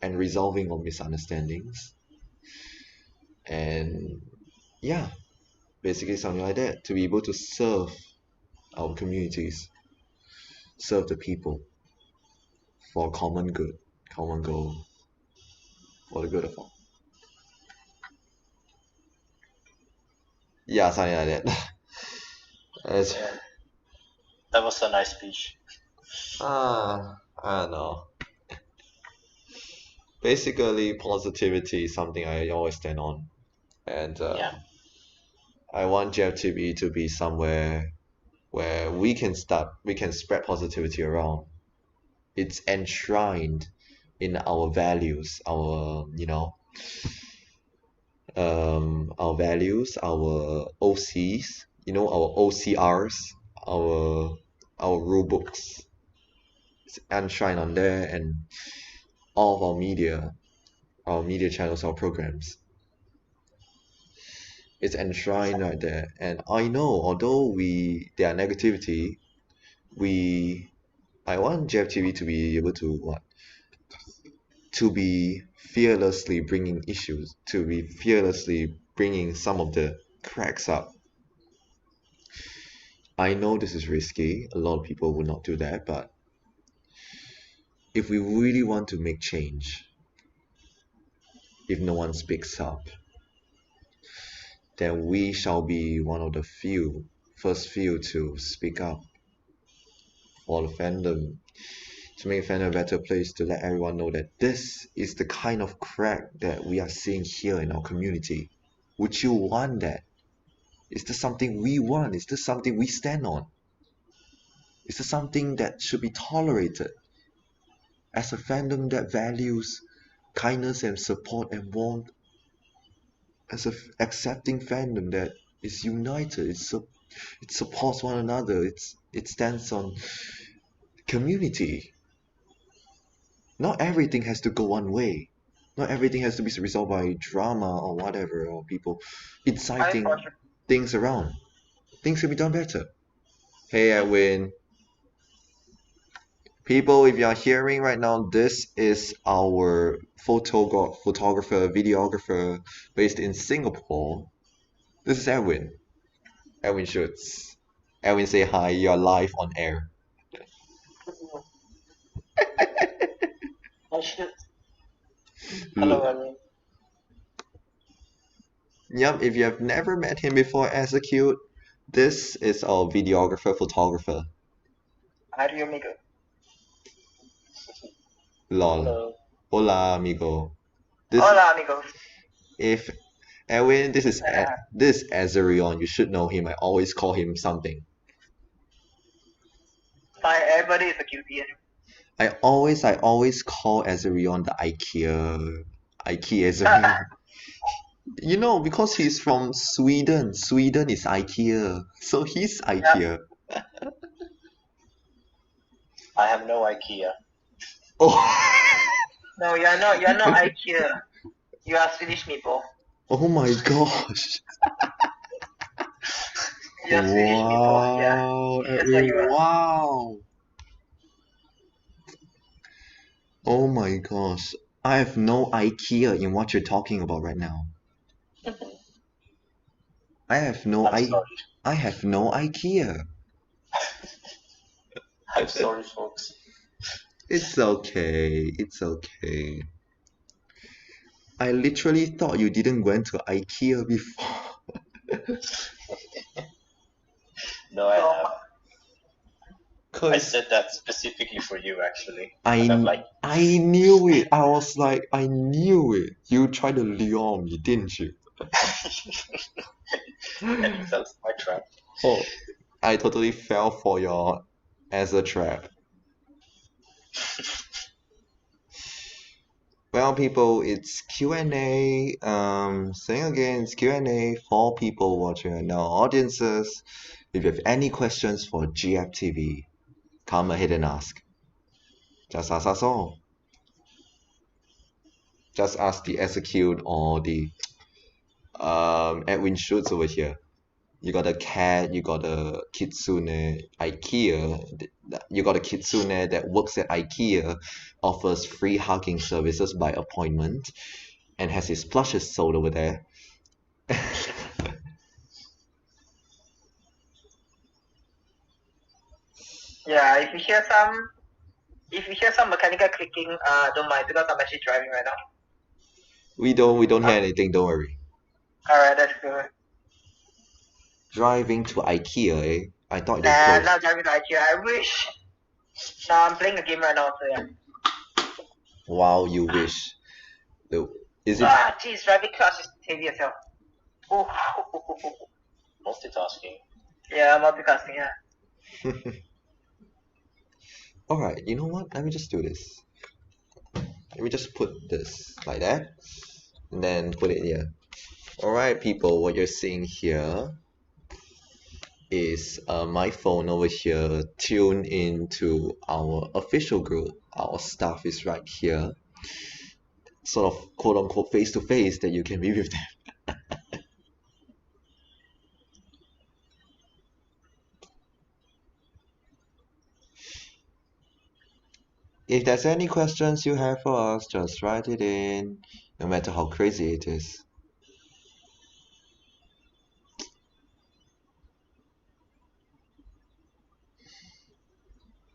and resolving of misunderstandings, and basically something like that, to be able to serve our communities, serve the people for common good, common goal, for the good of all. Yeah, something like that. That was a nice speech. I don't know. Basically, positivity is something I always stand on, and I want GFTV to be somewhere where we can spread positivity around. It's enshrined in our values, our values, our OCs, our OCRs, our rule books. It's enshrined on there, and all of our media channels, our programs. It's enshrined right there. And I know, although there are negativity, I want GFTV to be able to to be fearlessly bringing issues, to be fearlessly bringing some of the cracks up. I know this is risky, a lot of people would not do that, but if we really want to make change, if no one speaks up, then we shall be one of the first few to speak up for the fandom, to make fandom a better place, to let everyone know that this is the kind of crack that we are seeing here in our community. Would you want that? Is this something we want? Is this something we stand on? Is this something that should be tolerated? As a fandom that values kindness and support and warmth, as a accepting fandom that is united, it supports one another, it stands on community. Not everything has to go one way. Not everything has to be resolved by drama or whatever, or people inciting things around. Things can be done better. Hey Edwin. People, if you are hearing right now, this is our photographer, videographer based in Singapore. This is Edwin. Edwin Schutz. Edwin, say hi, you're live on air. I should. Hello, Edwin. Yep, if you have never met him before as a cute, this is our videographer, photographer. Adiós, amigo. Lol. Hello. Hola, amigo. Hola, amigos. If Edwin, this is Azarion. You should know him. I always call him something. Fine, everybody is a cutie. I always call Azarion the IKEA Azarion. You know, because he's from Sweden. Sweden is IKEA, so he's IKEA. I have no IKEA. Oh. No, you're not IKEA. You are Swedish meatball. Oh my gosh. You're Swedish meatball, yeah. That's what you are. Wow. Oh my gosh. I have no IKEA in what you're talking about right now. I have no IKEA. I'm sorry, folks. It's okay. It's okay. I literally thought you didn't went to IKEA before. No, I have. I 'Cause said that specifically for you, actually. I knew it. I was like, I knew it. You tried to lure me, didn't you? And you fell for my trap. Oh, I totally fell for your as a trap. Well, people, it's Q&A. Saying again, it's Q&A for people watching right now, audiences. If you have any questions for GFTV, come ahead and ask. Just ask us all. Just ask the Execute or the Edwin Schutz over here. You got a cat, you got a kitsune, IKEA, you got a kitsune that works at IKEA, offers free hugging services by appointment, and has his plushes sold over there. Yeah, if you hear some mechanical clicking, don't mind because I'm actually driving right now. We don't hear anything, don't worry. Alright, that's good. Driving to IKEA, eh? I thought they Nah, I'm closed. not driving to IKEA. I wish. No, I'm playing a game right now, so yeah. Wow, you wish. Is it? Ah, jeez, driving class is heavy as hell. Ooh. Multitasking. Yeah, multitasking, yeah. Alright, you know what? Let me just do this. Let me just put this like that, and then put it here. Alright, people, what you're seeing here is my phone over here tuned into our official group. Our staff is right here, sort of quote unquote face to face, that you can be with them. if there's any questions you have for us, just write it in, no matter how crazy it is.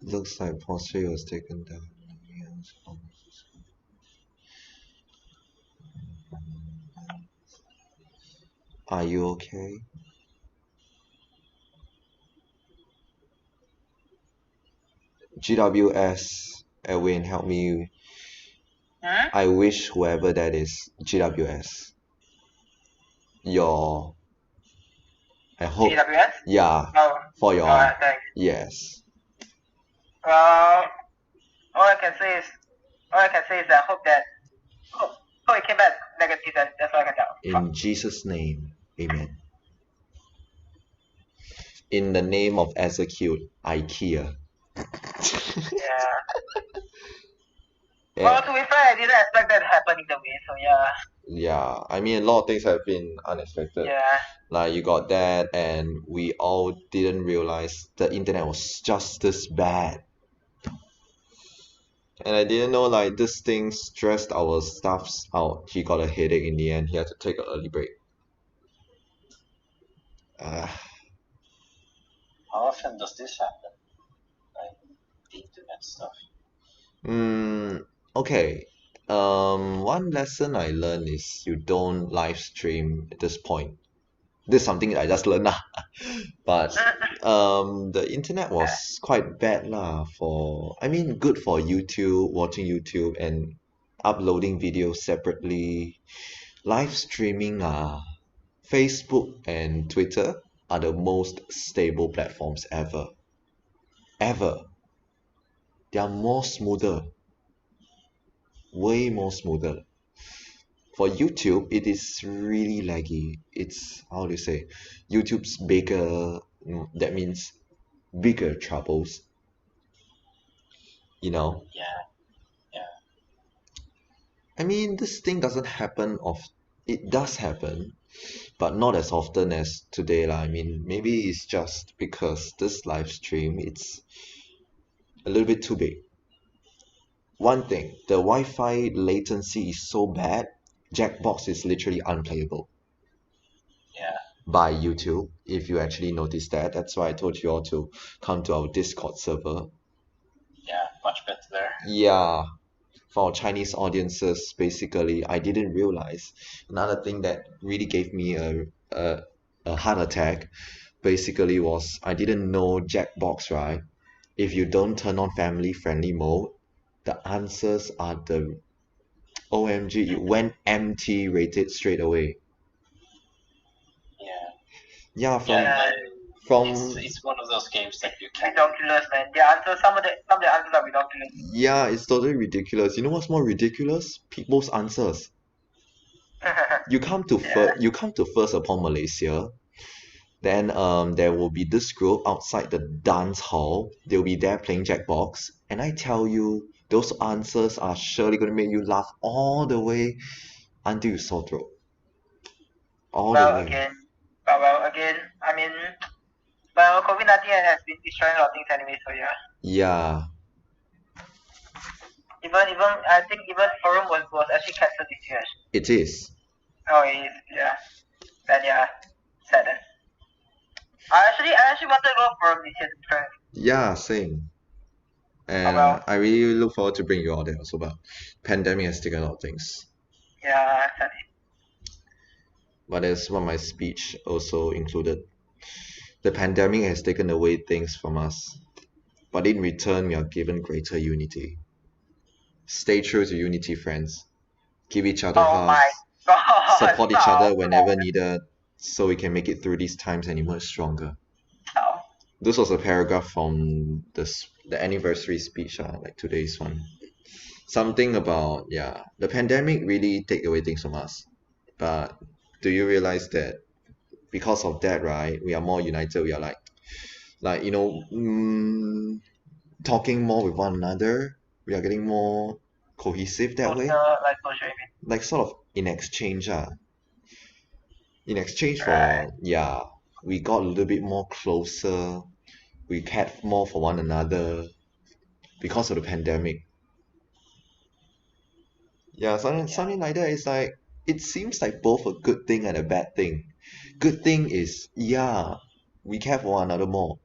Looks like posture was taken down. Are you okay? GWS, Edwin, help me. I wish whoever that is, GWS. I hope. GWS? Yeah. Oh. For your. Thanks. Yes. Well, all I can say is I hope it came back negative. That's all I can tell. In Jesus' name, amen. In the name of Execute, IKEA. Yeah. Well, to be fair, I didn't expect that to happen either way, so yeah. Yeah, I mean, a lot of things have been unexpected. Yeah. Like, you got that, and we all didn't realize the internet was just this bad. And I didn't know, like, this thing stressed our staffs out. He got a headache in the end. He had to take an early break. How often does this happen? Like the internet stuff. Okay. One lesson I learned is you don't live stream at this point. This is something I just learned lah. But the internet was quite bad lah good for YouTube, watching YouTube and uploading videos separately. Live streaming Facebook and Twitter are the most stable platforms ever. They are more smoother. Way more smoother. For YouTube, it is really laggy. It's, how do you say, YouTube's bigger, that means bigger troubles. You know? Yeah. I mean, this thing doesn't happen it does happen, but not as often as today lah. I mean, maybe it's just because this live stream, it's a little bit too big. One thing, the Wi-Fi latency is so bad, Jackbox is literally unplayable. Yeah. By YouTube, if you actually notice that. That's why I told you all to come to our Discord server. Yeah, much better there. Yeah. For our Chinese audiences, basically, I didn't realize. Another thing that really gave me a heart attack, basically, was I didn't know Jackbox, right? If you don't turn on family friendly mode, the answers are the OMG, it went empty rated straight away. Yeah. Yeah, from it's one of those games that you can. Ridiculous, man. Some of the answers are ridiculous. Yeah, it's totally ridiculous. You know what's more ridiculous? People's answers. You come to first upon Malaysia, then there will be this group outside the dance hall. They'll be there playing Jackbox, and I tell you, those answers are surely going to make you laugh all the way until you sore throat. All the way. Again, I mean, COVID-19 has been destroying a lot of things anyway, so yeah. Yeah. I think even Forum was actually cancelled this year. It is. Oh, it is, yeah. Then yeah, sad then. I actually wanted to go Forum this year to try. Yeah, same. And I really look forward to bring you all there also, but pandemic has taken a lot of things. Yeah, sadly. But that's what my speech also included. The pandemic has taken away things from us, but in return we are given greater unity. Stay true to unity, friends. Give each other hugs. Support each other whenever needed, so we can make it through these times and emerge stronger. This was a paragraph from the anniversary speech, like today's one. Something about, the pandemic really take away things from us. But do you realize that because of that, right, we are more united. We are talking more with one another. We are getting more cohesive that way. Like sort of in exchange, in exchange for, we got a little bit more closer. We cared more for one another because of the pandemic. Yeah, something like that is like it seems like both a good thing and a bad thing. Good thing is yeah, we care for one another more.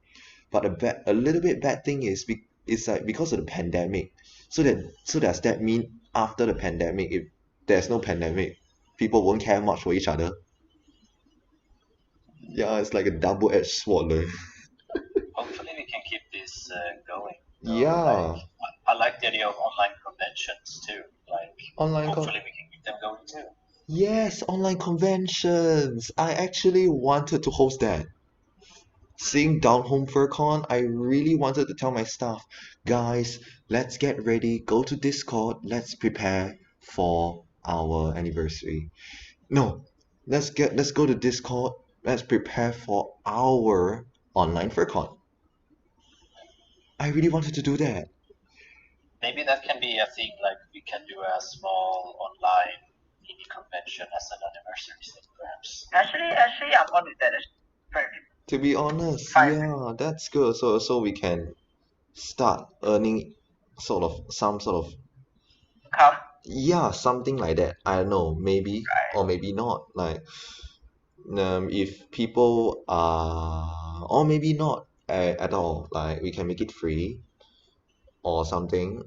But a little bit bad thing is it's like because of the pandemic. So does that mean after the pandemic, if there's no pandemic, people won't care much for each other? Yeah, it's like a double-edged sword. Leh. Hopefully we can keep this going. Yeah, I like the idea of online conventions too. Like online hopefully we can keep them going too. yes, online conventions. I actually wanted to host that. Seeing Down Home FurCon, I really wanted to tell my staff, guys, let's get ready, go to Discord, let's prepare for our anniversary. No, let's go to Discord, let's prepare for our online FurCon. I really wanted to do that. Maybe that can be a thing. Like we can do a small online mini convention as an anniversary thing, perhaps. Actually, I'm on with that. Very To be honest, fine. yeah, that's good. So we can start earning some sort of Come. yeah, something like that. I don't know, maybe or maybe not. Like if people are or maybe not at all. Like we can make it free or something.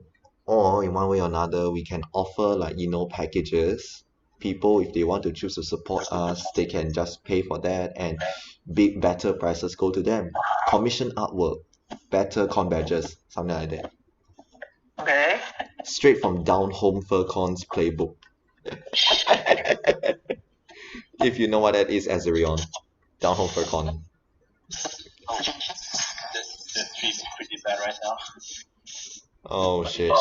Or in one way or another, we can offer like packages. People, if they want to choose to support us, they can just pay for that and better prices go to them. Commission artwork, better con badges, something like that. Okay. Straight from Down Home FurCon's playbook. If you know what that is, Azerion. Down Home FurCon. The trees are pretty bad right now. Oh shit.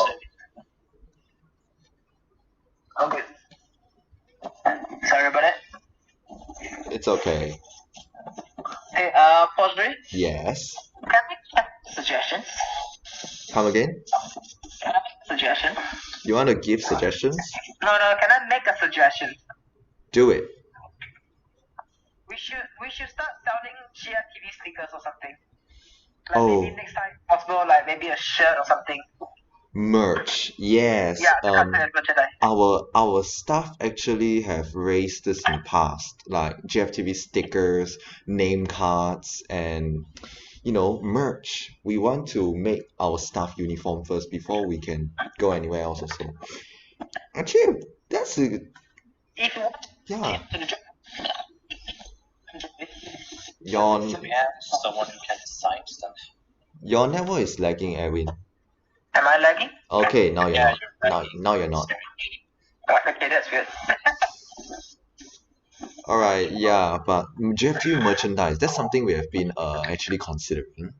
I'm good. Sorry about it. It's okay. Hey, Fosbury, Yes. can I make a suggestion? Come again? Can I make a suggestion? You want to give suggestions? No, can I make a suggestion? Do it. We should start selling GFTV stickers or something. Like Oh. maybe next time possible, like maybe a shirt or something. Merch. Yes. Yeah, the custom merchandise. Our staff actually have raised this in the past, like GFTV stickers, name cards, and merch. We want to make our staff uniform first before we can go anywhere else also. Actually, that's a If you want yeah. to the job. Your We have someone who can design stuff. your network is lagging, Edwin. Am I lagging? Okay, now you're Yeah, not. you're Now, lagging. now you're not. Okay, that's good. Alright, yeah, but GFTV merchandise, that's something we have been actually considering.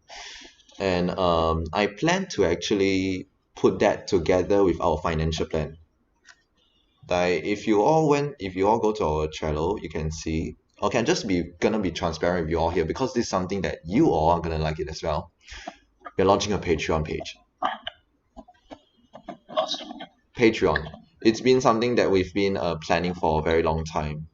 And I plan to actually put that together with our financial plan. Like if you all go to our channel, you can see. Okay, I'm just gonna be transparent with you all here because this is something that you all are gonna like it as well. We're launching a Patreon page. Awesome. Patreon. It's been something that we've been planning for a very long time.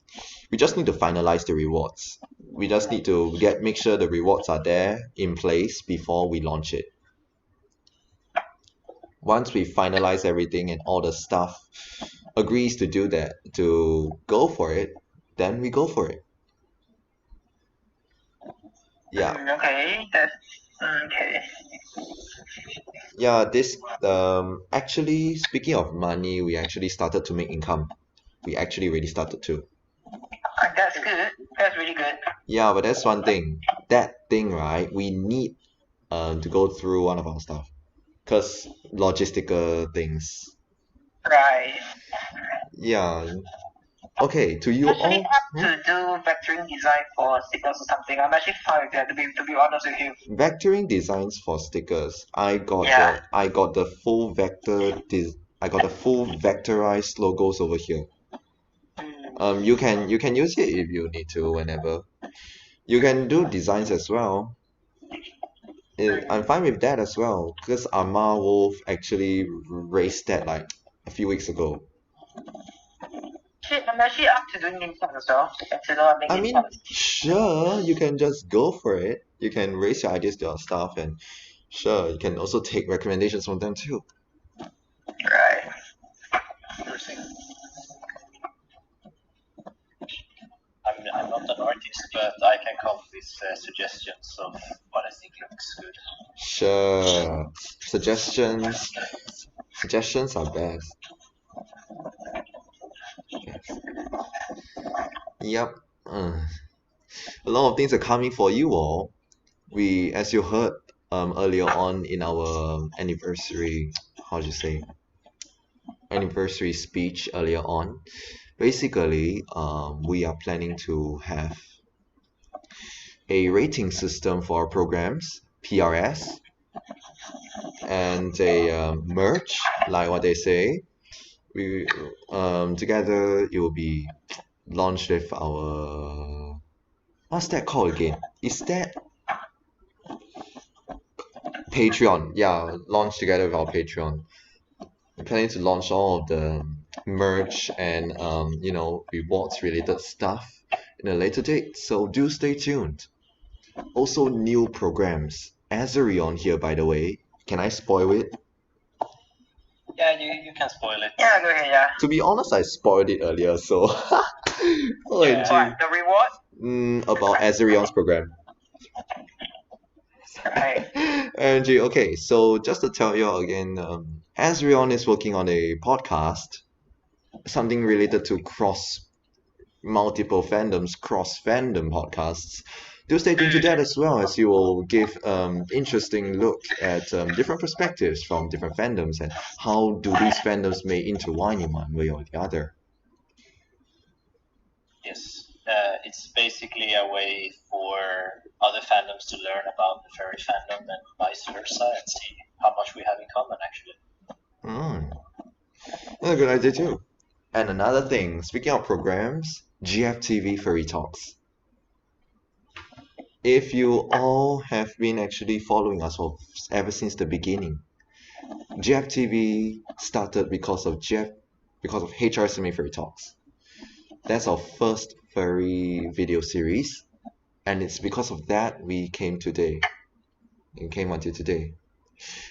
We just need to finalize the rewards. We just need to make sure the rewards are there in place before we launch it. Once we finalize everything and all the staff agrees to do that, to go for it, then we go for it. Yeah. Okay, that's okay. Yeah, this actually speaking of money, we actually started to make income. We actually already started to. That's good. That's really good. Yeah, but that's one thing. That thing, right? We need to go through one of our stuff, cause logistical things. Right. Yeah. Okay, to you Actually, all. I have to do vectoring design for stickers or something. I'm actually fine with that. To be honest with you. Vectoring designs for stickers. I got Yeah. the full I got the full vectorized logos over here. You can use it if you need to whenever. You can do designs as well. I'm fine with that as well because Amar Wolf actually raised that like a few weeks ago. Shit, I'm actually up to doing name tags as well. I mean, sure, you can just go for it. You can raise your ideas to your staff, and sure, you can also take recommendations from them too. Right. interesting. I'm not an artist, but I can come with suggestions of what I think looks good. Sure. Suggestions are best. Yep. A lot of things are coming for you all. We, as you heard earlier on in our anniversary, anniversary speech earlier on, basically, we are planning to have a rating system for our programs, PRS, and a merch, like what they say. We together it will be launched with our, what's that called again? Is that Patreon? Yeah, launched together with our Patreon. We're planning to launch all of the merch and rewards related stuff in a later date, so do stay tuned. Also, new programs. Azerion here, by the way. Can I spoil it? Yeah, you can spoil it. Yeah, go ahead, yeah. To be honest, I spoiled it earlier, so OMG. What, the reward? About Azerion's program. Right. OMG, okay, so just to tell you all again, Azerion is working on a podcast, something related to multiple fandoms, cross-fandom podcasts. Do stay tuned to that as well, as you will give interesting look at different perspectives from different fandoms and how do these fandoms may intertwine in one way or the other. Yes, it's basically a way for other fandoms to learn about the furry fandom and vice versa and see how much we have in common, actually. That's a good idea too. And another thing, speaking of programs, GFTV Furry Talks. If you all have been actually following us ever since the beginning, GFTV started because of HRSMA Furry Talks. That's our first furry video series, and it's because of that we came until today.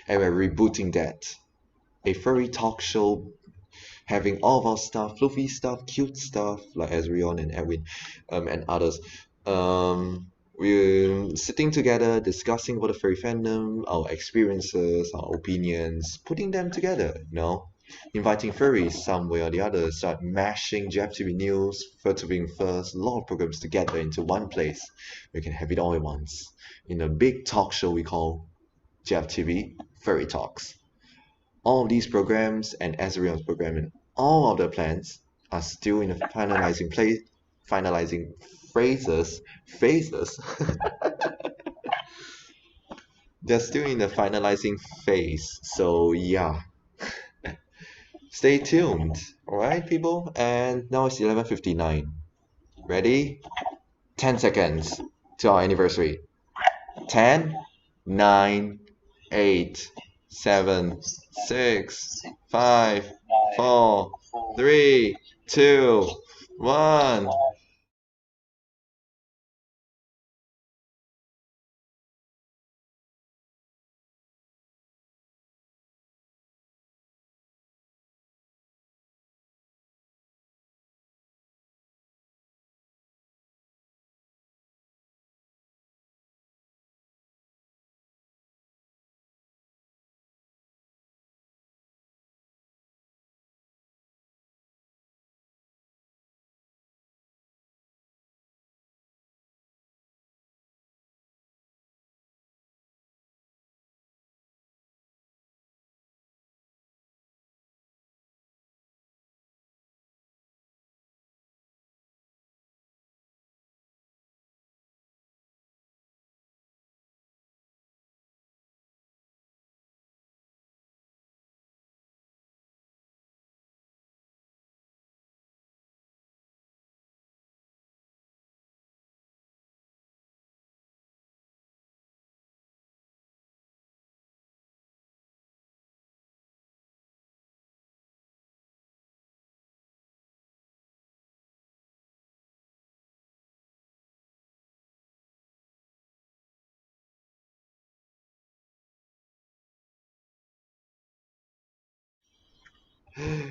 And we're rebooting that. A furry talk show having all of our stuff, fluffy stuff, cute stuff, like Azrion and Edwin, and others. We're sitting together, discussing about the furry fandom, our experiences, our opinions, putting them together, inviting furries some way or the other, start mashing GFTV news, being first, a lot of programs together into one place. We can have it all at once in a big talk show we call GFTV Furry Talks. All of these programs and Azerion's program and all of the plans are still in the finalizing phases. They're still in the finalizing phase, so yeah. Stay tuned, alright people? And now it's 11:59. Ready? 10 seconds to our anniversary. 10, 9, 8, 7, 6, 5, 4, 3, 2, 1.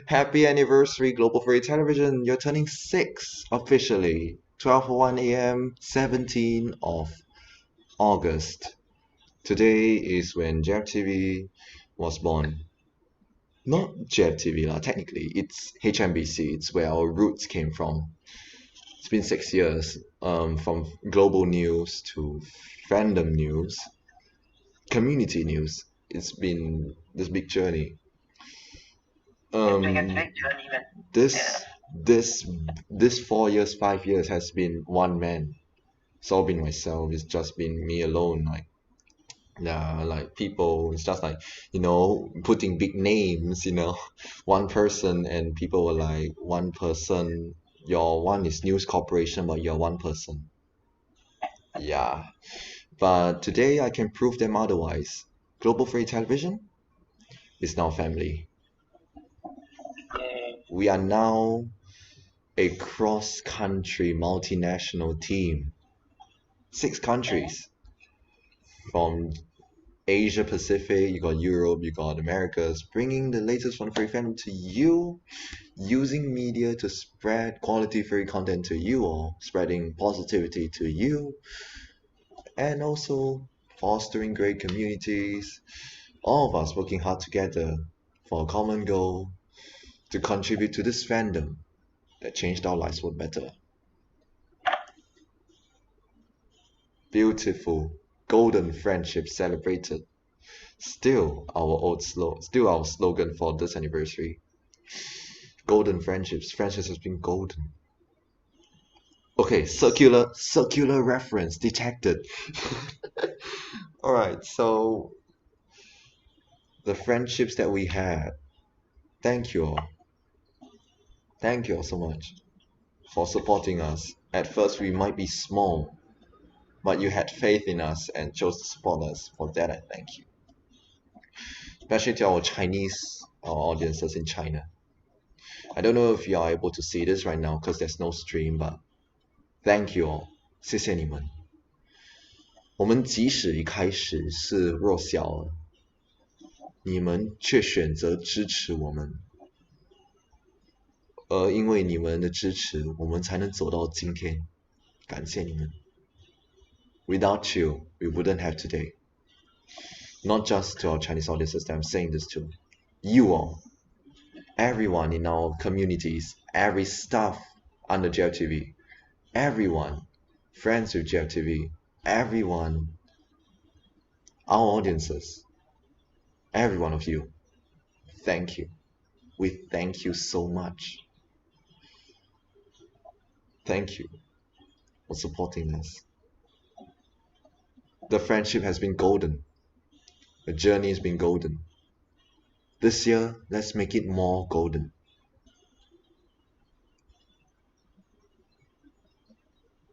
Happy anniversary, Global Furry Television. You're turning 6 officially. 12:01 a.m., 17th of August. Today is when GFTV was born. Not GFTV lah, technically. It's HMBC. It's where our roots came from. It's been 6 years. From global news to fandom news, community news. It's been this big journey. It's been a big journey, man. This 4 years, 5 years has been one man. It's all been myself. It's just been me alone. Like people. It's just like, putting big names. One person, and people were like, one person. Your one is News Corporation, but you're one person. Yeah, but today I can prove them otherwise. Global Free Television is now family. We are now a cross-country multinational team. 6 countries. From Asia Pacific, you got Europe, you got Americas, bringing the latest from Furry fandom to you, using media to spread quality furry content to you all, spreading positivity to you, and also fostering great communities. All of us working hard together for a common goal to contribute to this fandom that changed our lives for better. Beautiful, golden friendship celebrated. Still our slogan for this anniversary. Golden friendships. Friendships has been golden. Okay, circular reference detected. Alright, so the friendships that we had. Thank you all. Thank you all so much for supporting us. At first we might be small, but you had faith in us and chose to support us. For that I thank you. Especially to our Chinese audiences in China. I don't know if you are able to see this right now because there's no stream, but thank you all. 谢谢你们。我们即使一开始是弱小了，你们却选择支持我们。而因为你们的支持，我们才能走到今天。感谢你们。Without you, we wouldn't have today. Not just to our Chinese audiences that I'm saying this to. You all. Everyone in our communities. Every staff under GFTV. Everyone. Friends with GFTV. Everyone. Our audiences. Every one of you. Thank you. We thank you so much. Thank you for supporting us. The friendship has been golden. The journey has been golden. This year, let's make it more golden.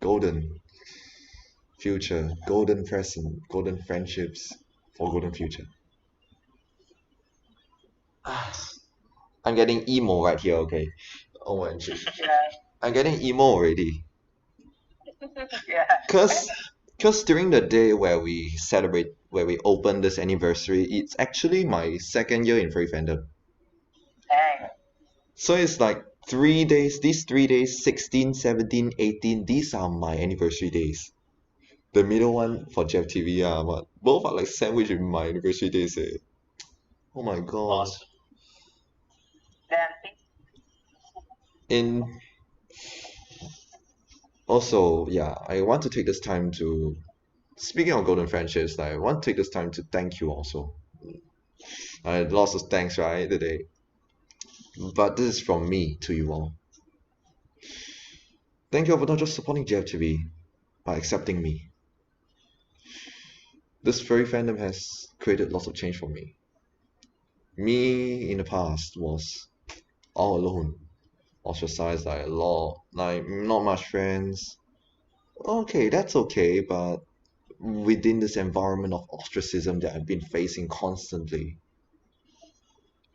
Golden future, golden present, golden friendships for golden future. I'm getting emo right here, okay? Oh my god. I'm getting emo already. Yeah. Because during the day where we open this anniversary, it's actually my 2nd year in Furry Fandom. Dang. So it's like 3 days, these 3 days, 16, 17, 18, these are my anniversary days. The middle one for GFTV, but both are like sandwiched with my anniversary days. Oh my god. Awesome. Damn. Also, yeah, I want to take this time to, speaking of golden friendships, I want to take this time to thank you also. I had lots of thanks, right, today. But this is from me to you all. Thank you all for not just supporting GFTV, but accepting me. This furry fandom has created lots of change for me. Me in the past was all alone. Ostracized, like not much friends. Okay, that's okay, but within this environment of ostracism that I've been facing constantly,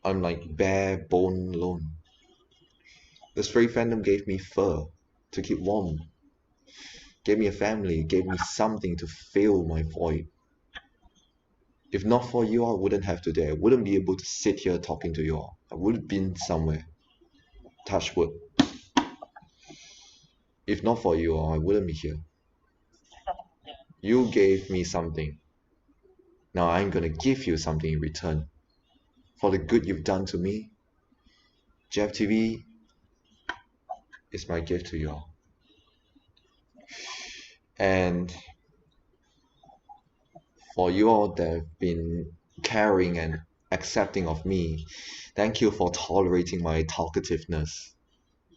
I'm like bare bone alone. This furry fandom gave me fur to keep warm, gave me a family, gave me something to fill my void. If not for you, I wouldn't have today. I wouldn't be able to sit here talking to you all. I would have been somewhere. Touch wood. If not for you all, I wouldn't be here. You gave me something. Now I'm gonna give you something in return. For the good you've done to me, GFTV is my gift to you all. And for you all that have been caring and accepting of me, thank you for tolerating my talkativeness,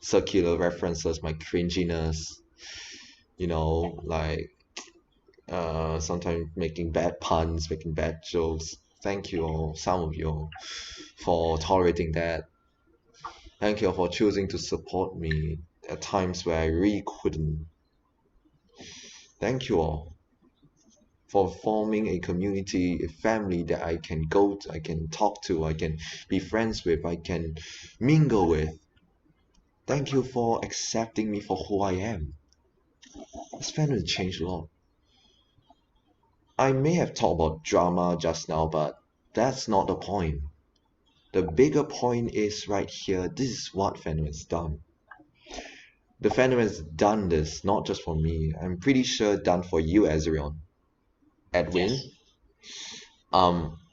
circular references, my cringiness, you know, like sometimes making bad puns, making bad jokes. Thank you all, some of you all, for tolerating that. Thank you all for choosing to support me at times where I really couldn't. Thank you all for forming a community, a family that I can go to, I can talk to, I can be friends with, I can mingle with. Thank you for accepting me for who I am. This fandom has changed a lot. I may have talked about drama just now, but that's not the point. The bigger point is right here. This is what fandom has done. The fandom has done this not just for me. I'm pretty sure done for you, Azrion, Edwin,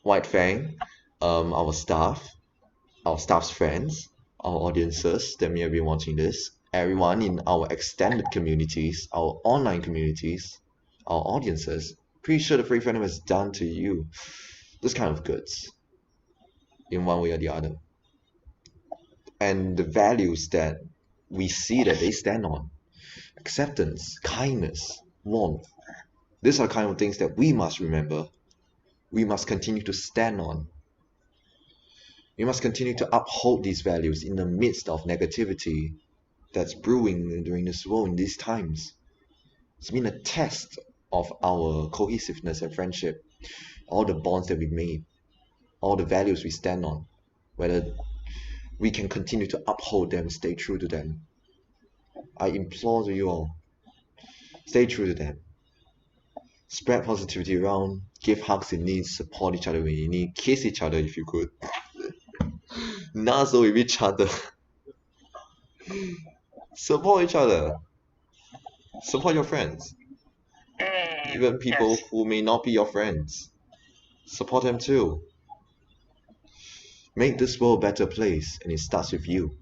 White Fang, our staff's friends, our audiences that may have been watching this, everyone in our extended communities, our online communities, our audiences. Pretty sure the Furry fandom has done to you this kind of goods in one way or the other. And the values that we see that they stand on, acceptance, kindness, warmth, these are the kind of things that we must remember. We must continue to stand on. We must continue to uphold these values in the midst of negativity that's brewing during this world in these times. It's been a test of our cohesiveness and friendship, all the bonds that we made, all the values we stand on, whether we can continue to uphold them, stay true to them. I implore you all, stay true to them. Spread positivity around, give hugs in need, support each other when you need, kiss each other if you could, nuzzle with each other, support each other, support your friends, even people who may not be your friends, support them too. Make this world a better place, and it starts with you.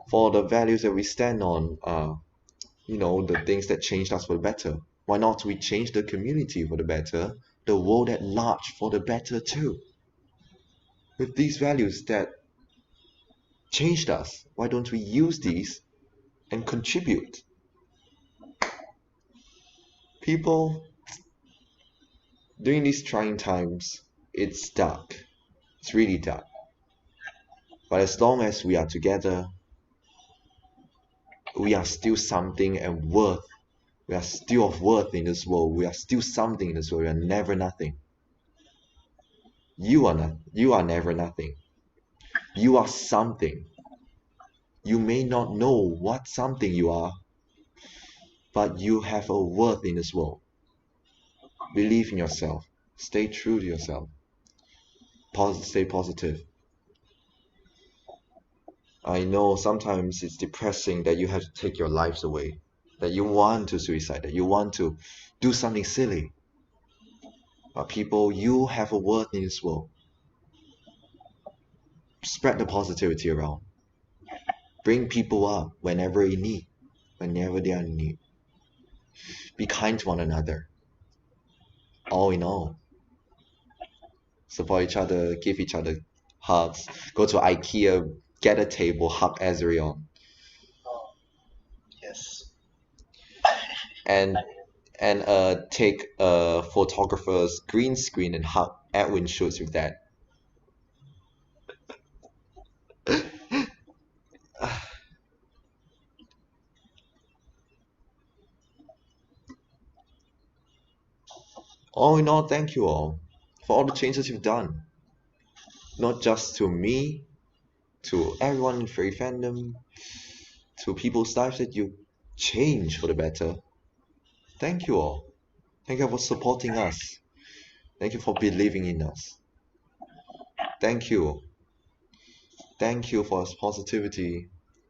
For the values that we stand on are, you know, the things that changed us for the better. Why not we change the community for the better, the world at large for the better too? With these values that changed us, why don't we use these and contribute? People, during these trying times, it's dark. It's really dark. But as long as we are together, we are still something and worth. We are still of worth in this world. We are still something in this world. We are never nothing. You are never nothing. You are something. You may not know what something you are, but you have a worth in this world. Believe in yourself. Stay true to yourself. Stay positive. I know sometimes it's depressing that you have to take your lives away, that you want to suicide, that you want to do something silly. But people, you have a worth in this world. Spread the positivity around. Bring people up whenever they are in need. Be kind to one another. All in all, support each other, give each other hugs. Go to IKEA, get a table, hug Azrion. Yes. And take a photographer's green screen and hug Edwin Schultz with that. All in all, thank you all for all the changes you've done. Not just to me, to everyone in Furry fandom, to people's lives that you change for the better. Thank you all. Thank you for supporting us. Thank you for believing in us. Thank you. Thank you for this positivity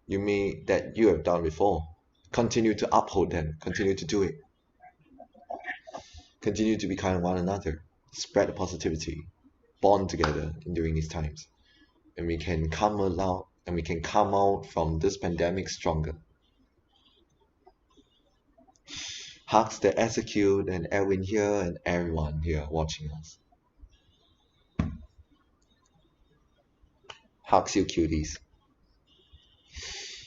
that you have done before. Continue to uphold them. Continue to do it. Continue to be kind to one another. Spread the positivity. Bond together during these times. And we can come out from this pandemic stronger. Hugs the execute and Erwin here and everyone here watching us. Hugs you cuties.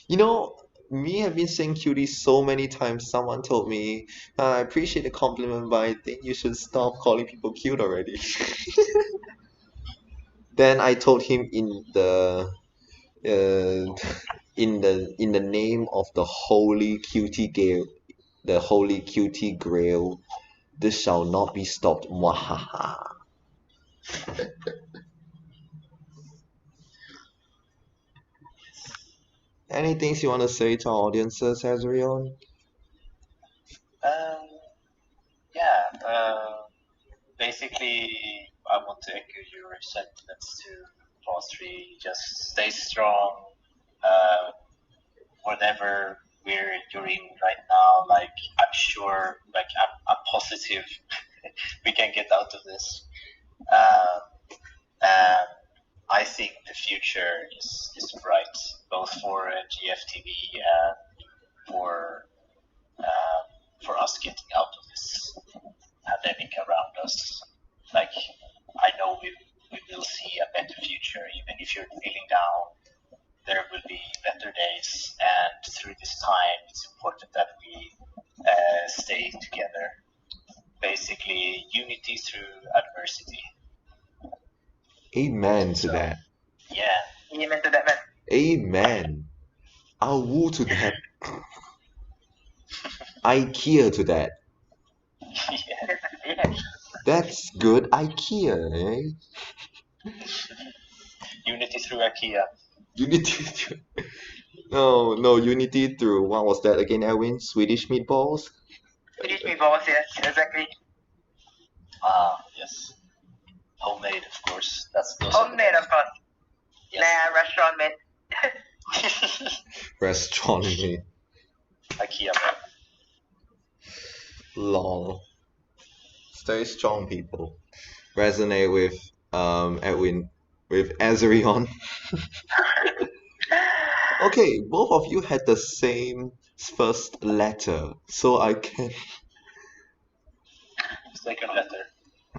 You know, me have been saying cuties so many times. Someone told me, I appreciate the compliment, but I think you should stop calling people cute already. Then I told him in the name of the holy cutie grail, this shall not be stopped. Mwahaha. Any things you want to say to our audiences, Azrion? Basically, I want to echo your sentiments to Clause 3. Just stay strong. Whatever we're enduring right now, like I'm sure, like I'm positive we can get out of this. And I think the future is bright, both for GFTV and for us getting out of this pandemic around us. Like, I know we will see a better future, even if you're feeling down. There will be better days, and through this time, it's important that we stay together. Basically, unity through adversity. Amen to that. Yeah. Amen to that, man. Amen. I'll woo to that. IKEA to that. Yeah. That's good. IKEA, eh? Unity through IKEA. Unity through... No, unity through... What was that again, Erwin? Swedish meatballs? Swedish meatballs, yes, exactly. Yes. Homemade, of course. Those homemade, of course. Yes. Nah, restaurant made. Restaurant made. IKEA made. Lol. Stay strong, people. Resonate with Edwin, with Azrion. Okay, both of you had the same first letter, so I can Second letter.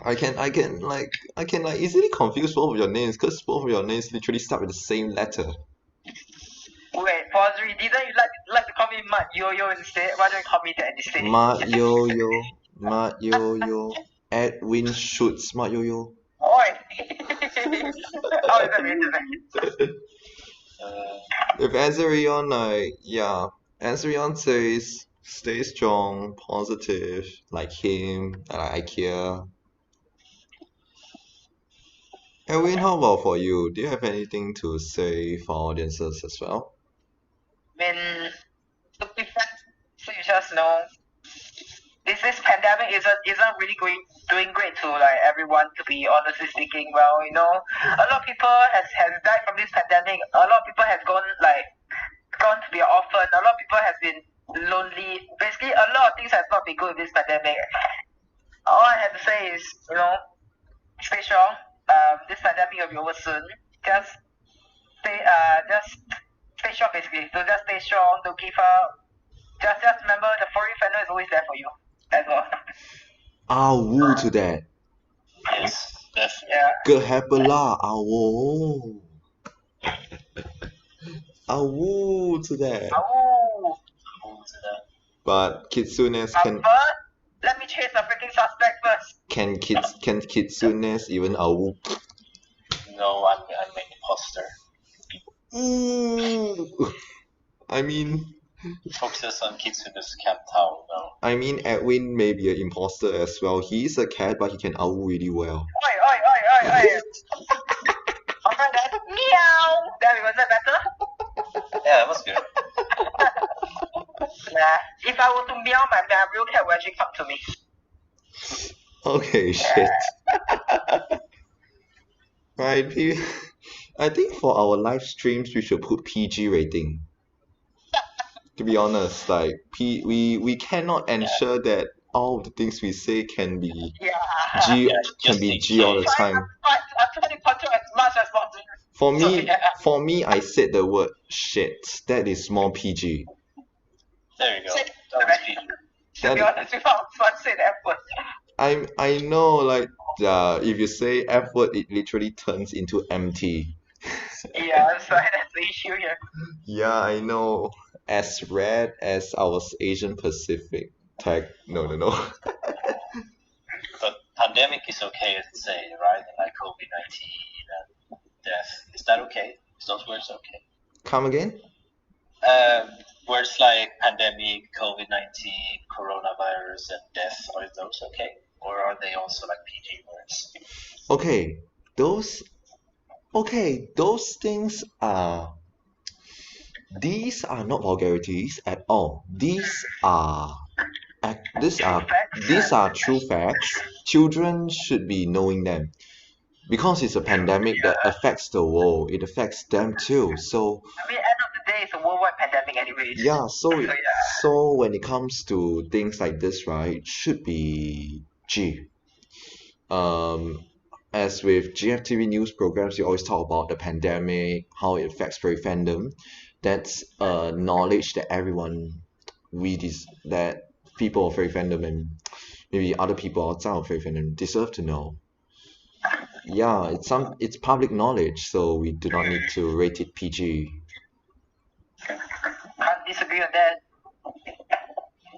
I can easily confuse both of your names because both of your names literally start with the same letter. Wait, Furry, didn't you like to call me Mud Yo-Yo instead? Why don't you call me that instead? Mud Yo-Yo, Edwin shoots Mud Yo-Yo. Oi! Oh, is that right? With Azrion, Azrion says stay strong, positive, like him, like IKEA. Edwin, how about for you? Do you have anything to say for audiences as well? I mean, to be frank, so you just know, this pandemic isn't really doing great to like everyone, to be honestly speaking. Well, you know, a lot of people has died from this pandemic. A lot of people has gone to be an orphan. A lot of people has been lonely. Basically, a lot of things has not been good with this pandemic. All I have to say is, you know, stay strong. This pandemic will be over soon. Just stay strong, basically. So just stay strong. Don't give up. Just remember, the Furry Fandom is always there for you. As well. I'll woo to that. Yes, definitely. Yeah. Gehabala, I'll woo to that. Oh. But Kitsunes can. Let me chase the freaking suspect first. Can Kitsunes even woo? No, I'm an imposter. Ooh. I mean. Focus on Kitsune's can't tell, no. I mean, Edwin may be an imposter as well. He's a cat, but he can woo really well. Oi. Alright then. Meow. There, was that better? Yeah, that was good. Nah. If I were to meow, my real cat will actually come to me. Okay, shit. Right, I think for our live streams we should put PG rating. To be honest, like we cannot ensure that all the things we say can be Yeah. G Yeah, can just be in G all the case. time. I'm trying to control as much as possible. For So, me, yeah. for me, I said the word shit. That is more PG. There you go. Shit. That was PG. To be honest, without one said effort. I know, like if you say F word, it literally turns into empty. Yeah, so that's the issue here. Yeah, I know. As red as our Asian Pacific tag. No. But pandemic is okay to say, right? Like COVID-19 and death. Is that okay? Is those words okay? Come again? Words like pandemic, COVID-19, coronavirus, and death, are those okay? Or are they also like PG words? Those things are. These are not vulgarities at all. These are true facts. Children should be knowing them because it's a pandemic that affects the world. It affects them too. So I mean, end of the day, it's a worldwide pandemic anyways. yeah. So yeah. so when it comes to things like this, right, it should be G. As with GFTV news programs, you always talk about the pandemic, how it affects furry fandom. That's knowledge that that people of furry fandom and maybe other people outside of furry fandom deserve to know. Yeah, it's public knowledge, so we do not need to rate it PG. Can't disagree on that.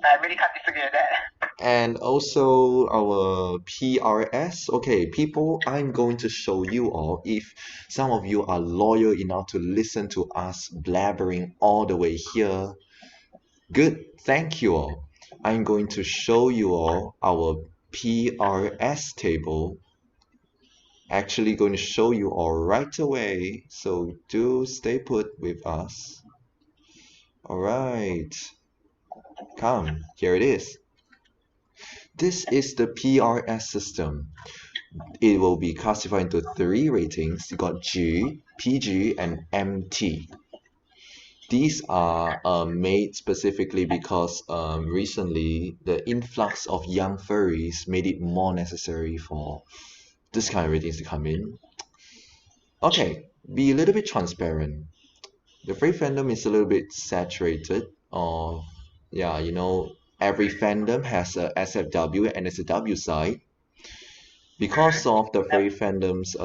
I really can't disagree on that. And also our PRS. Okay, people, I'm going to show you all if some of you are loyal enough to listen to us blabbering all the way here. Good, thank you all. I'm going to show you all our PRS table. Actually going to show you all right away, so do stay put with us. Alright, come, here it is. This is the PRS system. It will be classified into 3 ratings. You got G, PG, and MT. These are made specifically because recently the influx of young furries made it more necessary for this kind of ratings to come in. Okay, be a little bit transparent. The furry fandom is a little bit saturated, or yeah, you know, every fandom has a SFW and SW side. Because of the furry fandom's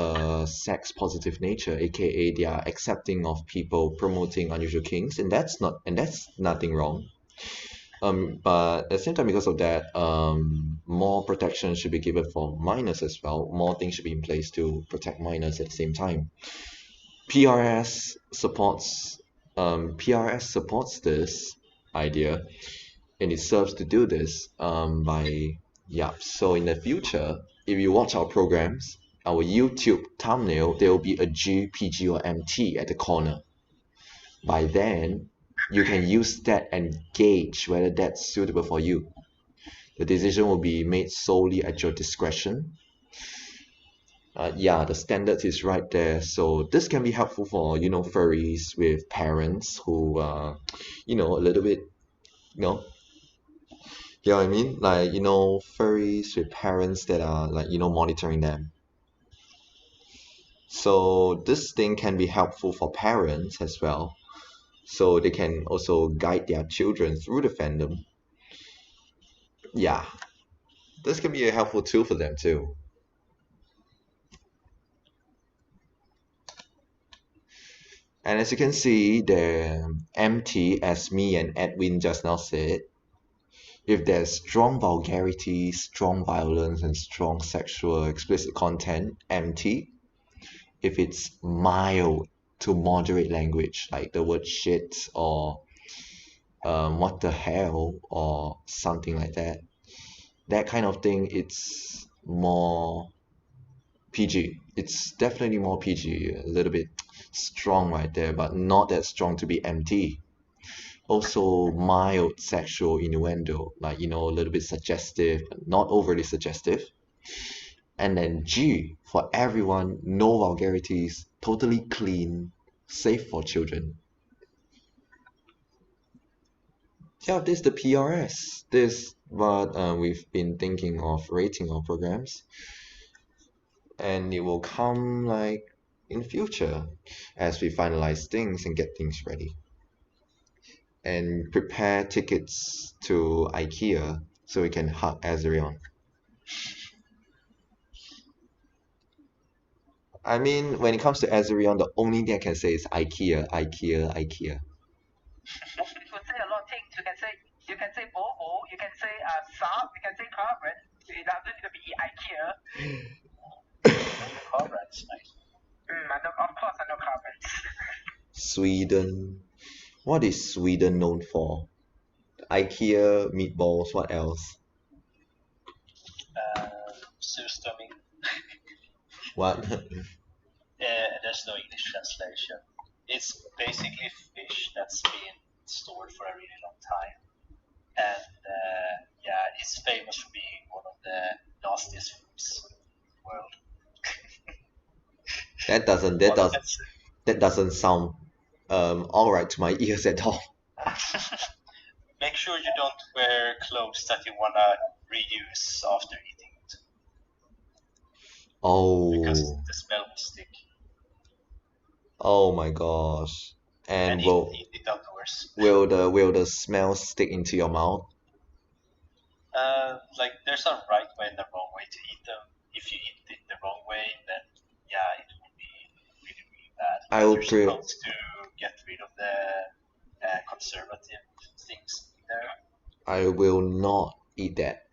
sex positive nature, aka they are accepting of people promoting unusual kinks, and that's nothing wrong. But at the same time, because of that, more protection should be given for minors as well. More things should be in place to protect minors at the same time. PRS supports this idea, and it serves to do this so in the future, if you watch our programs, our YouTube thumbnail, there will be a G, PG, or MT at the corner. By then, you can use that and gauge whether that's suitable for you. The decision will be made solely at your discretion. The standard is right there, so this can be helpful for furries with parents who a little bit you know what I mean, like furries with parents that are like monitoring them. So this thing can be helpful for parents as well, so they can also guide their children through the fandom. Yeah, this can be a helpful tool for them too. And as you can see, the MT, as me and Edwin just now said, if there's strong vulgarity, strong violence, and strong sexual explicit content, MT. If it's mild to moderate language, like the word shit or what the hell or something like that, that kind of thing, it's more PG. It's definitely more PG, a little bit strong right there, but not that strong to be MT. Also mild sexual innuendo, like a little bit suggestive, but not overly suggestive. And then G for everyone, no vulgarities, totally clean, safe for children. Yeah, this is the PRS. This what we've been thinking of rating our programs, and it will come like in future as we finalize things and get things ready and prepare tickets to IKEA so we can hug Azerion. I mean, when it comes to Azerion, the only thing I can say is IKEA, IKEA, IKEA. You could say a lot of things. You can say Volvo, you can say Saab, you can say Carbon. It doesn't need to be IKEA. Conference, nice. Of course I know Carbon. Sweden. What is Sweden known for? IKEA, meatballs, what else? Surströmming. What? There's no English translation. It's basically fish that's been stored for a really long time, and yeah, it's famous for being one of the nastiest foods in the world. That doesn't sound all right to my ears at all. Make sure you don't wear clothes that you wanna reuse after eating it, because Oh, the smell will stick. oh my gosh. And And eat it outdoors. will the smell stick into your mouth? Like there's a right way and a wrong way to eat them. If you eat it the wrong way, then yeah, it will be really, really bad. I will You're supposed to get rid of the conservative things in there. I will not eat that.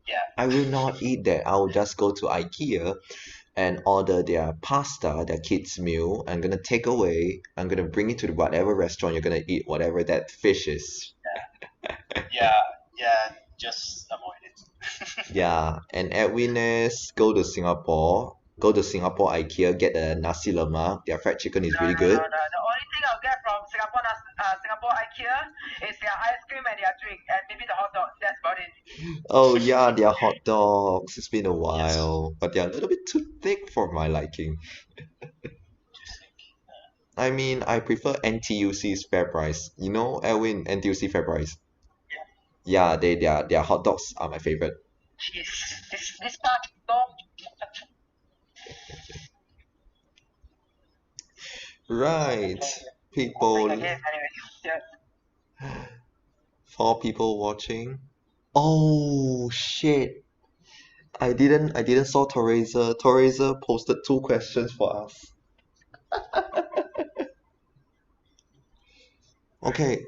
Yeah, I will not eat that. I will just go to IKEA and order their pasta, their kids' meal. I'm gonna take away. I'm gonna bring it to whatever restaurant you're gonna eat, whatever that fish is. yeah, just avoid it. Yeah, and Edwin is go to Singapore IKEA, get a nasi lemak. Their fried chicken is really good. No. The only thing I'll get from Singapore IKEA is their ice cream and their drink, and maybe the hot dog. That's about it. Oh yeah, their hot dogs. It's been a while, but they're a little bit too thick for my liking. I mean, I prefer NTUC's Fair Price. You know, Edwin, NTUC Fair Price. Yeah, their hot dogs are my favorite. Jeez, this part don't. Right, people. Again, anyway. Yeah. For people watching. Oh shit! I didn't saw Teresa. Teresa posted 2 questions for us. Okay.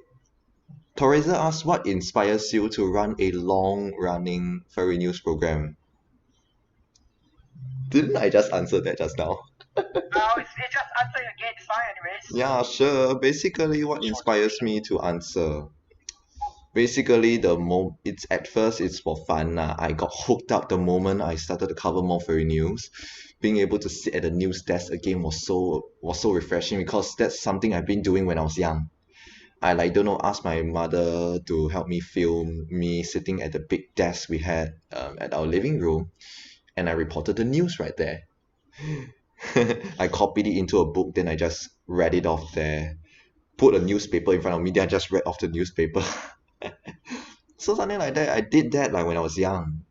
Teresa asked what inspires you to run a long-running furry news program. Didn't I just answer that just now? It's just answer again. It's fine, anyways. Yeah, sure. Basically, what inspires me to answer? Basically, it's at first it's for fun. I got hooked up the moment I started to cover more furry news. Being able to sit at the news desk again was so refreshing because that's something I've been doing when I was young. I asked my mother to help me film me sitting at the big desk we had at our living room, and I reported the news right there. I copied it into a book, then I just read it off there. Put a newspaper in front of me, then I just read off the newspaper. So something like that. I did that like when I was young,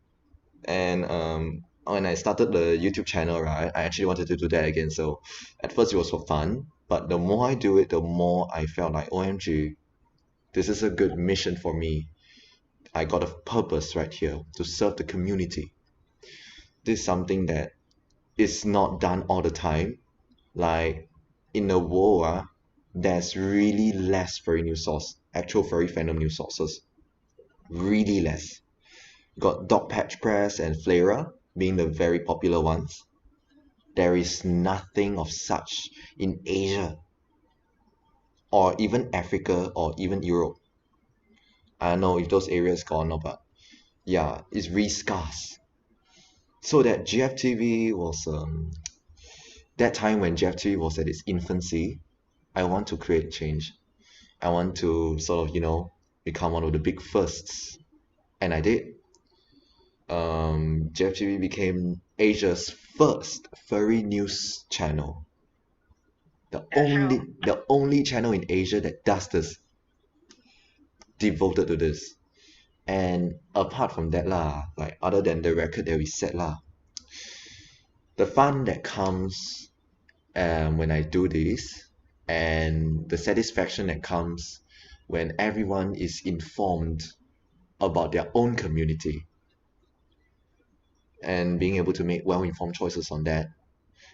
and when I started the YouTube channel, right, I actually wanted to do that again. So at first it was for fun, but the more I do it, the more I felt like, OMG, this is a good mission for me. I got a purpose right here to serve the community. This is something that is not done all the time. Like in the world, there's really less furry news source, actual furry fandom news sources. Really less. Got Dog Patch Press and Flera being the very popular ones. There is nothing of such in Asia or even Africa or even Europe. I don't know if those areas gone or but yeah, it's really scarce. So that GFTV was that time when GFTV was at its infancy, I want to create change. I want to sort of, become one of the big firsts. And I did. GFTV became Asia's first furry news channel. The only channel in Asia that does this, devoted to this. And apart from that lah, like other than the record that we set lah, the fun that comes when I do this, and the satisfaction that comes when everyone is informed about their own community and being able to make well-informed choices on that,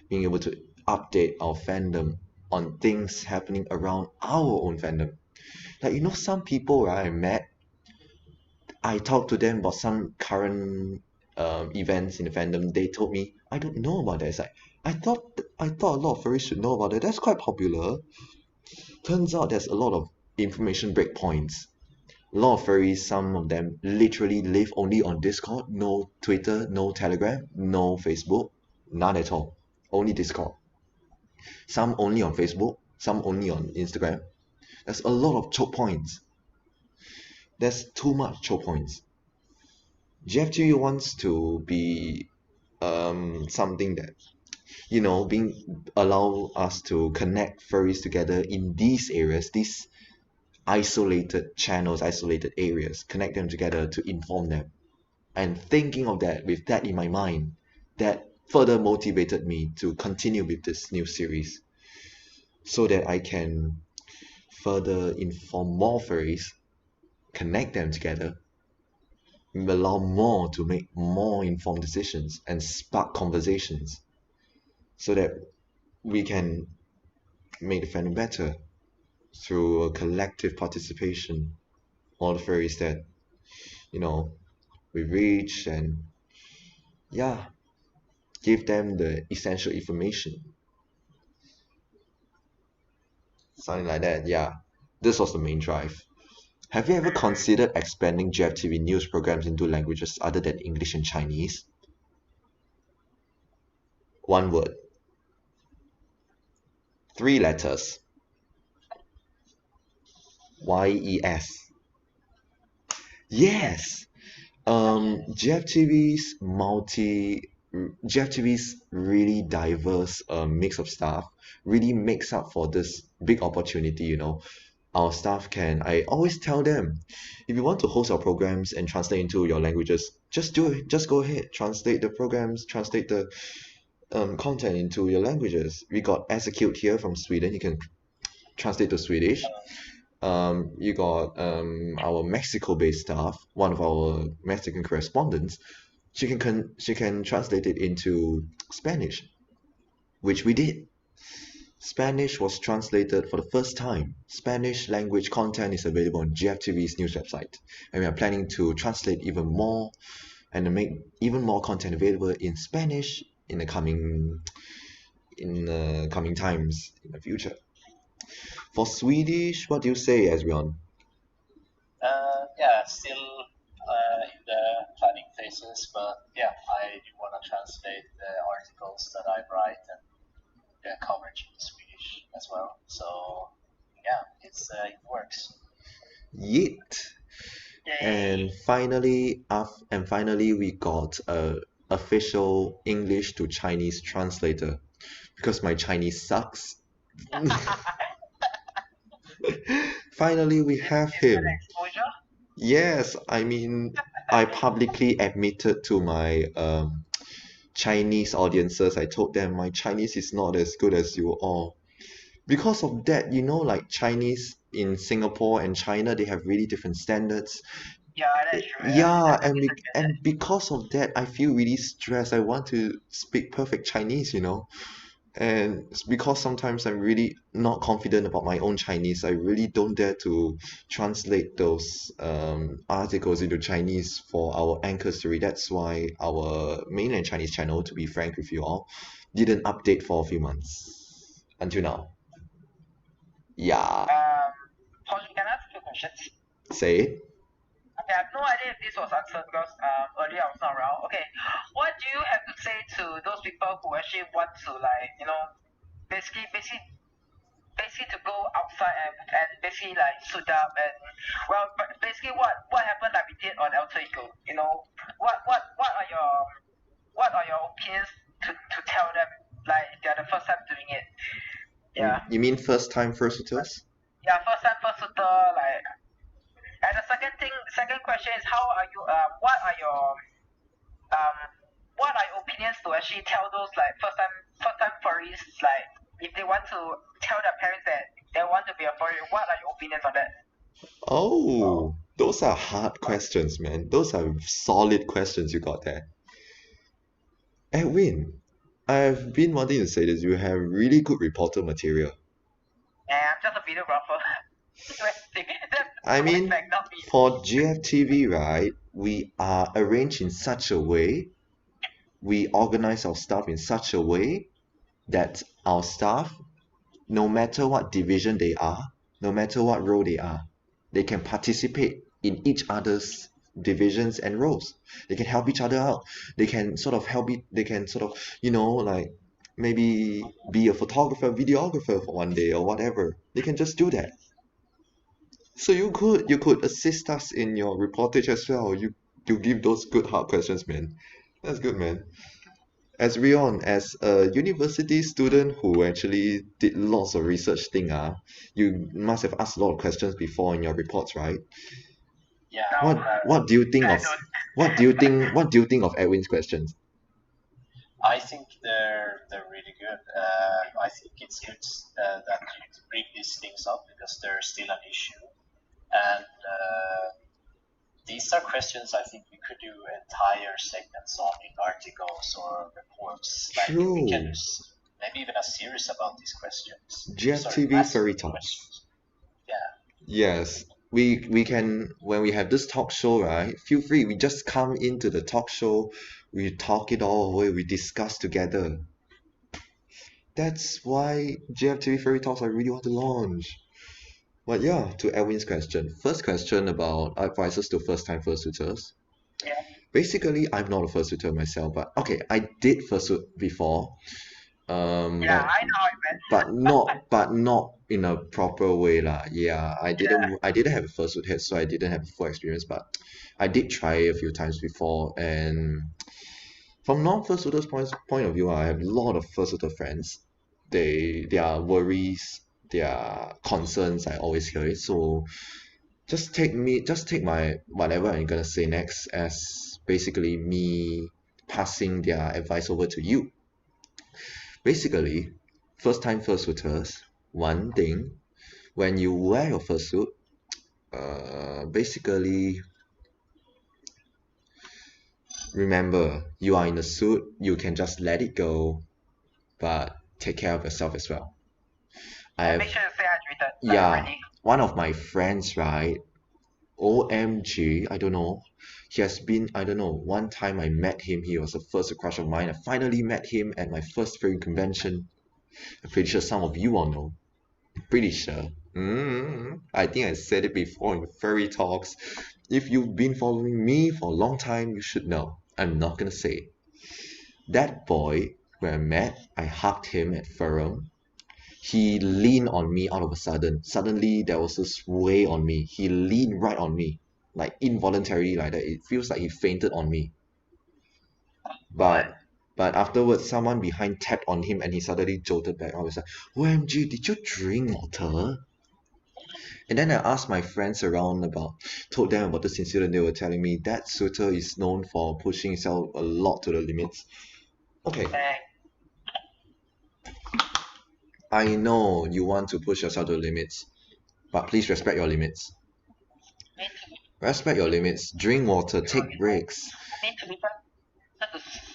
being able to update our fandom on things happening around our own fandom. Like, you know, some people, right, I met, I talked to them about some current events in the fandom. They told me, I don't know about that. It's like, I thought a lot of furries should know about it. That's quite popular. Turns out there's a lot of information breakpoints. A lot of furries, some of them literally live only on Discord, no Twitter, no Telegram, no Facebook, none at all. Only Discord. Some only on Facebook, some only on Instagram. There's a lot of choke points. There's too much choke points. GFTV wants to be something that, you know, allow us to connect furries together in these areas, these isolated channels, isolated areas, connect them together to inform them. And thinking of that, with that in my mind, that further motivated me to continue with this new series, so that I can further inform more furries, connect them together, allow more to make more informed decisions and spark conversations, so that we can make the fandom better through a collective participation. All the furries that, you know, we reach, and yeah, give them the essential information. Something like that, yeah. This was the main drive. Have you ever considered expanding GFTV news programs into languages other than English and Chinese? One word. 3 letters. YES. Yes. GFTV's really diverse mix of stuff really makes up for this big opportunity, you know. Our staff I always tell them, if you want to host our programs and translate into your languages, just do it. Just go ahead, translate the programs, translate the content into your languages. We got Execute here from Sweden. You can translate to Swedish. You got our Mexico-based staff, one of our Mexican correspondents. She can translate it into Spanish, which we did. Spanish was translated for the first time. Spanish language content is available on GFTV's news website, and we are planning to translate even more and to make even more content available in Spanish in the coming times in the future. For Swedish, what do you say, Ezrion? Yeah, still in the planning phases, but yeah, I do want to translate the articles that I write and the coverage in Swedish as well. So yeah, it works. Yeet. And finally, we got a official English to Chinese translator, because my Chinese sucks. Finally, we have him. Yes, I mean, I publicly admitted to my Chinese audiences. I told them my Chinese is not as good as you all. Because of that, you know, like Chinese in Singapore and China, they have really different standards. Yeah, that's true. Yeah, and because of that, I feel really stressed. I want to speak perfect Chinese, you know. And it's because sometimes I'm really not confident about my own Chinese. I really don't dare to translate those articles into Chinese for our anchors to read. That's why our mainland Chinese channel, to be frank with you all, didn't update for a few months until now. Yeah. Holly, can I ask you questions? Say it. Okay, I have no idea if this was answered because earlier I was not around. Okay, what do you have to say to those people who actually want to, like, you know, basically to go outside and basically like suit up and, well, basically what happened like we did on Alter Ego, you know, what your opinions to tell them, like if they're the first time doing it? Yeah. You mean first time first suitors? Yeah, first time first suitor, like. And the second question is what are your opinions to actually tell those like first time furries, like if they want to tell their parents that they want to be a furry, what are your opinions on that? Oh, those are hard questions, man. Those are solid questions you got there. Edwin, I've been wanting to say this. You have really good reporter material. And I'm just a videographer. I mean, like, not me. for GFTV, right, we are arranged in such a way, we organize our stuff in such a way that our staff, no matter what division they are, no matter what role they are, they can participate in each other's divisions and roles. They can help each other out. They can sort of like maybe be a photographer, videographer for one day or whatever. They can just do that. So you could assist us in your reportage as well. You give those good hard questions, man. That's good, man. As Rion, as a university student who actually did lots of research thing, you must have asked a lot of questions before in your reports, right? Yeah. What do you think of what do you think of Edwin's questions? I think they're really good. I think it's good that you bring these things up because they're still an issue. And these are questions I think we could do entire segments on in articles or reports. Like True. we can maybe even a series about these questions. GFTV Furry Talks. Yeah. Yes. We can, when we have this talk show, right? Feel free. We just come into the talk show, we talk it all away, we discuss together. That's why GFTV Furry Talks I really want to launch. But yeah, to Edwin's question. First question about advices to first time fursuiters. Yeah. Basically, I'm not a fursuiter myself, but okay, I did fursuit before. Yeah, I know it, man. but not in a proper way lah. Yeah, I didn't have a fursuit head, so I didn't have a full experience, but I did try it a few times before. And from non-fursuiters point of view, I have a lot of fursuiter friends. Their worries, their concerns, I always hear it. So just take my whatever I'm gonna say next as basically me passing their advice over to you. Basically, first time fursuiters, one thing, when you wear your fursuit, basically remember you are in a suit, you can just let it go, but take care of yourself as well. Make sure you stay hydrated. Yeah, one of my friends, right, OMG, I don't know, he has been, I don't know, one time I met him, he was the first crush of mine. I finally met him at my first furry convention. I'm pretty sure some of you all know. Pretty sure. I think I said it before in the Furry Talks. If you've been following me for a long time, you should know. I'm not gonna say it. That boy, when I met, I hugged him at Furrum. He leaned on me out of a sudden. Suddenly, there was this sway on me. He leaned right on me, like involuntarily like that. It feels like he fainted on me. But afterwards, someone behind tapped on him and he suddenly jolted back. I was like, OMG, did you drink water? And then I asked my friends around told them about this incident. They were telling me that suitor is known for pushing himself a lot to the limits. Okay. I know you want to push yourself to the limits, but please respect your limits. Respect your limits. Drink water. Take breaks. I need to be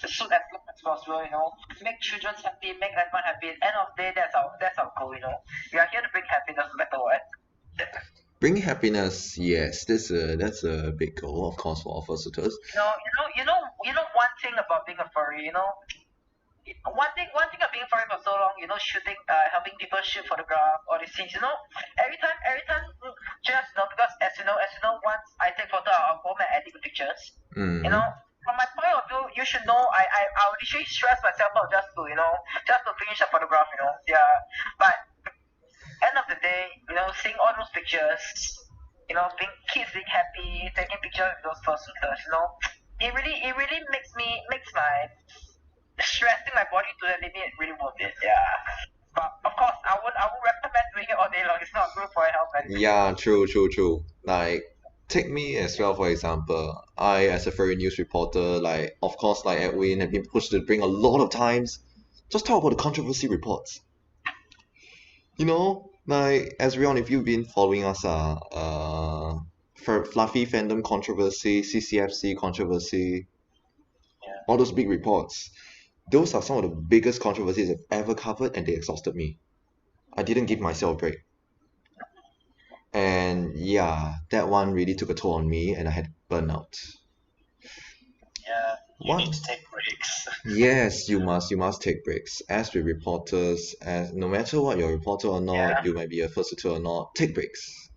to shoot as long as possible, you know. Make children happy, make everyone happy. At the end of the day, that's our goal, you know. We are here to bring happiness no matter what. Bring happiness, yes. That's a big goal, of course, for all fursuiters. You know one thing about being a furry, you know. One thing of being furry for so long, you know, shooting, helping people shoot photograph, all these things, you know. Every time, just because as you know, once I take photo of home and edit the pictures, you know. From my point of view, you should know I would literally stress myself out just to finish a photograph, you know. Yeah. But end of the day, you know, seeing all those pictures, you know, kids being happy, taking pictures with those fursuiters, you know, it really makes my stressing my body to the limit really worth it. Yeah. But of course, I would recommend doing it all day long. It's not good for your health, man. Yeah, true. Like, take me as well, for example. I, as a furry news reporter, like, of course, like Edwin, have been pushed to bring a lot of times. Just talk about the controversy reports. You know, like, Ezreon, if you've been following us, for Fluffy Fandom controversy, CCFC controversy, all those big reports, those are some of the biggest controversies I've ever covered, and they exhausted me. I didn't give myself a break. And yeah, that one really took a toll on me, and I had burnout. Yeah, you What? need to take breaks. Yes, you must take breaks. As with reporters, as no matter what you're a reporter or not, Yeah. you might be a fursuiter or not, take breaks.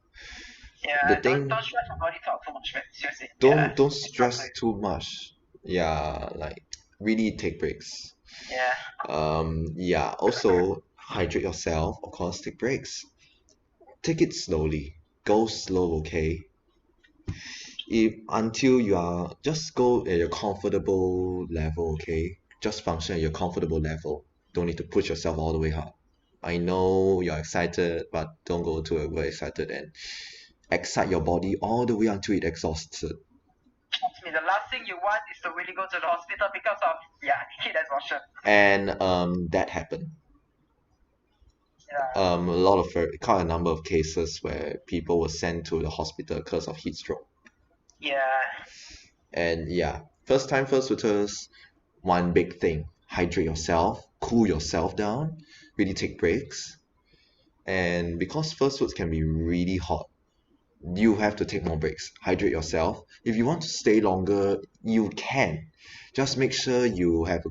Yeah. The thing, Don't stress your body talk too much, man. Seriously. don't Yeah. stress too much. Yeah, like really take breaks. Yeah. Yeah, also hydrate yourself, of course, take breaks. Take it slowly. Go slow, okay? Until you are, just go at your comfortable level, okay? Just function at your comfortable level. Don't need to push yourself all the way hard. I know you're excited, but don't go too overexcited and excite your body all the way until it exhausted. Trust me, the last thing you want is to really go to the hospital because of heat exhaustion. And that happened. Yeah. A lot of quite a number of cases where people were sent to the hospital because of heat stroke. Yeah. And yeah, first time fursuiters, one big thing: hydrate yourself, cool yourself down, really take breaks. And because fursuits can be really hot, you have to take more breaks. Hydrate yourself. If you want to stay longer, you can. Just make sure you have a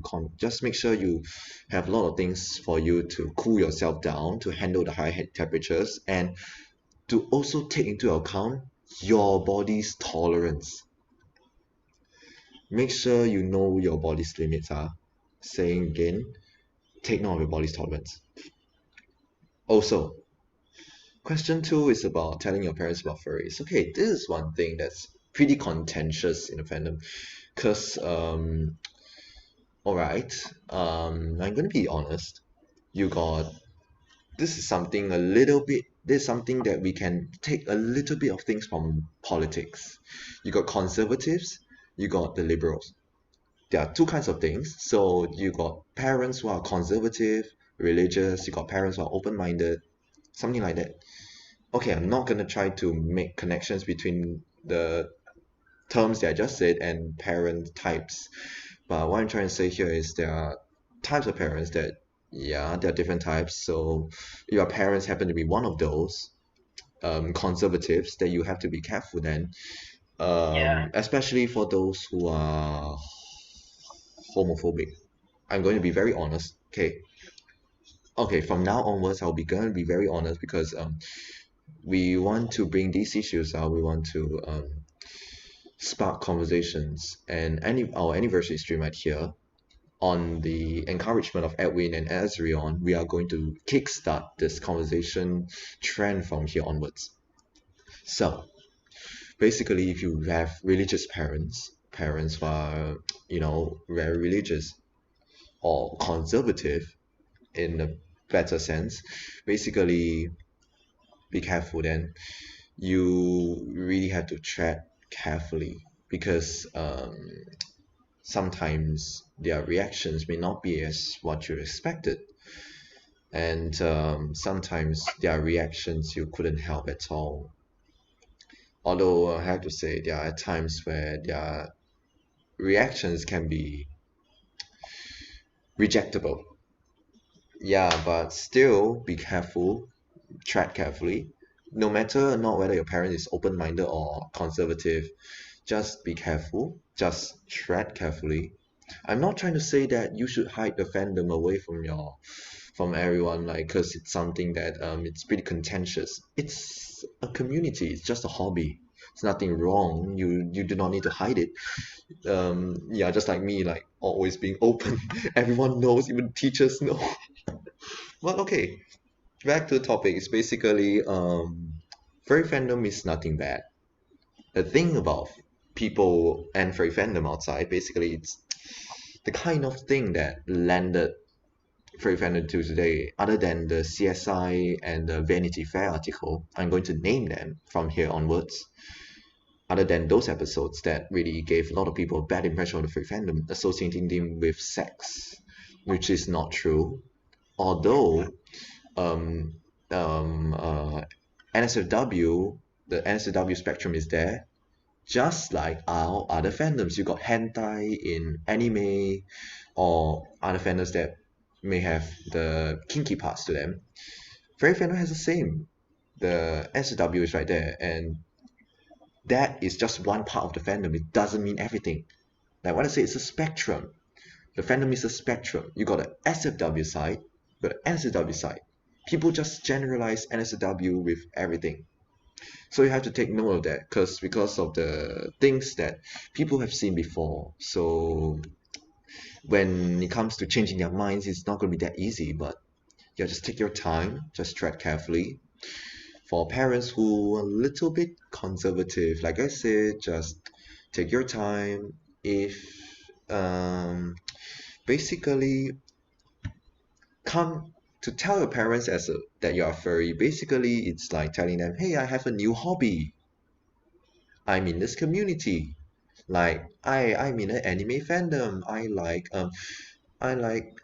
lot of things for you to cool yourself down, to handle the high temperatures, and to also take into account your body's tolerance. Make sure you know your body's limits are. Saying again, take note of your body's tolerance. Also, question 2 is about telling your parents about furries. Okay, this is one thing that's pretty contentious in the fandom, because alright, I'm gonna be honest. This is something that we can take a little bit of things from politics. You got conservatives, you got the liberals. There are two kinds of things. So you got parents who are conservative, religious, you got parents who are open-minded, something like that. Okay, I'm not gonna try to make connections between the terms that I just said and parent types. But what I'm trying to say here is there are types of parents that, yeah, there are different types. So if your parents happen to be one of those conservatives, then you have to be careful then. Especially for those who are homophobic. I'm going to be very honest. Okay, from now onwards, I'll be going to be very honest, because we want to bring these issues out. We want to spark conversations, and our anniversary stream right here, on the encouragement of Edwin and Ezreon, we are going to kickstart this conversation trend from here onwards. So basically, if you have religious parents who are, very religious or conservative in a better sense, basically be careful then. You really have to tread carefully, because sometimes their reactions may not be as what you expected, and sometimes their reactions you couldn't help at all. Although I have to say, there are times where their reactions can be rejectable. Yeah, but still be careful, tread carefully. No matter not whether your parent is open-minded or conservative, just be careful, just tread carefully. I'm not trying to say that you should hide the fandom away from everyone, like, because it's something that it's pretty contentious. It's a community, it's just a hobby. It's nothing wrong. You do not need to hide it. Yeah, just like me, like always being open. Everyone knows, even teachers know. Well, okay, back to the topic. It's basically furry fandom is nothing bad. The thing about people and furry fandom outside. Basically, it's the kind of thing that landed furry fandom to today, other than the CSI and the Vanity Fair article. I'm going to name them from here onwards. Other than those episodes that really gave a lot of people a bad impression of the furry fandom, associating them with sex, which is not true. Although NSFW, the NSFW spectrum is there, just like our other fandoms. You got hentai in anime, or other fandoms that may have the kinky parts to them. Furry fandom has the same. The NSFW is right there, and that is just one part of the fandom. It doesn't mean everything. Like what I say, it's a spectrum. The fandom is a spectrum. You got the SFW side, you got the NSFW side. People just generalize NSFW with everything. So you have to take note of that, because of the things that people have seen before. So when it comes to changing their minds, it's not going to be that easy, but yeah, just take your time, just tread carefully. For parents who are a little bit conservative, like I said, just take your time. If basically come to tell your parents that you are furry, basically it's like telling them, hey, I have a new hobby. I'm in this community. Like I'm in an anime fandom. I like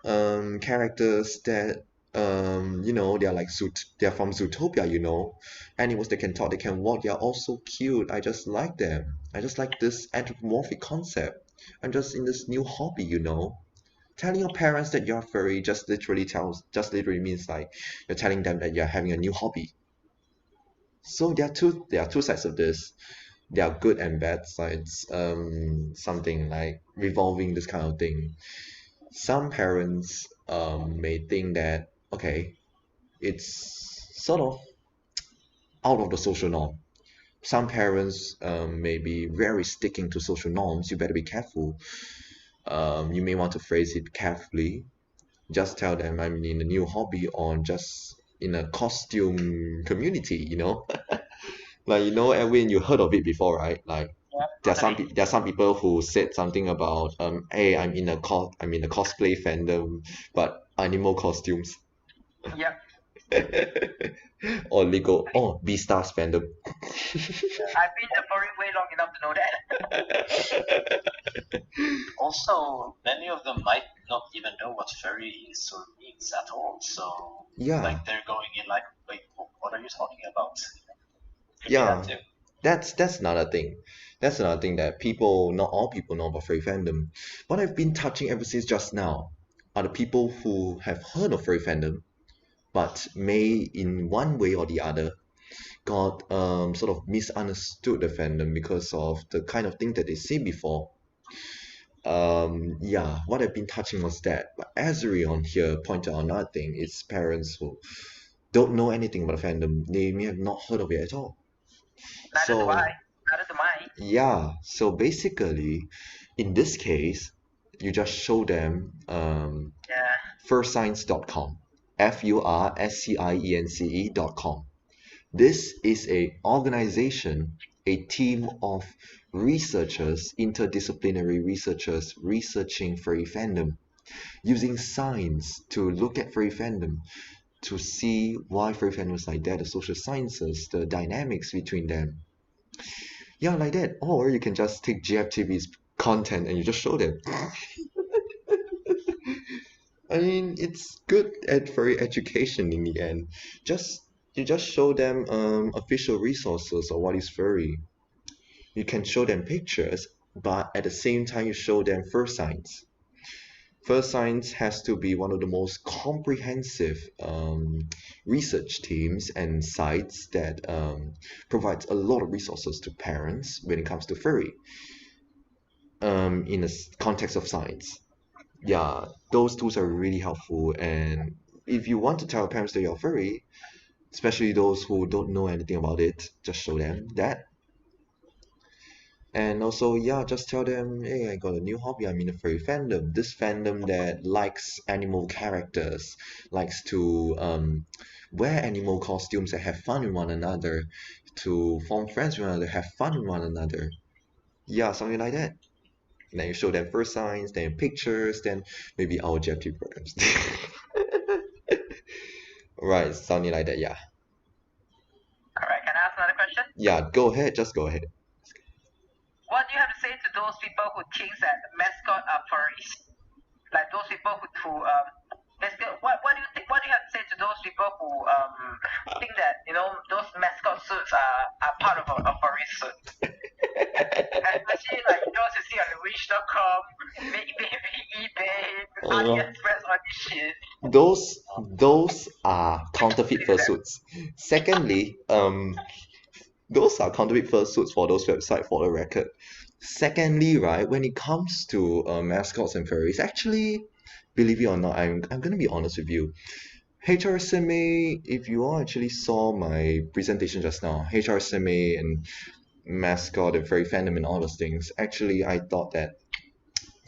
characters that they're from Zootopia, animals that can talk, they can walk, they're all so cute. I just like them. I just like this anthropomorphic concept. I'm just in this new hobby. Telling your parents that you're furry just literally means like you're telling them that you're having a new hobby. So there are two sides of this. There are good and bad sides. Something like revolving this kind of thing. Some parents may think that, okay, it's sort of out of the social norm. Some parents may be very sticking to social norms. You better be careful. You may want to phrase it carefully. Just tell them I'm in a new hobby, or just in a costume community, Like, Edwin, you heard of it before, right? Like, there are some people who said something about hey, I'm in a cosplay fandom, but animal costumes. Yeah. Or Lego, Beastars fandom. I've been the furry way long enough to know that. Also, many of them might not even know what furry is or means at all. So, Yeah. like, they're going in like, wait, what are you talking about? Could be Yeah. that too. That's another thing. That's another thing that not all people know about furry fandom. What I've been touching ever since just now are the people who have heard of furry fandom, but may in one way or the other got sort of misunderstood the fandom because of the kind of thing that they see before. What I've been touching was that. But Azuri on here pointed out another thing. It's parents who don't know anything about the fandom. They may have not heard of it at all. Neither do I. Neither do I. Yeah, so basically, in this case, you just show them furscience.com, FURSCIENCE.com. This is a organization, a team of researchers, interdisciplinary researchers researching furry fandom, using science to look at furry fandom, to see why furry fandom is like that, the social sciences, the dynamics between them. Yeah, like that. Or you can just take GFTV's content and you just show them. I mean, it's good at furry education in the end. You just show them official resources of what is furry. You can show them pictures, but at the same time you show them First Science. First Science has to be one of the most comprehensive research teams and sites that provides a lot of resources to parents when it comes to furry in the context of science. Yeah, those tools are really helpful, and if you want to tell parents that you're furry, especially those who don't know anything about it, just show them that. And also, just tell them, hey, I got a new hobby. I'm in a furry fandom. This fandom that likes animal characters, likes to wear animal costumes and have fun with one another, to form friends with one another, have fun with one another. Yeah, something like that. Then you show them first signs, then pictures, then maybe our GFTV programs. Right, something like that, yeah. Correct. Can I ask another question? Yeah, go ahead, just go ahead. What do you have to say to those people who think that mascot are furries? Like those people who basically, what do you think? What do you have to say to those people who think that those mascot suits are part of a furry suit? Especially like those you see on Wish.com, maybe eBay, AliExpress, all this shit. Those are counterfeit fursuits. Secondly, those are counterfeit fursuits for those websites, for the record. Secondly, right, when it comes to mascots and furries, actually, believe it or not, I'm gonna be honest with you. HRSMA, if you all actually saw my presentation just now, HRSMA and mascot and furry fandom and all those things, actually I thought that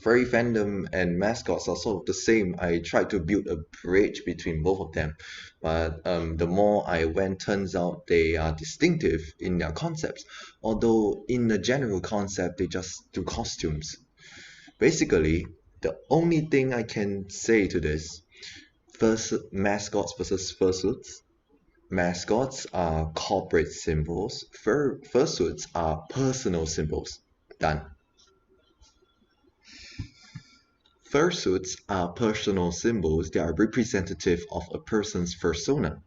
furry fandom and mascots are sort of the same. I tried to build a bridge between both of them, but the more I went, turns out they are distinctive in their concepts, although in the general concept they just do costumes. Basically, the only thing I can say to this, mascots versus fursuits. Mascots are corporate symbols, fursuits are personal symbols. Done. Fursuits are personal symbols that are representative of a person's persona.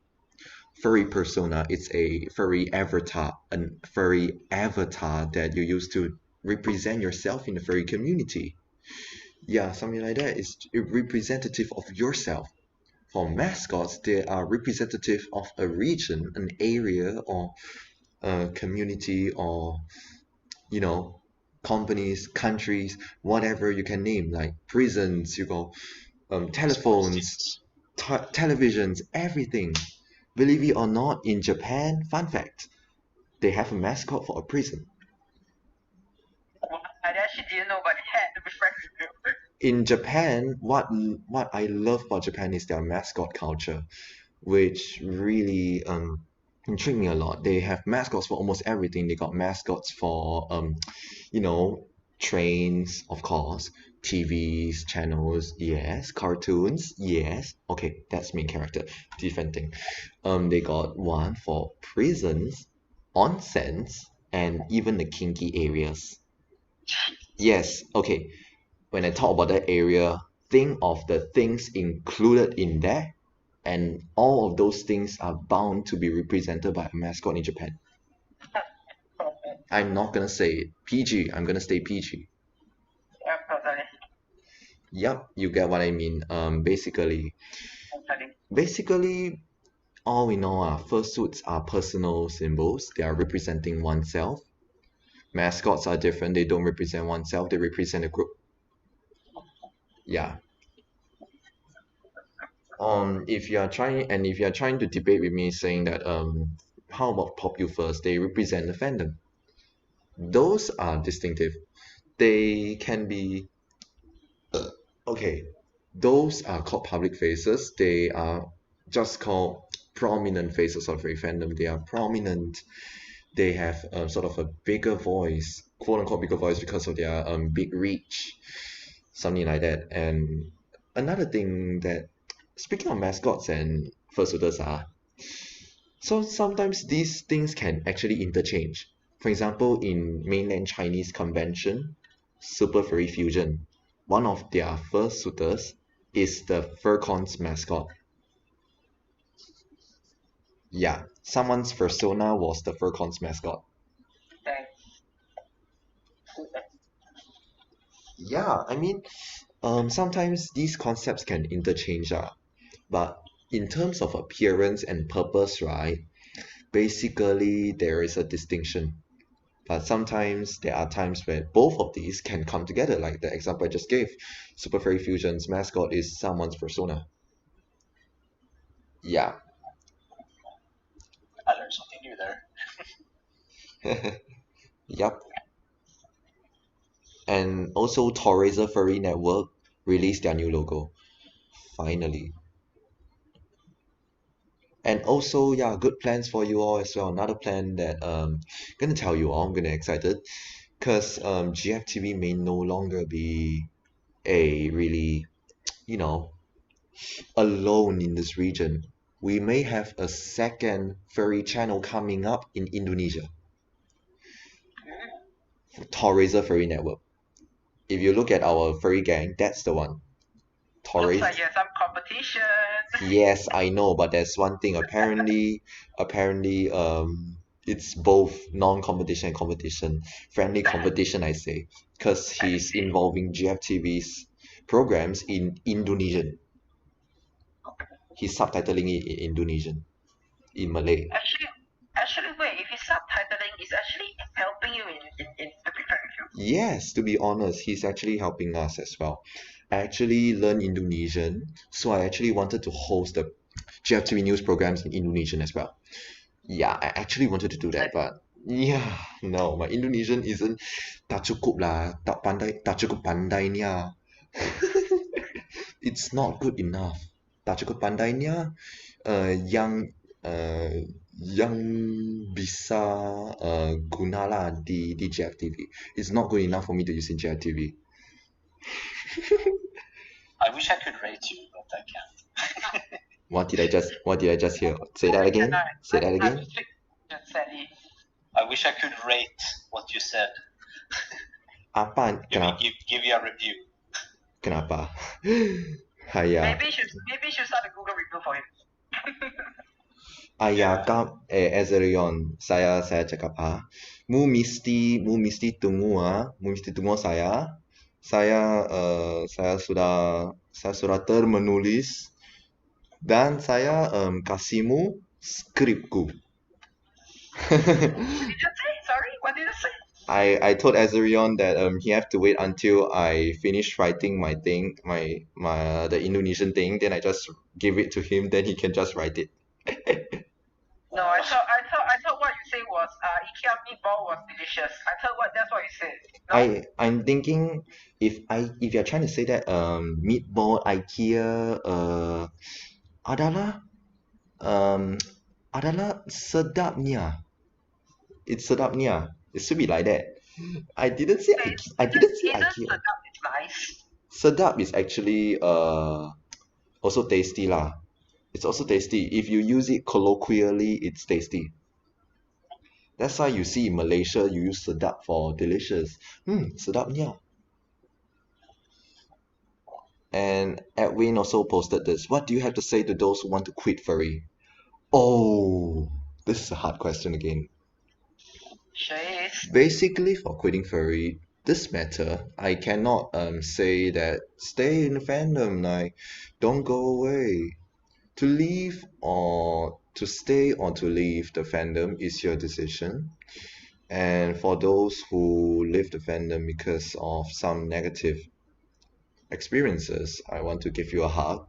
Furry persona is a furry avatar that you use to represent yourself in the furry community. Yeah, something like that is representative of yourself. For mascots, they are representative of a region, an area, or a community, or companies, countries, whatever you can name, like prisons, telephones, televisions, everything. Believe it or not, in Japan, fun fact, they have a mascot for a prison. I actually didn't know about that, to be frank with you. In Japan, what I love about Japan is their mascot culture, which really intrigued me a lot. They have mascots for almost everything. They got mascots for trains, of course, TVs, channels, yes, cartoons, yes. Okay, that's main character, different thing. They got one for prisons, onsens, and even the kinky areas. Yes, okay. When I talk about that area, think of the things included in there, and all of those things are bound to be represented by a mascot in Japan. I'm not gonna say PG, I'm gonna stay PG. Yeah, totally. Yep, you get what I mean. Basically, all we know are fursuits are personal symbols. They are representing oneself. Mascots are different. They don't represent oneself. They represent a group. Yeah. If you are trying to debate with me, saying that how about Popufurs? They represent the fandom. Those are distinctive. They can be okay. Those are called public faces. They are just called prominent faces of furry fandom. They are prominent. They have sort of a bigger voice, quote unquote bigger voice, because of their big reach, something like that. And another thing that, speaking of mascots and fursuiters, so sometimes these things can actually interchange. For example, in mainland Chinese convention, Super Furry Fusion, one of their fursuiters is the FurCon's mascot. Yeah, someone's persona was the FurCon's mascot. Yeah, I mean, sometimes these concepts can interchange, but in terms of appearance and purpose, right, basically there is a distinction. But sometimes there are times where both of these can come together, like the example I just gave. Super Furry Fusion's mascot is someone's persona. Yeah. I learned something new there. Yup. And also Torraiser Furry Network released their new logo. Finally. And also, yeah, good plans for you all as well. Another plan that gonna tell you all, I'm gonna excited. because GFTV may no longer be a really, you know, alone in this region. We may have a second furry channel coming up in Indonesia. Torreza Furry Network. If you look at our furry gang, that's the one. Looks Torreza. like you have some competition. Yes, I know, but there's one thing. Apparently, it's both non-competition and competition. Friendly competition, I say, because he's involving GFTV's programs in Indonesian. He's subtitling it in Indonesian, in Malay. Actually, wait. If he's subtitling, it's actually helping you in to prepare you. Yes, to be honest, he's actually helping us as well. I actually learned Indonesian, so I actually wanted to host the GFTV news programs in Indonesian as well. Yeah, I actually wanted to do that, but yeah, no, my Indonesian isn't tak cukup lah, tak cukup pandainya. It's not good enough. Tak cukup pandainya, yang bisa guna lah di GFTV. It's not good enough for me to use in GFTV. I wish I could rate you, but I can't. What did I just hear? Say that again. Say that again. Sadly. I wish I could rate what you said. Apa? Kenapa? Give you a review. Kenapa? Haya. Maybe you should start a Google review for him. Azerion, saya cakap mu mesti tunggu mu mesti tunggu saya. Saya sudah termenulis dan saya kasihmu skripku. What did you say? Sorry, what did you say? I told Azerion that he have to wait until I finish writing my thing, the Indonesian thing, then I just give it to him, then he can just write it. No, I thought what you said was IKEA meatball was delicious. That's what you said. No? I'm thinking if you're trying to say that meatball IKEA adalah sedapnya. It's sedapnya. It should be like that. I didn't say IKEA. Sedap is nice. Sedap is actually also tasty lah. It's also tasty. If you use it colloquially, it's tasty. That's why you see in Malaysia you use sedap for delicious. Sedapnya. And Edwin also posted this. What do you have to say to those who want to quit furry? Oh, this is a hard question again. Jeez. Basically, for quitting furry, this matter, I cannot say that stay in the fandom, like don't go away. To leave or to stay or to leave the fandom is your decision. And for those who leave the fandom because of some negative experiences, I want to give you a hug.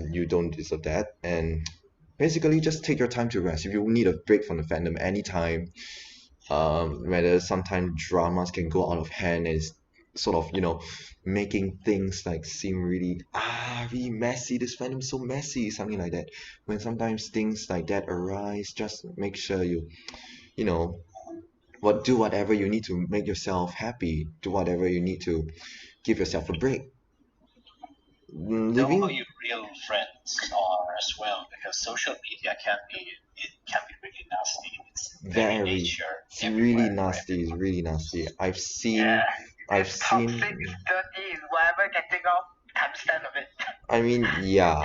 You don't deserve that. And basically just take your time to rest. If you need a break from the fandom anytime, whether sometimes dramas can go out of hand and it's sort of, making things like seem really messy. This fandom is so messy, something like that. When sometimes things like that arise, just make sure you do whatever you need to make yourself happy. Do whatever you need to give yourself a break. Know who your real friends are as well, because social media can be really nasty. It's very nature. It's really nasty. It's really nasty. I've seen. It's toxic, it's dirty, it's whatever you can think of. Can't stand of it. I mean, yeah.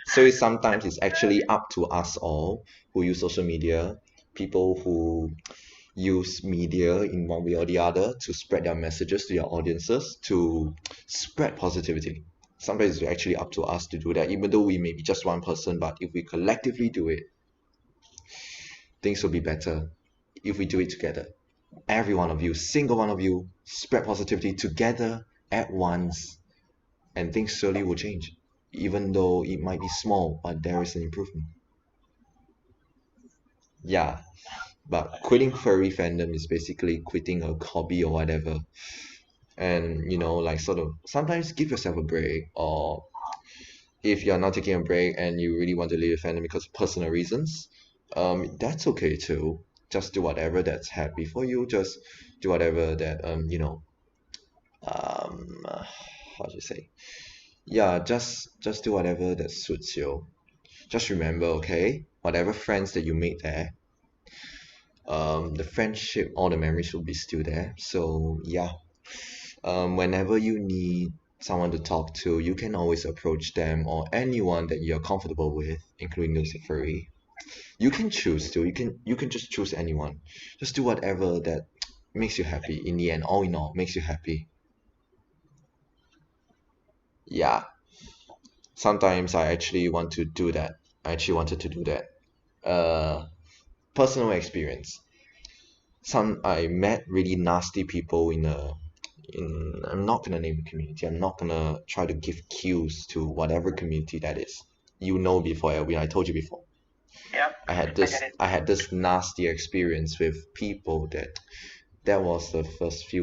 So sometimes it's actually up to us all who use social media, people who use media in one way or the other to spread their messages to their audiences, to spread positivity. Sometimes it's actually up to us to do that, even though we may be just one person, but if we collectively do it, things will be better if we do it together. Every one of you, single one of you, spread positivity together at once, and things slowly will change. Even though it might be small, but there is an improvement. Yeah, but quitting furry fandom is basically quitting a hobby or whatever. And sometimes give yourself a break, or if you're not taking a break and you really want to leave the fandom because of personal reasons, that's okay too. just do whatever that's happy for you. Just do whatever that how do you say? Yeah, just do whatever that suits you. Just remember, okay, whatever friends that you made there, the friendship, all the memories will be still there. So yeah, whenever you need someone to talk to, you can always approach them or anyone that you're comfortable with, including those furry. You can choose to. You can just choose anyone. Just do whatever that makes you happy. In the end, all in all, makes you happy. Yeah. Sometimes I actually want to do that. I actually wanted to do that. Personal experience. I met really nasty people in I'm not gonna name the community. I'm not gonna try to give cues to whatever community that is. You know before, Elvin, I told you before. Yeah. I had this nasty experience with people that was the first few